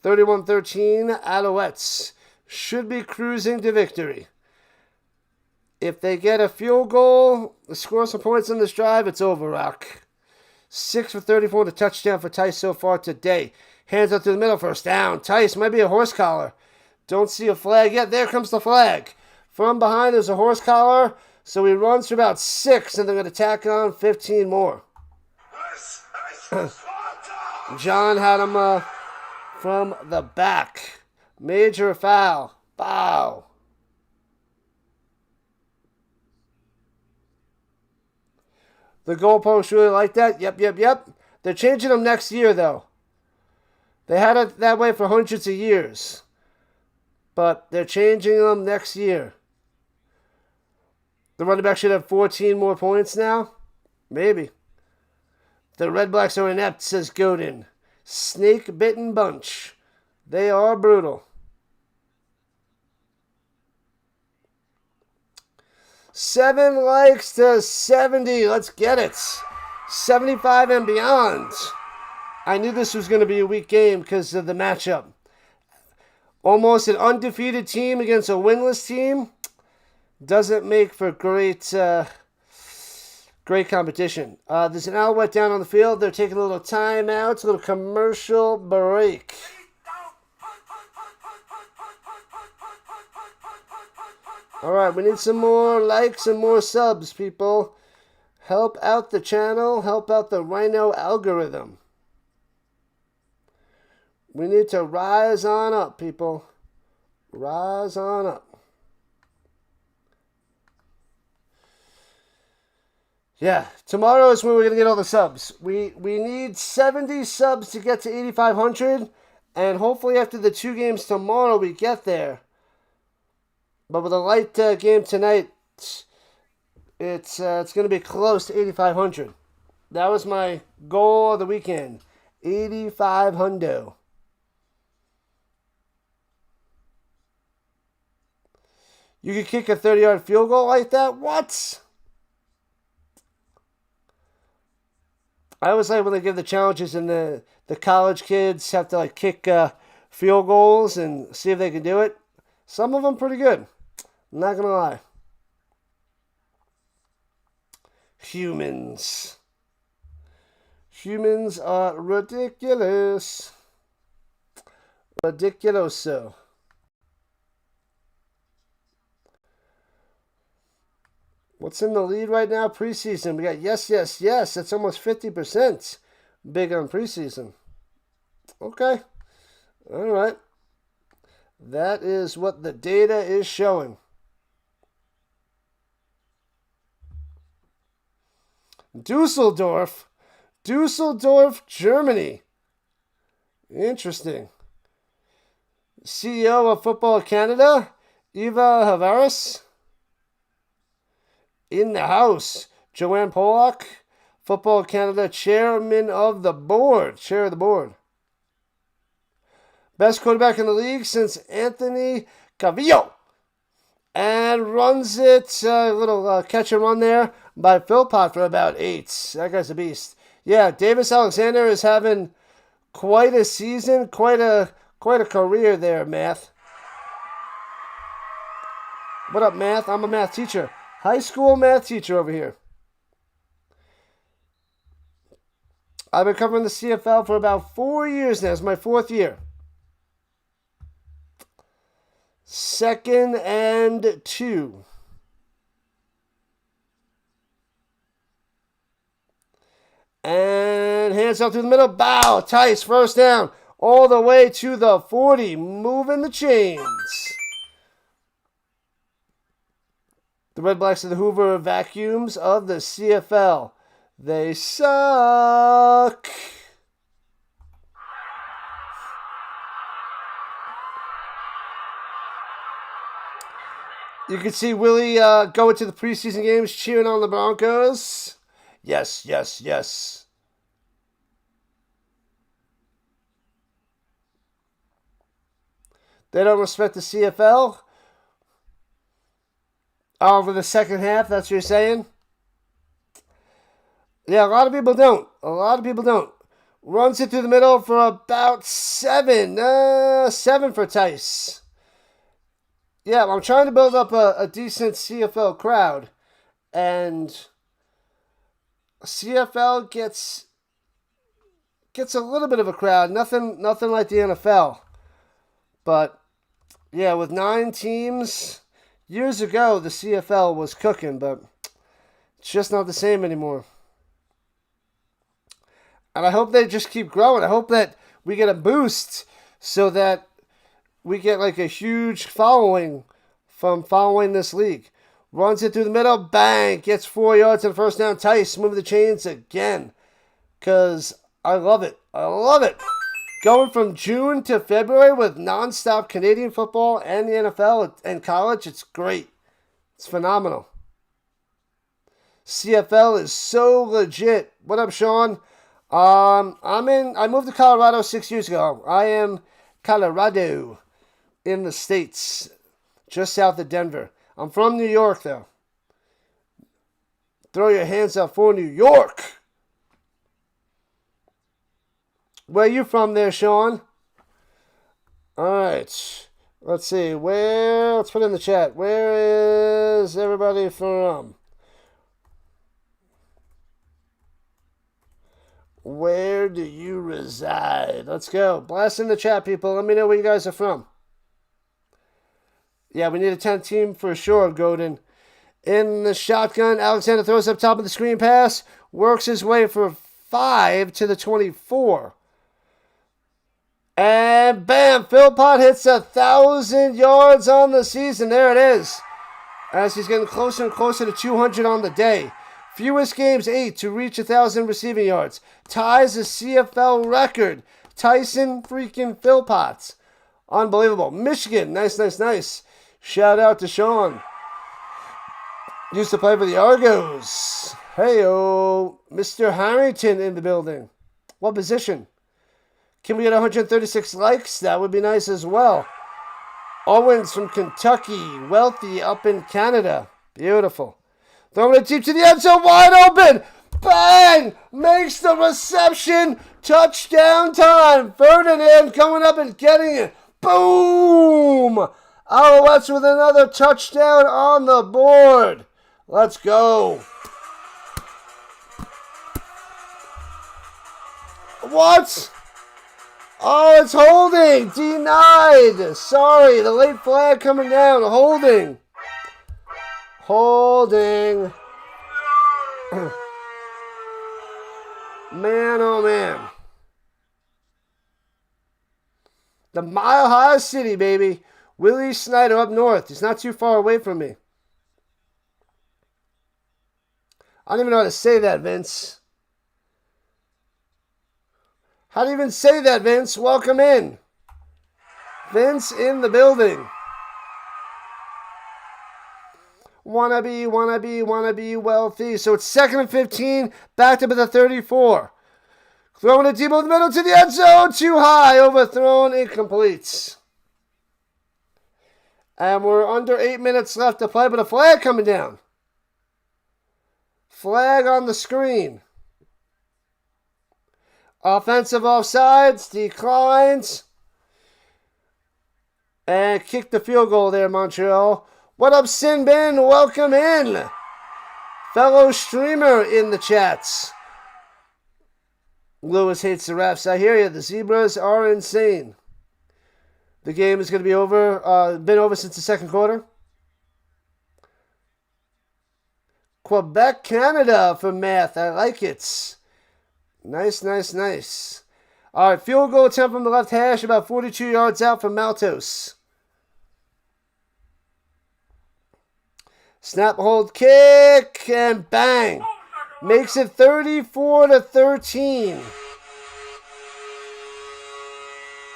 31-13, Alouettes should be cruising to victory. If they get a field goal, score some points on this drive, it's over, Rock. 6 for 34 to touchdown for Tice so far today. Hands up to the middle, first down. Tice might be a horse collar. Don't see a flag yet. There comes the flag. From behind, there's a horse collar. So he runs for about 6, and they're going to tack on 15 more. John had him from the back. Major foul. Bow. The goalposts really like that. Yep. They're changing them next year, though. They had it that way for hundreds of years. But they're changing them next year. The running back should have 14 more points now? Maybe. The Redblacks are inept, says Godin. Snake-bitten bunch. They are brutal. 7 likes to 70. Let's get it. 75 and beyond. I knew this was going to be a weak game because of the matchup. Almost an undefeated team against a winless team. Doesn't make for great competition. There's an Alouette down on the field. They're taking a little timeout, a little commercial break. All right, we need some more likes and more subs, people. Help out the channel. Help out the Rhino algorithm. We need to rise on up, people. Rise on up. Yeah, tomorrow is when we're going to get all the subs. We need 70 subs to get to 8,500, and hopefully after the 2 games tomorrow we get there. But with a light game tonight, it's going to be close to 8,500. That was my goal of the weekend, 8,500. You could kick a 30-yard field goal like that? What? I always like when they give the challenges and the college kids have to like kick field goals and see if they can do it. Some of them pretty good. I'm not going to lie. Humans. Humans are ridiculous. Ridiculoso. What's in the lead right now? Preseason. We got yes, yes, yes. That's almost 50% big on preseason. Okay. All right. That is what the data is showing. Dusseldorf, Germany. Interesting. CEO of Football Canada, Eva Havaris. In the house, Joanne Pollock, Football Canada chairman of the board. Chair of the board. Best quarterback in the league since Anthony Cavillo. And runs it, a little catch and run there by Philpott for about 8. That guy's a beast. Yeah, Davis Alexander is having quite a season, quite a career there, Math. What up, Math? I'm a math teacher. High school math teacher over here. I've been covering the CFL for about 4 years now. It's my 4th year. 2nd and 2. And hands up through the middle. Bow. Tice. First down. All the way to the 40. Moving the chains. The Redblacks are the Hoover Vacuums of the CFL. They suck. You can see Willie going to the preseason games cheering on the Broncos. Yes, yes, yes. They don't respect the CFL. Over the second half, that's what you're saying? Yeah, a lot of people don't. Runs it through the middle for about 7. 7 for Tice. Yeah, I'm trying to build up a decent CFL crowd. And CFL gets a little bit of a crowd. Nothing like the NFL. But, yeah, with 9 teams... Years ago, the CFL was cooking, but it's just not the same anymore. And I hope they just keep growing. I hope that we get a boost so that we get like a huge following from following this league. Runs it through the middle, bang, gets 4 yards and first down. Tice, move the chains again. Because I love it. I love it. Going from June to February with nonstop Canadian football and the NFL and college, it's great. It's phenomenal. CFL is so legit. What up, Sean? I moved to Colorado 6 years ago. I am Colorado in the States, just south of Denver. I'm from New York, though. Throw your hands up for New York. Where you from there, Sean? Alright. Let's see. Let's put it in the chat. Where is everybody from? Where do you reside? Let's go. Blast in the chat, people. Let me know where you guys are from. Yeah, we need a 10 team for sure, Godin. In the shotgun, Alexander throws up top of the screen pass. Works his way for 5 to the 24. And bam, Philpott hits 1,000 yards on the season. There it is. As he's getting closer and closer to 200 on the day. Fewest games, 8 to reach 1,000 receiving yards. Ties a CFL record. Tyson freaking Philpott. Unbelievable. Michigan, nice. Shout out to Sean. Used to play for the Argos. Hey-o. Mr. Harrington in the building. What position? Can we get 136 likes? That would be nice as well. Owens from Kentucky. Wealthy up in Canada. Beautiful. Throwing it deep to the end zone. Wide open. Bang! Makes the reception. Touchdown time. Ferdinand coming up and getting it. Boom! Alouettes with another touchdown on the board. Let's go. What? Oh, it's holding. Denied. Sorry, the late flag coming down. Holding. Holding. Man, oh man. The Mile High City, baby. Willie Snyder up north. He's not too far away from me. I don't even know how to say that, Vince. How do you even say that, Vince? Welcome in. Vince in the building. Wanna be wealthy. So it's 2nd and 15. Backed up at the 34. Throwing it deep in the middle to the end zone. Too high. Overthrown. Incomplete. And we're under 8 minutes left to play, but a flag coming down. Flag on the screen. Offensive offsides. Declines. And kick the field goal there, Montreal. What up, Sin Bin? Welcome in. Fellow streamer in the chats. Lewis hates the refs. I hear you. The Zebras are insane. The game is going to be over. Been over since the second quarter. Quebec, Canada for math. I like it. Nice, nice, nice. All right, field goal attempt from the left hash, about 42 yards out from Maltos. Snap, hold, kick, and bang. Makes it 34-13.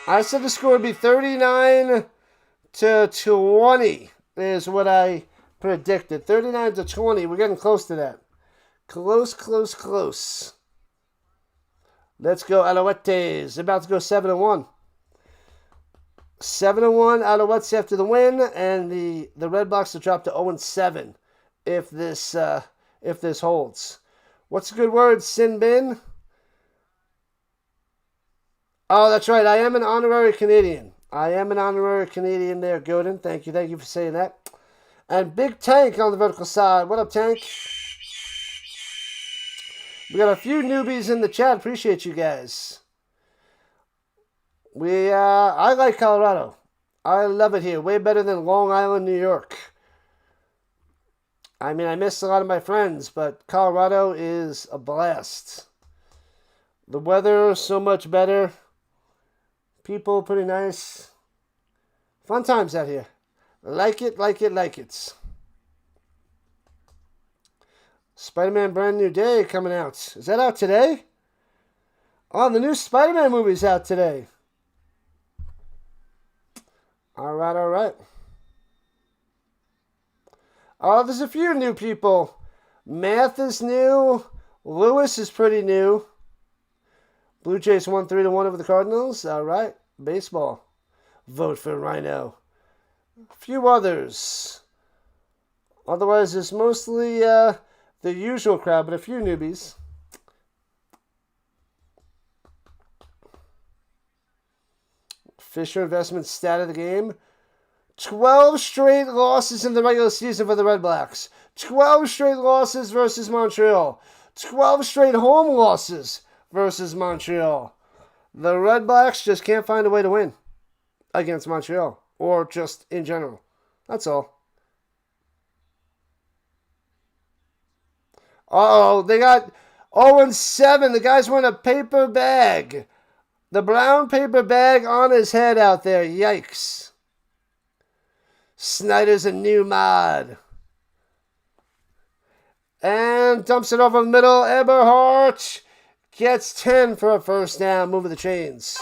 I said the score would be 39-20 is what I predicted. 39-20. We're getting close to that. Close. Let's go, Alouettes. About to go 7-1. 7-1 Alouettes after the win, and the Redblacks will drop to 0-7 if this holds. What's a good word, Sin Bin? Oh, that's right. I am an honorary Canadian. There, Godin. Thank you for saying that. And Big Tank on the vertical side. What up, Tank? We got a few newbies in the chat. Appreciate you guys. I like Colorado. I love it here. Way better than Long Island, New York. I mean, I miss a lot of my friends, but Colorado is a blast. The weather is so much better. People pretty nice. Fun times out here. Like it. Spider-Man Brand New Day coming out. Is that out today? Oh, the new Spider-Man movie's out today. All right. Oh, there's a few new people. Math is new. Lewis is pretty new. Blue Jays won 3-1 over the Cardinals. All right. Baseball. Vote for Rhino. A few others. Otherwise, it's mostly the usual crowd, but a few newbies. Fisher Investment stat of the game. 12 straight losses in the regular season for the Redblacks. 12 straight losses versus Montreal. 12 straight home losses versus Montreal. The Redblacks just can't find a way to win against Montreal. Or just in general. That's all. Uh-oh, they got 0-7. The guy's wearing a paper bag. The brown paper bag on his head out there. Yikes. Snyder's a new mod. And dumps it over the middle. Eberhardt gets 10 for a first down. Moving the chains.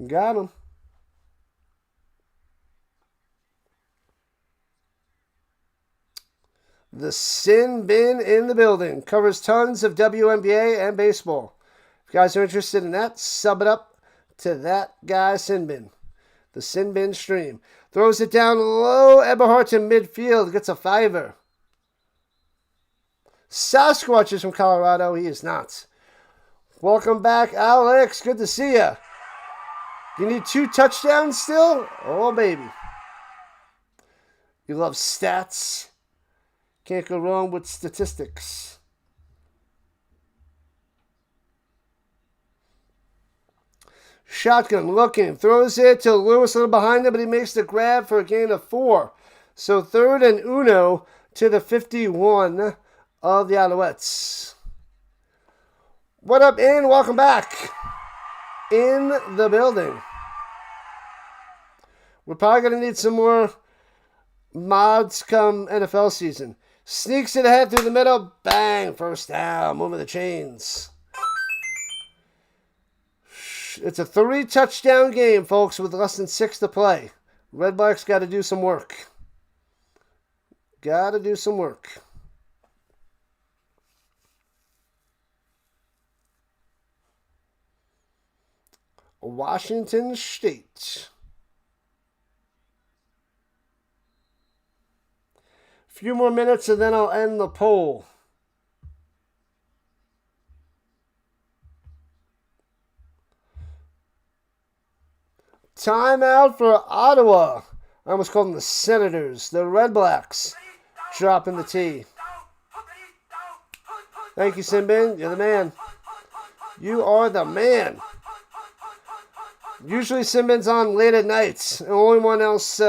Got him. The Sin Bin in the building. Covers tons of WNBA and baseball. If you guys are interested in that, sub it up to that guy, Sin Bin. The Sin Bin stream. Throws it down low. Eberhardt in midfield. Gets a 5-er. Sasquatch is from Colorado. He is not. Welcome back, Alex. Good to see you. You need 2 touchdowns still? Oh, baby. You love stats. Can't go wrong with statistics. Shotgun looking. Throws it to Lewis a little behind him, but he makes the grab for a gain of 4. So 3rd and uno to the 51 of the Alouettes. What up, In? Welcome back. In the building. We're probably going to need some more mods come NFL season. Sneaks it ahead through the middle. Bang. First down. Moving the chains. It's a 3-touchdown game, folks, with less than 6 to play. Redblacks got to do some work. Got to do some work. Washington State. A few more minutes and then I'll end the poll. Timeout for Ottawa. I almost called them the Senators. The Redblacks dropping the T. Thank you, Simbin. You're the man. You are the man. Usually Simbin's on late at nights. The only one else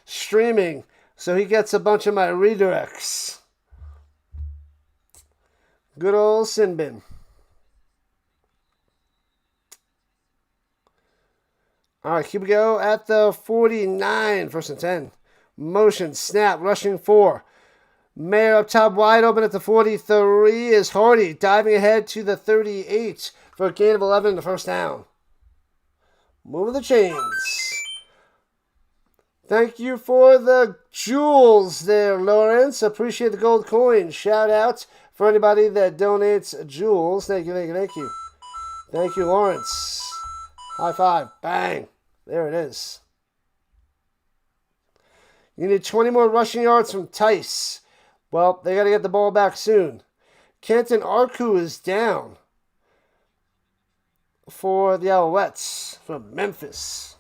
streaming. So he gets a bunch of my redirects. Good old Simbin. All right, here we go at the 49, 1st and 10. Motion, snap, rushing 4. Mayer up top, wide open at the 43 is Hardy, diving ahead to the 38 for a gain of 11 in the 1st down. Moving the chains. Thank you for the jewels there, Lawrence. Appreciate the gold coin. Shout out for anybody that donates jewels. Thank you, thank you, thank you. Thank you, Lawrence. High five. Bang. There it is. You need 20 more rushing yards from Tice. Well, they got to get the ball back soon. Kenton Arku is down for the Alouettes from Memphis.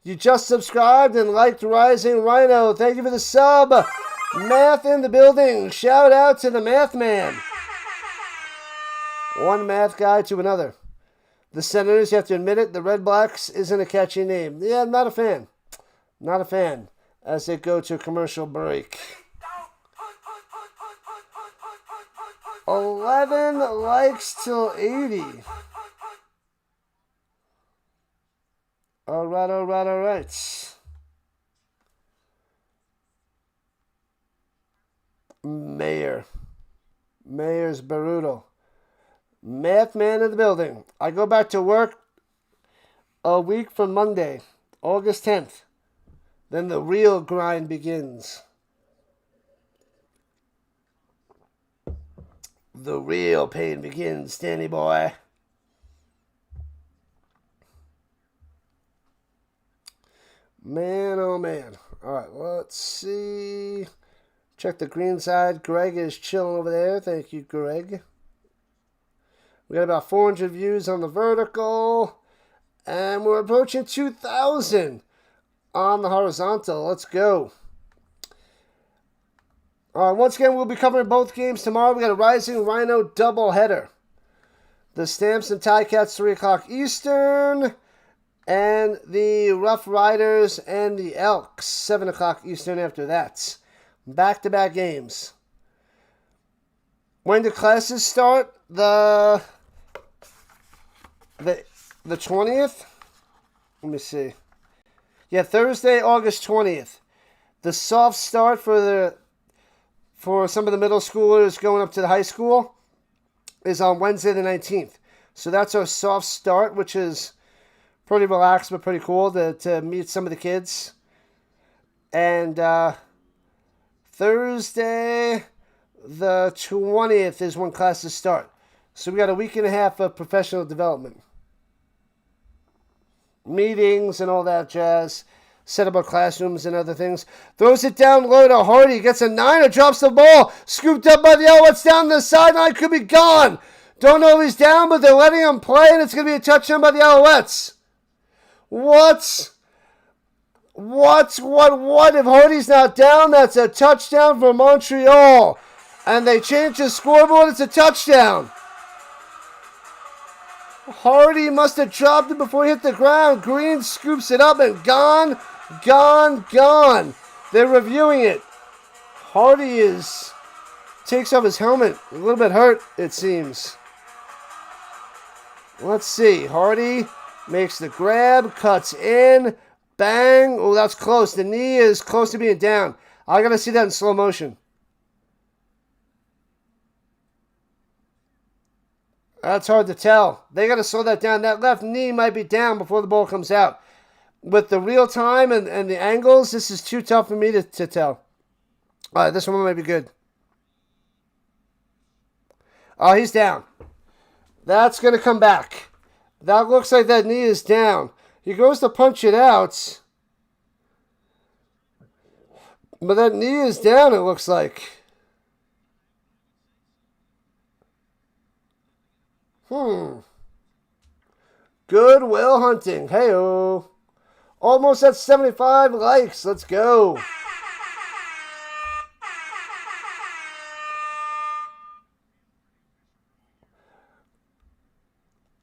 You just subscribed and liked Rising Rhino. Thank you for the sub. Math in the building. Shout out to the math man. One math guy to another. The Senators, you have to admit it, the Redblacks isn't a catchy name. Yeah, I'm not a fan. Not a fan. As they go to a commercial break. 11 likes till 80. All right, all right, all right. Mayer's brutal. Math man in the building. I go back to work a week from Monday, August 10th. Then the real grind begins. The real pain begins, Danny boy. Man, oh man. All right, let's see. Check the green side. Greg is chilling over there. Thank you, Greg. We got about 400 views on the vertical. And we're approaching 2,000 on the horizontal. Let's go. All right, once again, we'll be covering both games tomorrow. We got a Rising Rhino doubleheader. The Stamps and Ticats, 3 o'clock Eastern. And the Rough Riders and the Elks, 7 o'clock Eastern after that. Back-to-back games. When do classes start? The 20th? Let me see. Yeah, Thursday, August 20th. The soft start for some of the middle schoolers going up to the high school is on Wednesday the 19th. So that's our soft start, which is pretty relaxed but pretty cool to meet some of the kids. And Thursday the 20th is when classes start. So we got a week and a half of professional development. Meetings and all that jazz. set up our classrooms and other things. Throws it down low to Hardy. Gets a 9er. Drops the ball. Scooped up by the Alouettes down the sideline. Could be gone. Don't know if he's down, but they're letting him play, and it's going to be a touchdown by the Alouettes. What? If Hardy's not down, that's a touchdown for Montreal. And they change the scoreboard. It's a touchdown. Hardy must have dropped it before he hit the ground. Green scoops it up and gone. They're reviewing it. Hardy takes off his helmet. A little bit hurt, it seems. Let's see. Hardy makes the grab, cuts in, bang. Oh, that's close. The knee is close to being down. I got to see that in slow motion. That's hard to tell. They got to slow that down. That left knee might be down before the ball comes out. With the real time and the angles, this is too tough for me to tell. All right, this one might be good. Oh, he's down. That's going to come back. That looks like that knee is down. He goes to punch it out. But that knee is down, it looks like. Good Will Hunting. Hey-oh. Almost at 75 likes. Let's go.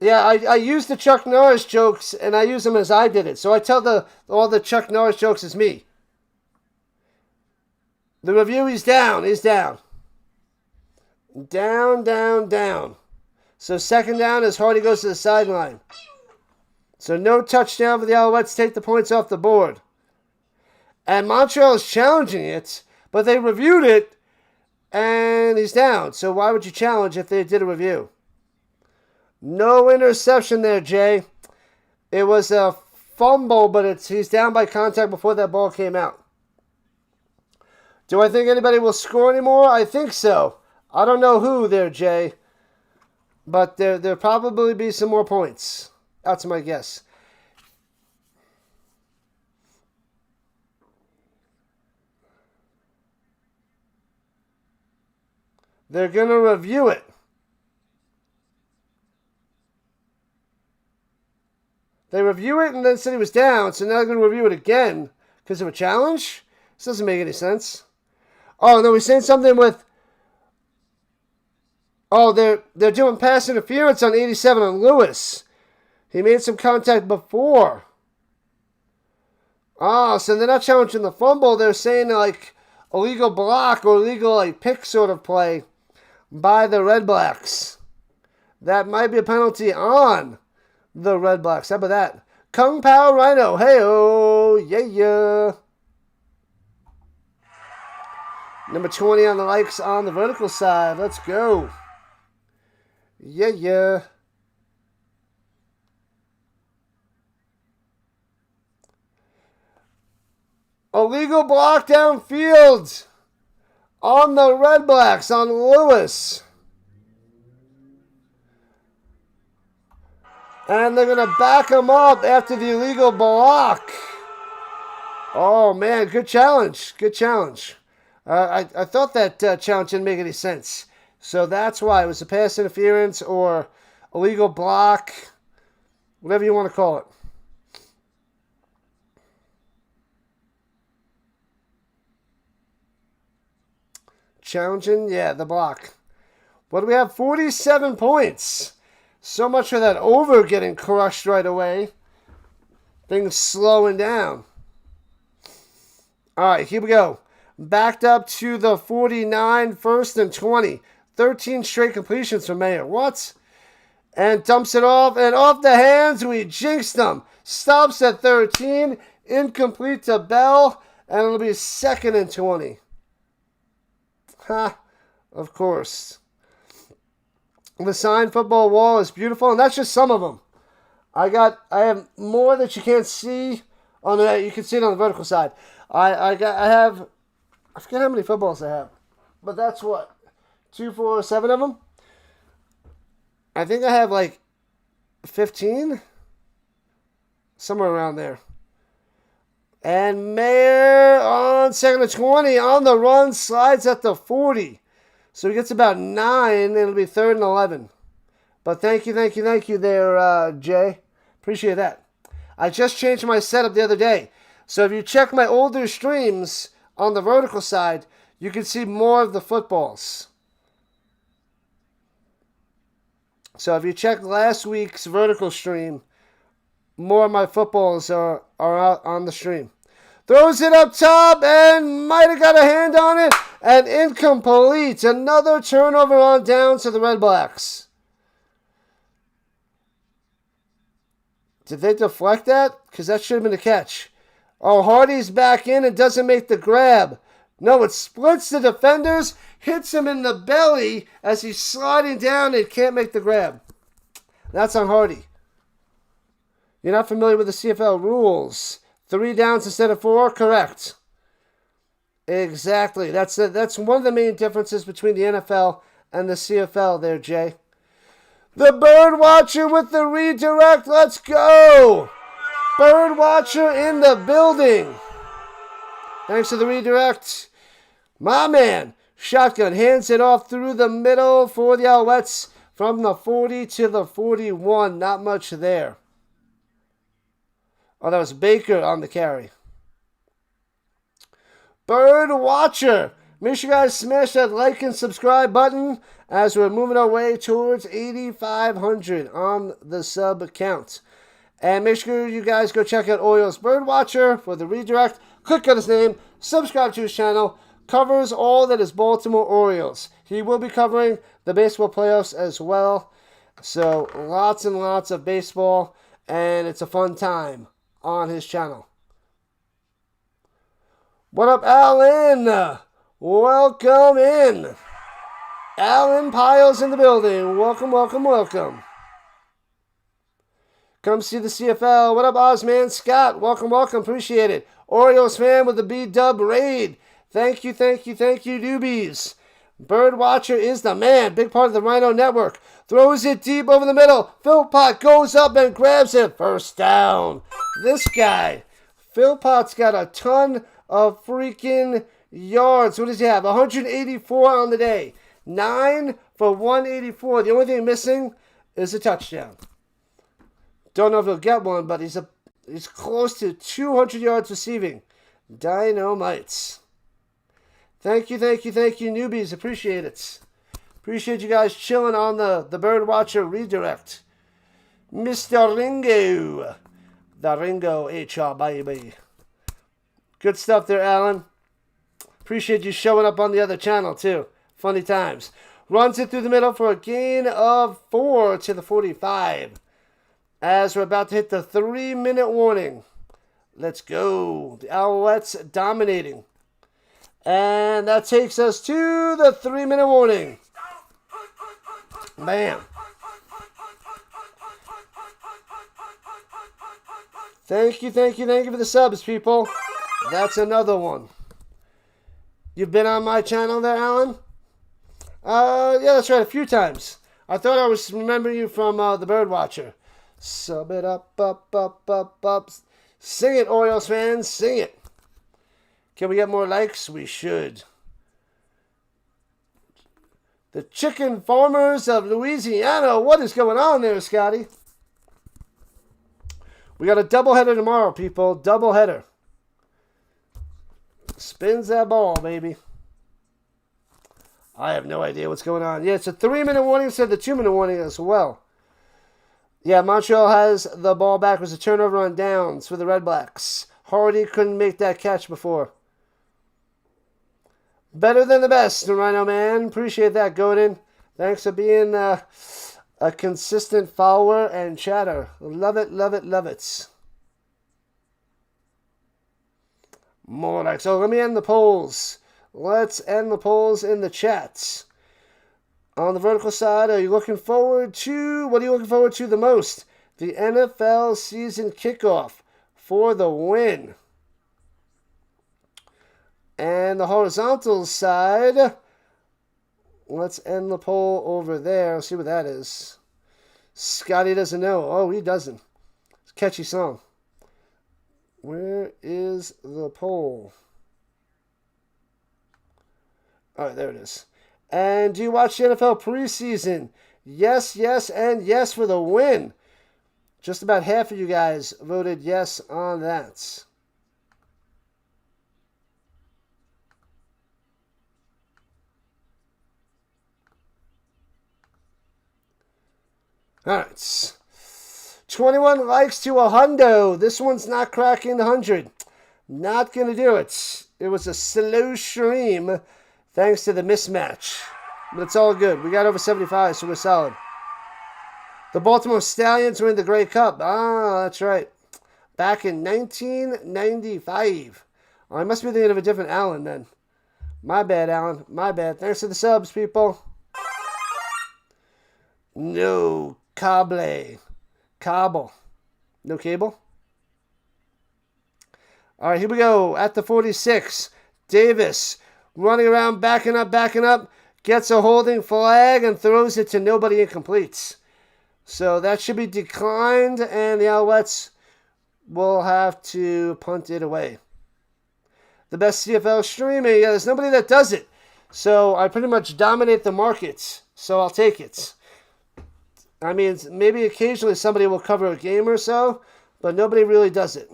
Yeah, I use the Chuck Norris jokes, and I use them as I did it. So I tell all the Chuck Norris jokes as me. The review, he's down. He's down. Down. So second down as Hardy goes to the sideline. So no touchdown for the Alouettes. Take the points off the board. And Montreal is challenging it, but they reviewed it, and he's down. So why would you challenge if they did a review? No interception there, Jay. It was a fumble, but he's down by contact before that ball came out. Do I think anybody will score anymore? I think so. I don't know who there, Jay. But there'll probably be some more points. That's my guess. They're going to review it. They review it and then said he was down, so now they're going to review it again because of a challenge? This doesn't make any sense. Oh, no, he's saying something with... Oh, they're doing pass interference on 87 on Lewis. He made some contact before. Oh, so they're not challenging the fumble. They're saying like illegal block or illegal like pick sort of play by the Redblacks. That might be a penalty on the Redblacks. How about that? Kung Pao Rhino. Hey-oh. Yeah. Number 20 on the likes on the vertical side. Let's go. Yeah. Illegal block downfield on the Redblacks on Lewis. And they're going to back him up after the illegal block. Oh, man, good challenge. I thought that challenge didn't make any sense. So that's why it was a pass interference or illegal block, whatever you want to call it. Challenging, yeah, the block. What do we have? 47 points. So much for that over getting crushed right away. Things slowing down. All right, here we go. Backed up to the 49, first and 20. 13 straight completions for Mayer. What? And dumps it off. And off the hands, we jinxed them. Stops at 13. Incomplete to Bell. And it'll be second and 20. Ha, of course. The signed football wall is beautiful. And that's just some of them. I have more that you can't see on the, you can see it on the vertical side. I forget how many footballs I have. But that's what? 2, 4, 7 of them? I think I have like 15? Somewhere around there. And Mayer on second and 20 on the run, slides at the 40. So he gets about 9. It'll be 3rd and 11. But thank you there, Jay. Appreciate that. I just changed my setup the other day. So if you check my older streams on the vertical side, you can see more of the footballs. So if you check last week's vertical stream, more of my footballs are out on the stream. Throws it up top and might have got a hand on it. And incomplete. Another turnover on down to the Redblacks. Did they deflect that? Because that should have been a catch. Oh, Hardy's back in and doesn't make the grab. No, it splits the defenders, hits him in the belly as he's sliding down and can't make the grab. That's on Hardy. You're not familiar with the CFL rules. 3 downs instead of 4? Correct. Exactly. That's one of the main differences between the NFL and the CFL there, Jay. The Birdwatcher with the redirect. Let's go. Birdwatcher in the building. Thanks to the redirect. My man, shotgun, hands it off through the middle for the Alouettes from the 40 to the 41. Not much there. Oh, that was Baker on the carry. Birdwatcher. Make sure you guys smash that like and subscribe button as we're moving our way towards 8,500 on the sub count. And make sure you guys go check out Orioles Birdwatcher for the redirect. Click on his name, subscribe to his channel. Covers all that is Baltimore Orioles. He will be covering the baseball playoffs as well. So lots and lots of baseball, and it's a fun time on his channel. What up, Alan? Welcome in. Alan Piles in the building. Welcome, welcome, welcome. Come see the CFL. What up, Ozman Scott? Welcome, welcome. Appreciate it. Orioles fan with the B-Dub raid. Thank you, newbies. Birdwatcher is the man. Big part of the Rhino Network. Throws it deep over the middle. Philpott goes up and grabs it. First down. This guy. Philpott's got a ton of freaking yards. What does he have? 184 on the day. 9 for 184. The only thing missing is a touchdown. Don't know if he'll get one, but he's close to 200 yards receiving. Dynamites. Thank you, newbies. Appreciate it. Appreciate you guys chilling on the Birdwatcher redirect. Mr. Ringo. The Ringo HR, baby. Good stuff there, Alan. Appreciate you showing up on the other channel, too. Funny times. Runs it through the middle for a gain of 4 to the 45. As we're about to hit the 3-minute warning. Let's go. The Alouettes dominating. And that takes us to the 3-minute warning. Bam. Thank you for the subs, people. That's another one. You've been on my channel there, Alan? Yeah, that's right, a few times. I thought I was remembering you from the Birdwatcher. Sub it up. Sing it, Orioles fans, sing it. Can we get more likes? We should. The chicken farmers of Louisiana. What is going on there, Scotty? We got a doubleheader tomorrow, people. Doubleheader. Spins that ball, baby. I have no idea what's going on. Yeah, it's a 3-minute warning instead of the 2-minute warning as well. Yeah, Montreal has the ball back. It was a turnover on downs for the Redblacks. Hardy couldn't make that catch before. Better than the best, Rhino man. Appreciate that, Godin. Thanks for being a consistent follower and chatter. Love it. More likes. So let me end the polls. Let's end the polls in the chats. On the vertical side, what are you looking forward to the most? The NFL season kickoff for the win. And the horizontal side, let's end the poll over there. Let's see what that is. Scotty doesn't know. Oh, he doesn't. It's a catchy song. Where is the poll? All right, there it is. And do you watch the NFL preseason? Yes, yes, and yes for the win. Just about half of you guys voted yes on that. All right. 21 likes to a hundo. This one's not cracking the 100. Not going to do it. It was a slow stream thanks to the mismatch. But it's all good. We got over 75, so we're solid. The Baltimore Stallions win the Grey Cup. Ah, that's right. Back in 1995. Oh, I must be thinking of a different Allen then. My bad, Allen. My bad. Thanks for the subs, people. No cable. Cable. No cable? All right, here we go. At the 46, Davis running around, backing up, gets a holding flag and throws it to nobody incomplete. So that should be declined, and the Alouettes will have to punt it away. The best CFL streaming, there's nobody that does it. So I pretty much dominate the market, so I'll take it. I mean, maybe occasionally somebody will cover a game or so, but nobody really does it.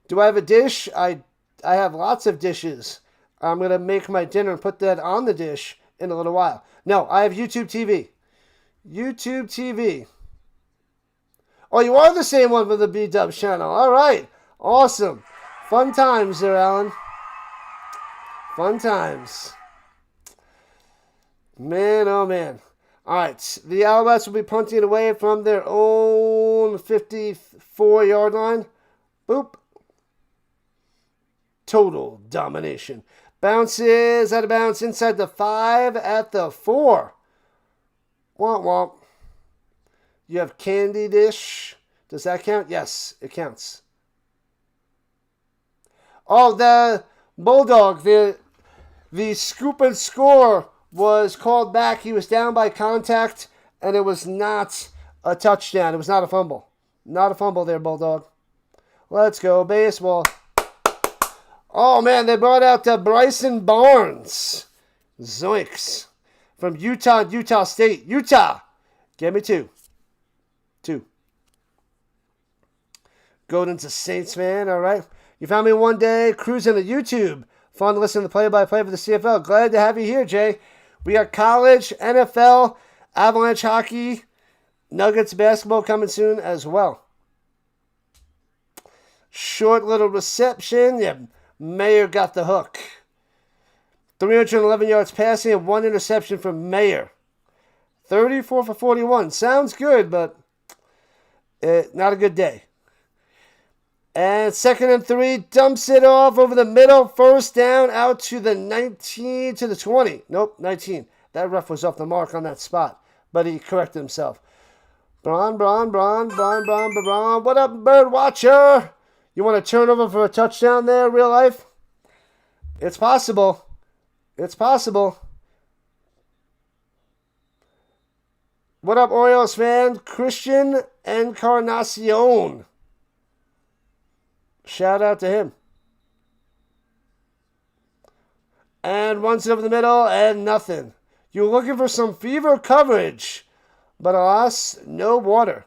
Do I have a dish? I have lots of dishes. I'm going to make my dinner and put that on the dish in a little while. No, I have YouTube TV. YouTube TV. Oh, you are the same one for the B-Dubs channel. All right. Awesome. Fun times there, Alan. Fun times. Man, oh man. All right. The Alouettes will be punting away from their own 54-yard line. Boop. Total domination. Bounces out of bounds inside the 5 at the 4. Womp womp. You have candy dish. Does that count? Yes, it counts. Oh, the Bulldog, the scoop and score was called back. He was down by contact, and it was not a touchdown. It was not a fumble. Not a fumble there, Bulldog. Let's go, baseball. Oh, man, they brought out Bryson Barnes. Zoinks. From Utah State. Utah. Give me 2. 2. Going to Saints, man. All right. You found me one day cruising to YouTube. Fun to listen to the play-by-play for the CFL. Glad to have you here, Jay. We got college, NFL, Avalanche hockey, Nuggets basketball coming soon as well. Short little reception. Yeah, Mayer got the hook. 311 yards passing and 1 interception from Mayer. 34 for 41. Sounds good, but not a good day. And 2nd and 3, dumps it off over the middle. First down out to the 19, to the 20. Nope, 19. That ref was off the mark on that spot, but he corrected himself. Braun. What up, Bird Watcher? You want to turn over for a touchdown there, real life? It's possible. It's possible. What up, Orioles fan? Christian Encarnacion. Shout out to him. And runs it over the middle and nothing. You're looking for some fever coverage, but alas, no water.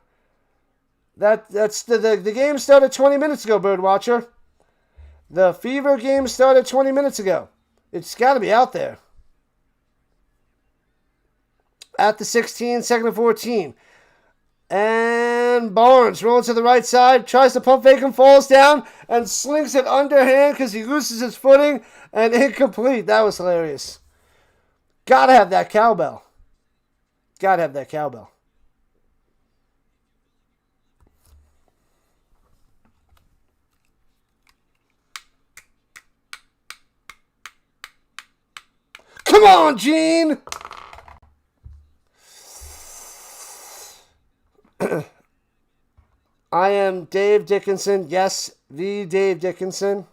That's the game started 20 minutes ago, Birdwatcher. The fever game started 20 minutes ago. It's got to be out there. At the 16, 2nd and 14. And Barnes rolling to the right side, tries to pump fake and falls down and slings it underhand because he loses his footing and incomplete. That was hilarious. Gotta have that cowbell. Gotta have that cowbell. Come on, Gene! I am Dave Dickinson. Yes, the Dave Dickinson.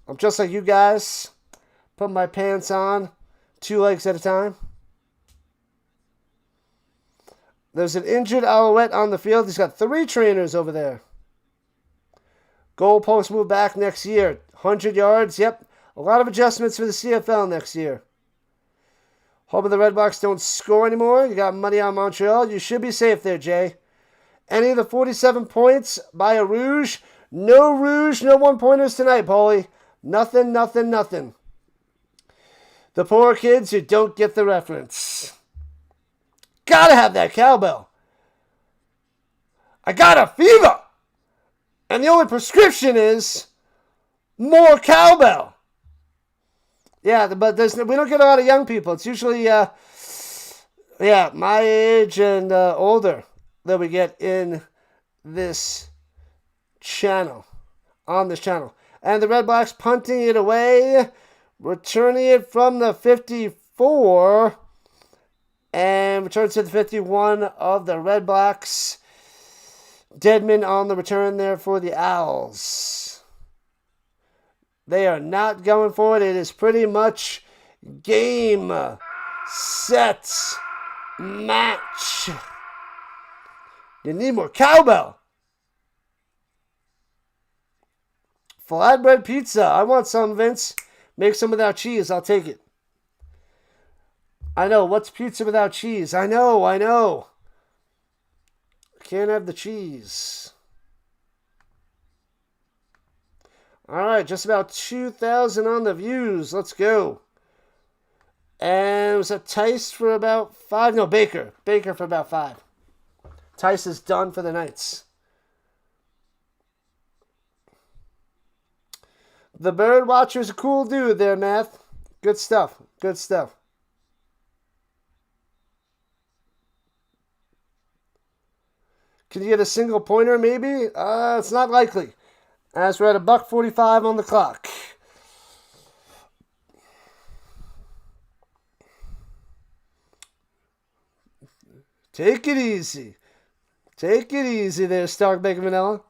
I'm just like you guys. Put my pants on 2 legs at a time. There's an injured Alouette on the field. He's got 3 trainers over there. Goalposts move back next year. 100 yards, yep. A lot of adjustments for the CFL next year. Hoping the Redblacks don't score anymore. You got money on Montreal. You should be safe there, Jay. Any of the 47 points by a Rouge? No Rouge, no one-pointers tonight, Paulie. Nothing, nothing, nothing. The poor kids who don't get the reference. Gotta have that cowbell. I got a fever. And the only prescription is more cowbell. Yeah, but we don't get a lot of young people. It's usually, my age and older that we get in this channel, on this channel. And the Redblacks punting it away, returning it from the 54, and returns to the 51 of the Redblacks. Deadman on the return there for the Owls. They are not going for it. It is pretty much game, set, match. You need more cowbell. Flatbread pizza. I want some, Vince. Make some without cheese. I'll take it. I know. What's pizza without cheese? I know. Can't have the cheese. All right, just about 2,000 on the views. Let's go. And was that Tice for about 5? No, Baker. Baker for about 5. Tice is done for the Knights. The Bird Watcher's a cool dude there, Math. Good stuff. Good stuff. Can you get a single pointer, maybe? It's not likely. As we're at $1:45 on the clock. Take it easy. Take it easy there, Stark Bacon Vanilla.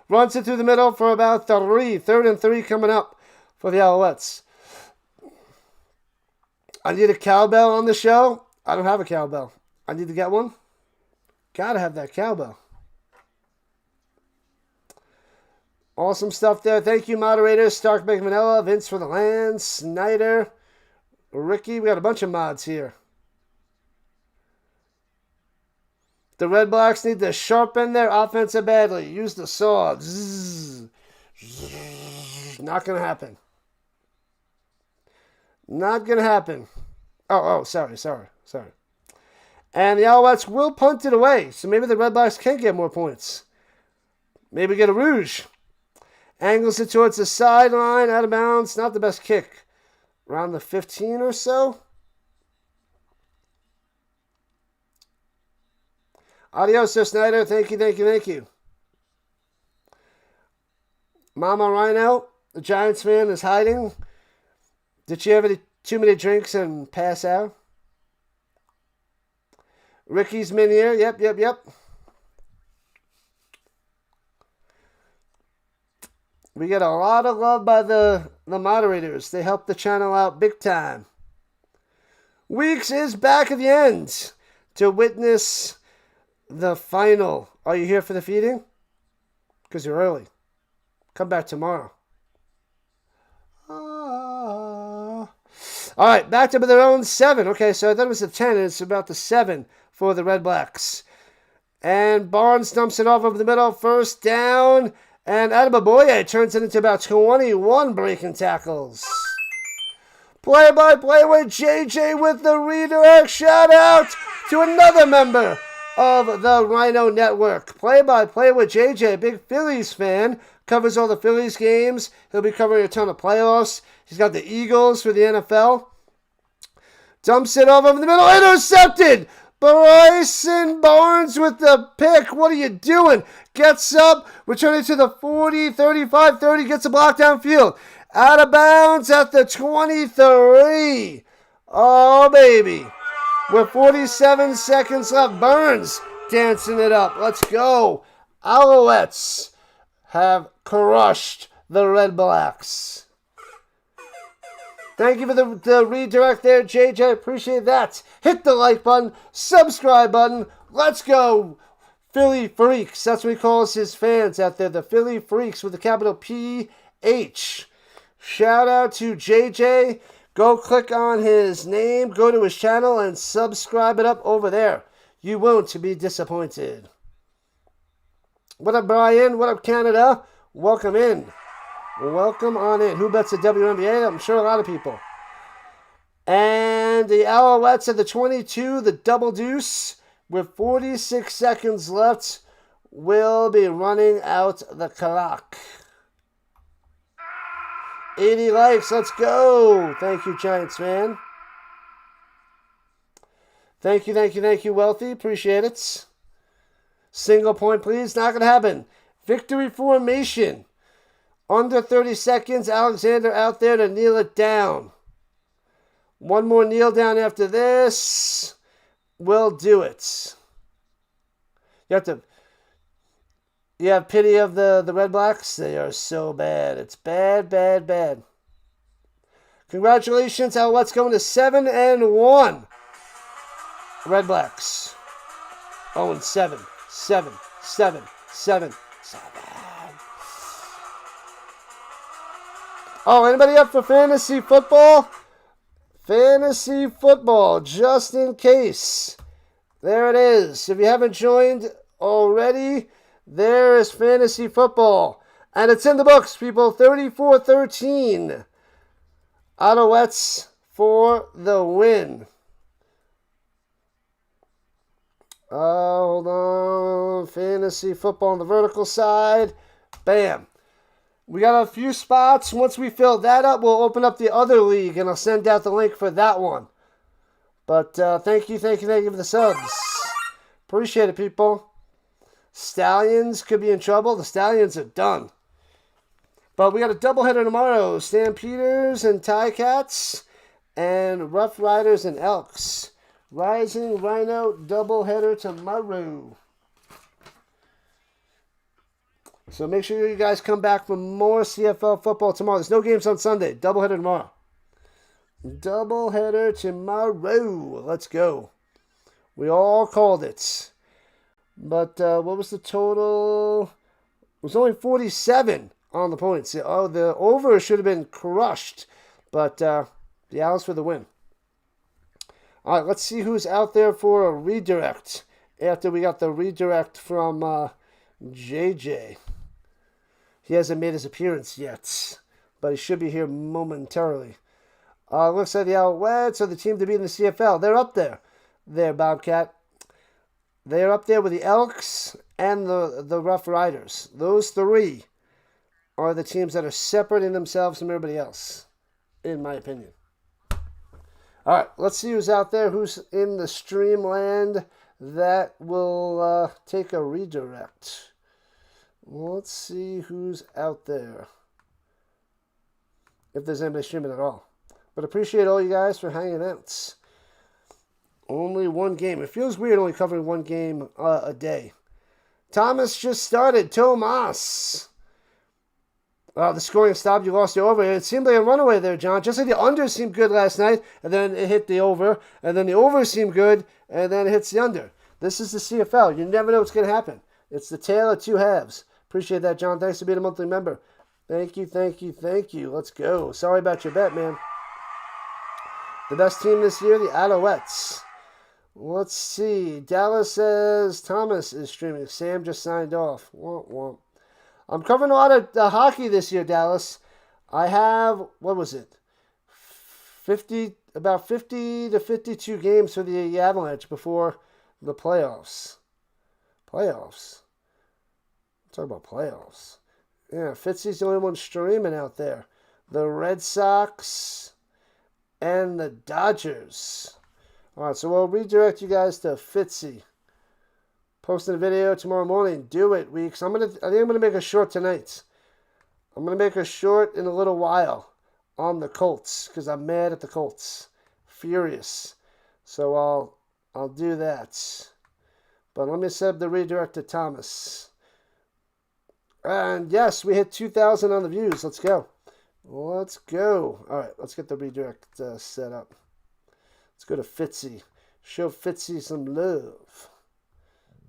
Runs it through the middle for about 3. 3rd and 3 coming up for the Alouettes. I need a cowbell on the show. I don't have a cowbell. I need to get one. Gotta have that cowbell. Awesome stuff there. Thank you, moderators. Stark Bacon Vanilla, Vince for the land, Snyder, Ricky. We got a bunch of mods here. The Redblacks need to sharpen their offensive badly. Use the saw. Zzz. Zzz. Not going to happen. Not going to happen. Sorry. And the Alouettes will punt it away. So maybe the Redblacks can get more points. Maybe get a Rouge. Angles it towards the sideline. Out of bounds. Not the best kick. Around the 15 or so. Adios, Snyder. Thank you. Mama Rhino, the Giants fan, is hiding. Did she have too many drinks and pass out? Ricky's Minier. Yep. We get a lot of love by the moderators. They help the channel out big time. Weeks is back at the end to witness the final. Are you here for the feeding? Because you're early. Come back tomorrow. All right, back to their own 7. Okay, so I thought it was a 10, and it's about the 7 for the Redblacks. And Barnes dumps it off over the middle. First down. And Adebaboye turns it into about 21 breaking tackles. Play-by-play with JJ with the redirect. Shout out to another member of the Rhino Network. Play-by-play with JJ, big Phillies fan. Covers all the Phillies games. He'll be covering a ton of playoffs. He's got the Eagles for the NFL. Dumps it off over the middle. Intercepted! Bryson Barnes with the pick. What are you doing? Gets up, returning to the 40, 35, 30, gets a block downfield. Out of bounds at the 23. Oh, baby. With 47 seconds left, Burns dancing it up. Let's go. Alouettes have crushed the Redblacks. Thank you for the redirect there, JJ. Appreciate that. Hit the like button, subscribe button. Let's go. Philly Freaks. That's what he calls his fans out there. The Philly Freaks with a capital P-H. Shout out to JJ. Go click on his name, go to his channel, and subscribe it up over there. You won't be disappointed. What up, Brian? What up, Canada? Welcome in. Welcome on in. Who bets the WNBA? I'm sure a lot of people. And the Alouettes at the 22, the double deuce, with 46 seconds left, will be running out the clock. 80 likes. Let's go. Thank you, Giants fan. Thank you, Wealthy. Appreciate it. Single point, please. Not going to happen. Victory formation. Under 30 seconds. Alexander out there to kneel it down. One more kneel down after this. We'll do it. You have pity of the Redblacks? They are so bad. It's bad, bad, bad. Congratulations, Alouettes going to 7-1. Redblacks. 0-7. 7. Oh, anybody up for fantasy football? Fantasy football, just in case. There it is. If you haven't joined already, there is fantasy football. And it's in the books, people. 34-13. Alouettes for the win. Hold on. Fantasy football on the vertical side. Bam. We got a few spots. Once we fill that up, we'll open up the other league, and I'll send out the link for that one. But thank you for the subs. Appreciate it, people. Stallions could be in trouble. The Stallions are done. But we got a doubleheader tomorrow. Stampeders and Ticats, and Rough Riders and Elks. Rising Rhino doubleheader tomorrow. So make sure you guys come back for more CFL football tomorrow. There's no games on Sunday. Doubleheader tomorrow. Doubleheader tomorrow. Let's go. We all called it. But what was the total? It was only 47 on the points. Oh, the over should have been crushed. But the Owls for the win. All right, let's see who's out there for a redirect after we got the redirect from JJ. He hasn't made his appearance yet, but he should be here momentarily. Looks like the Alouettes are the team to beat in the CFL. They're up there. There, Bobcat. They're up there with the Elks and the Rough Riders. Those three are the teams that are separate in themselves from everybody else, in my opinion. All right, let's see who's out there, who's in the streamland that will take a redirect. Let's see who's out there, if there's anybody streaming at all. But appreciate all you guys for hanging out. Only one game. It feels weird only covering one game a day. Thomas just started. Tomas. The scoring stopped. You lost the over. It seemed like a runaway there, John. Just like the under seemed good last night, and then it hit the over, and then the over seemed good, and then it hits the under. This is the CFL. You never know what's going to happen. It's the tale of two halves. Appreciate that, John. Thanks for being a monthly member. Thank you. Let's go. Sorry about your bet, man. The best team this year, the Alouettes. Let's see. Dallas says Thomas is streaming. Sam just signed off. Womp womp. I'm covering a lot of hockey this year, Dallas. I have, what was it? About 50 to 52 games for the Avalanche before the playoffs. Talk about playoffs. Yeah, Fitzy's the only one streaming out there. The Red Sox and the Dodgers. All right, so we'll redirect you guys to Fitzy. Posting a video tomorrow morning. Do it, Weeks. I think I'm gonna make a short tonight. I'm gonna make a short in a little while on the Colts because I'm mad at the Colts, furious. So I'll do that. But let me set up the redirect to Thomas. And yes, we hit 2,000 on the views. Let's go. All right, let's get the redirect set up. Let's go to Fitzy. Show Fitzy some love.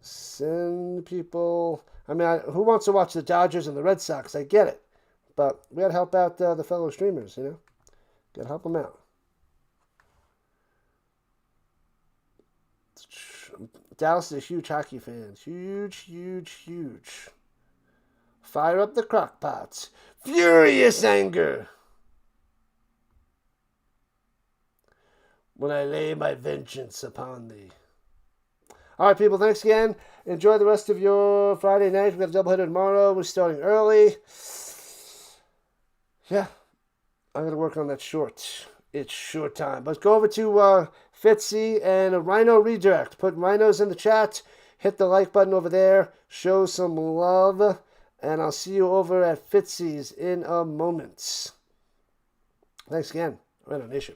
Send people. I mean, who wants to watch the Dodgers and the Red Sox? I get it. But we got to help out the fellow streamers, you know? Got to help them out. Dallas is a huge hockey fan. Huge, huge, huge. Fire up the crock pots. Furious anger. When I lay my vengeance upon thee. All right, people, thanks again. Enjoy the rest of your Friday night. We've got a doubleheader tomorrow. We're starting early. Yeah, I'm going to work on that short. It's short time. But go over to Fitzy and a Rhino Redirect. Put Rhinos in the chat. Hit the like button over there. Show some love. And I'll see you over at Fitzy's in a moment. Thanks again. Rhino Nation.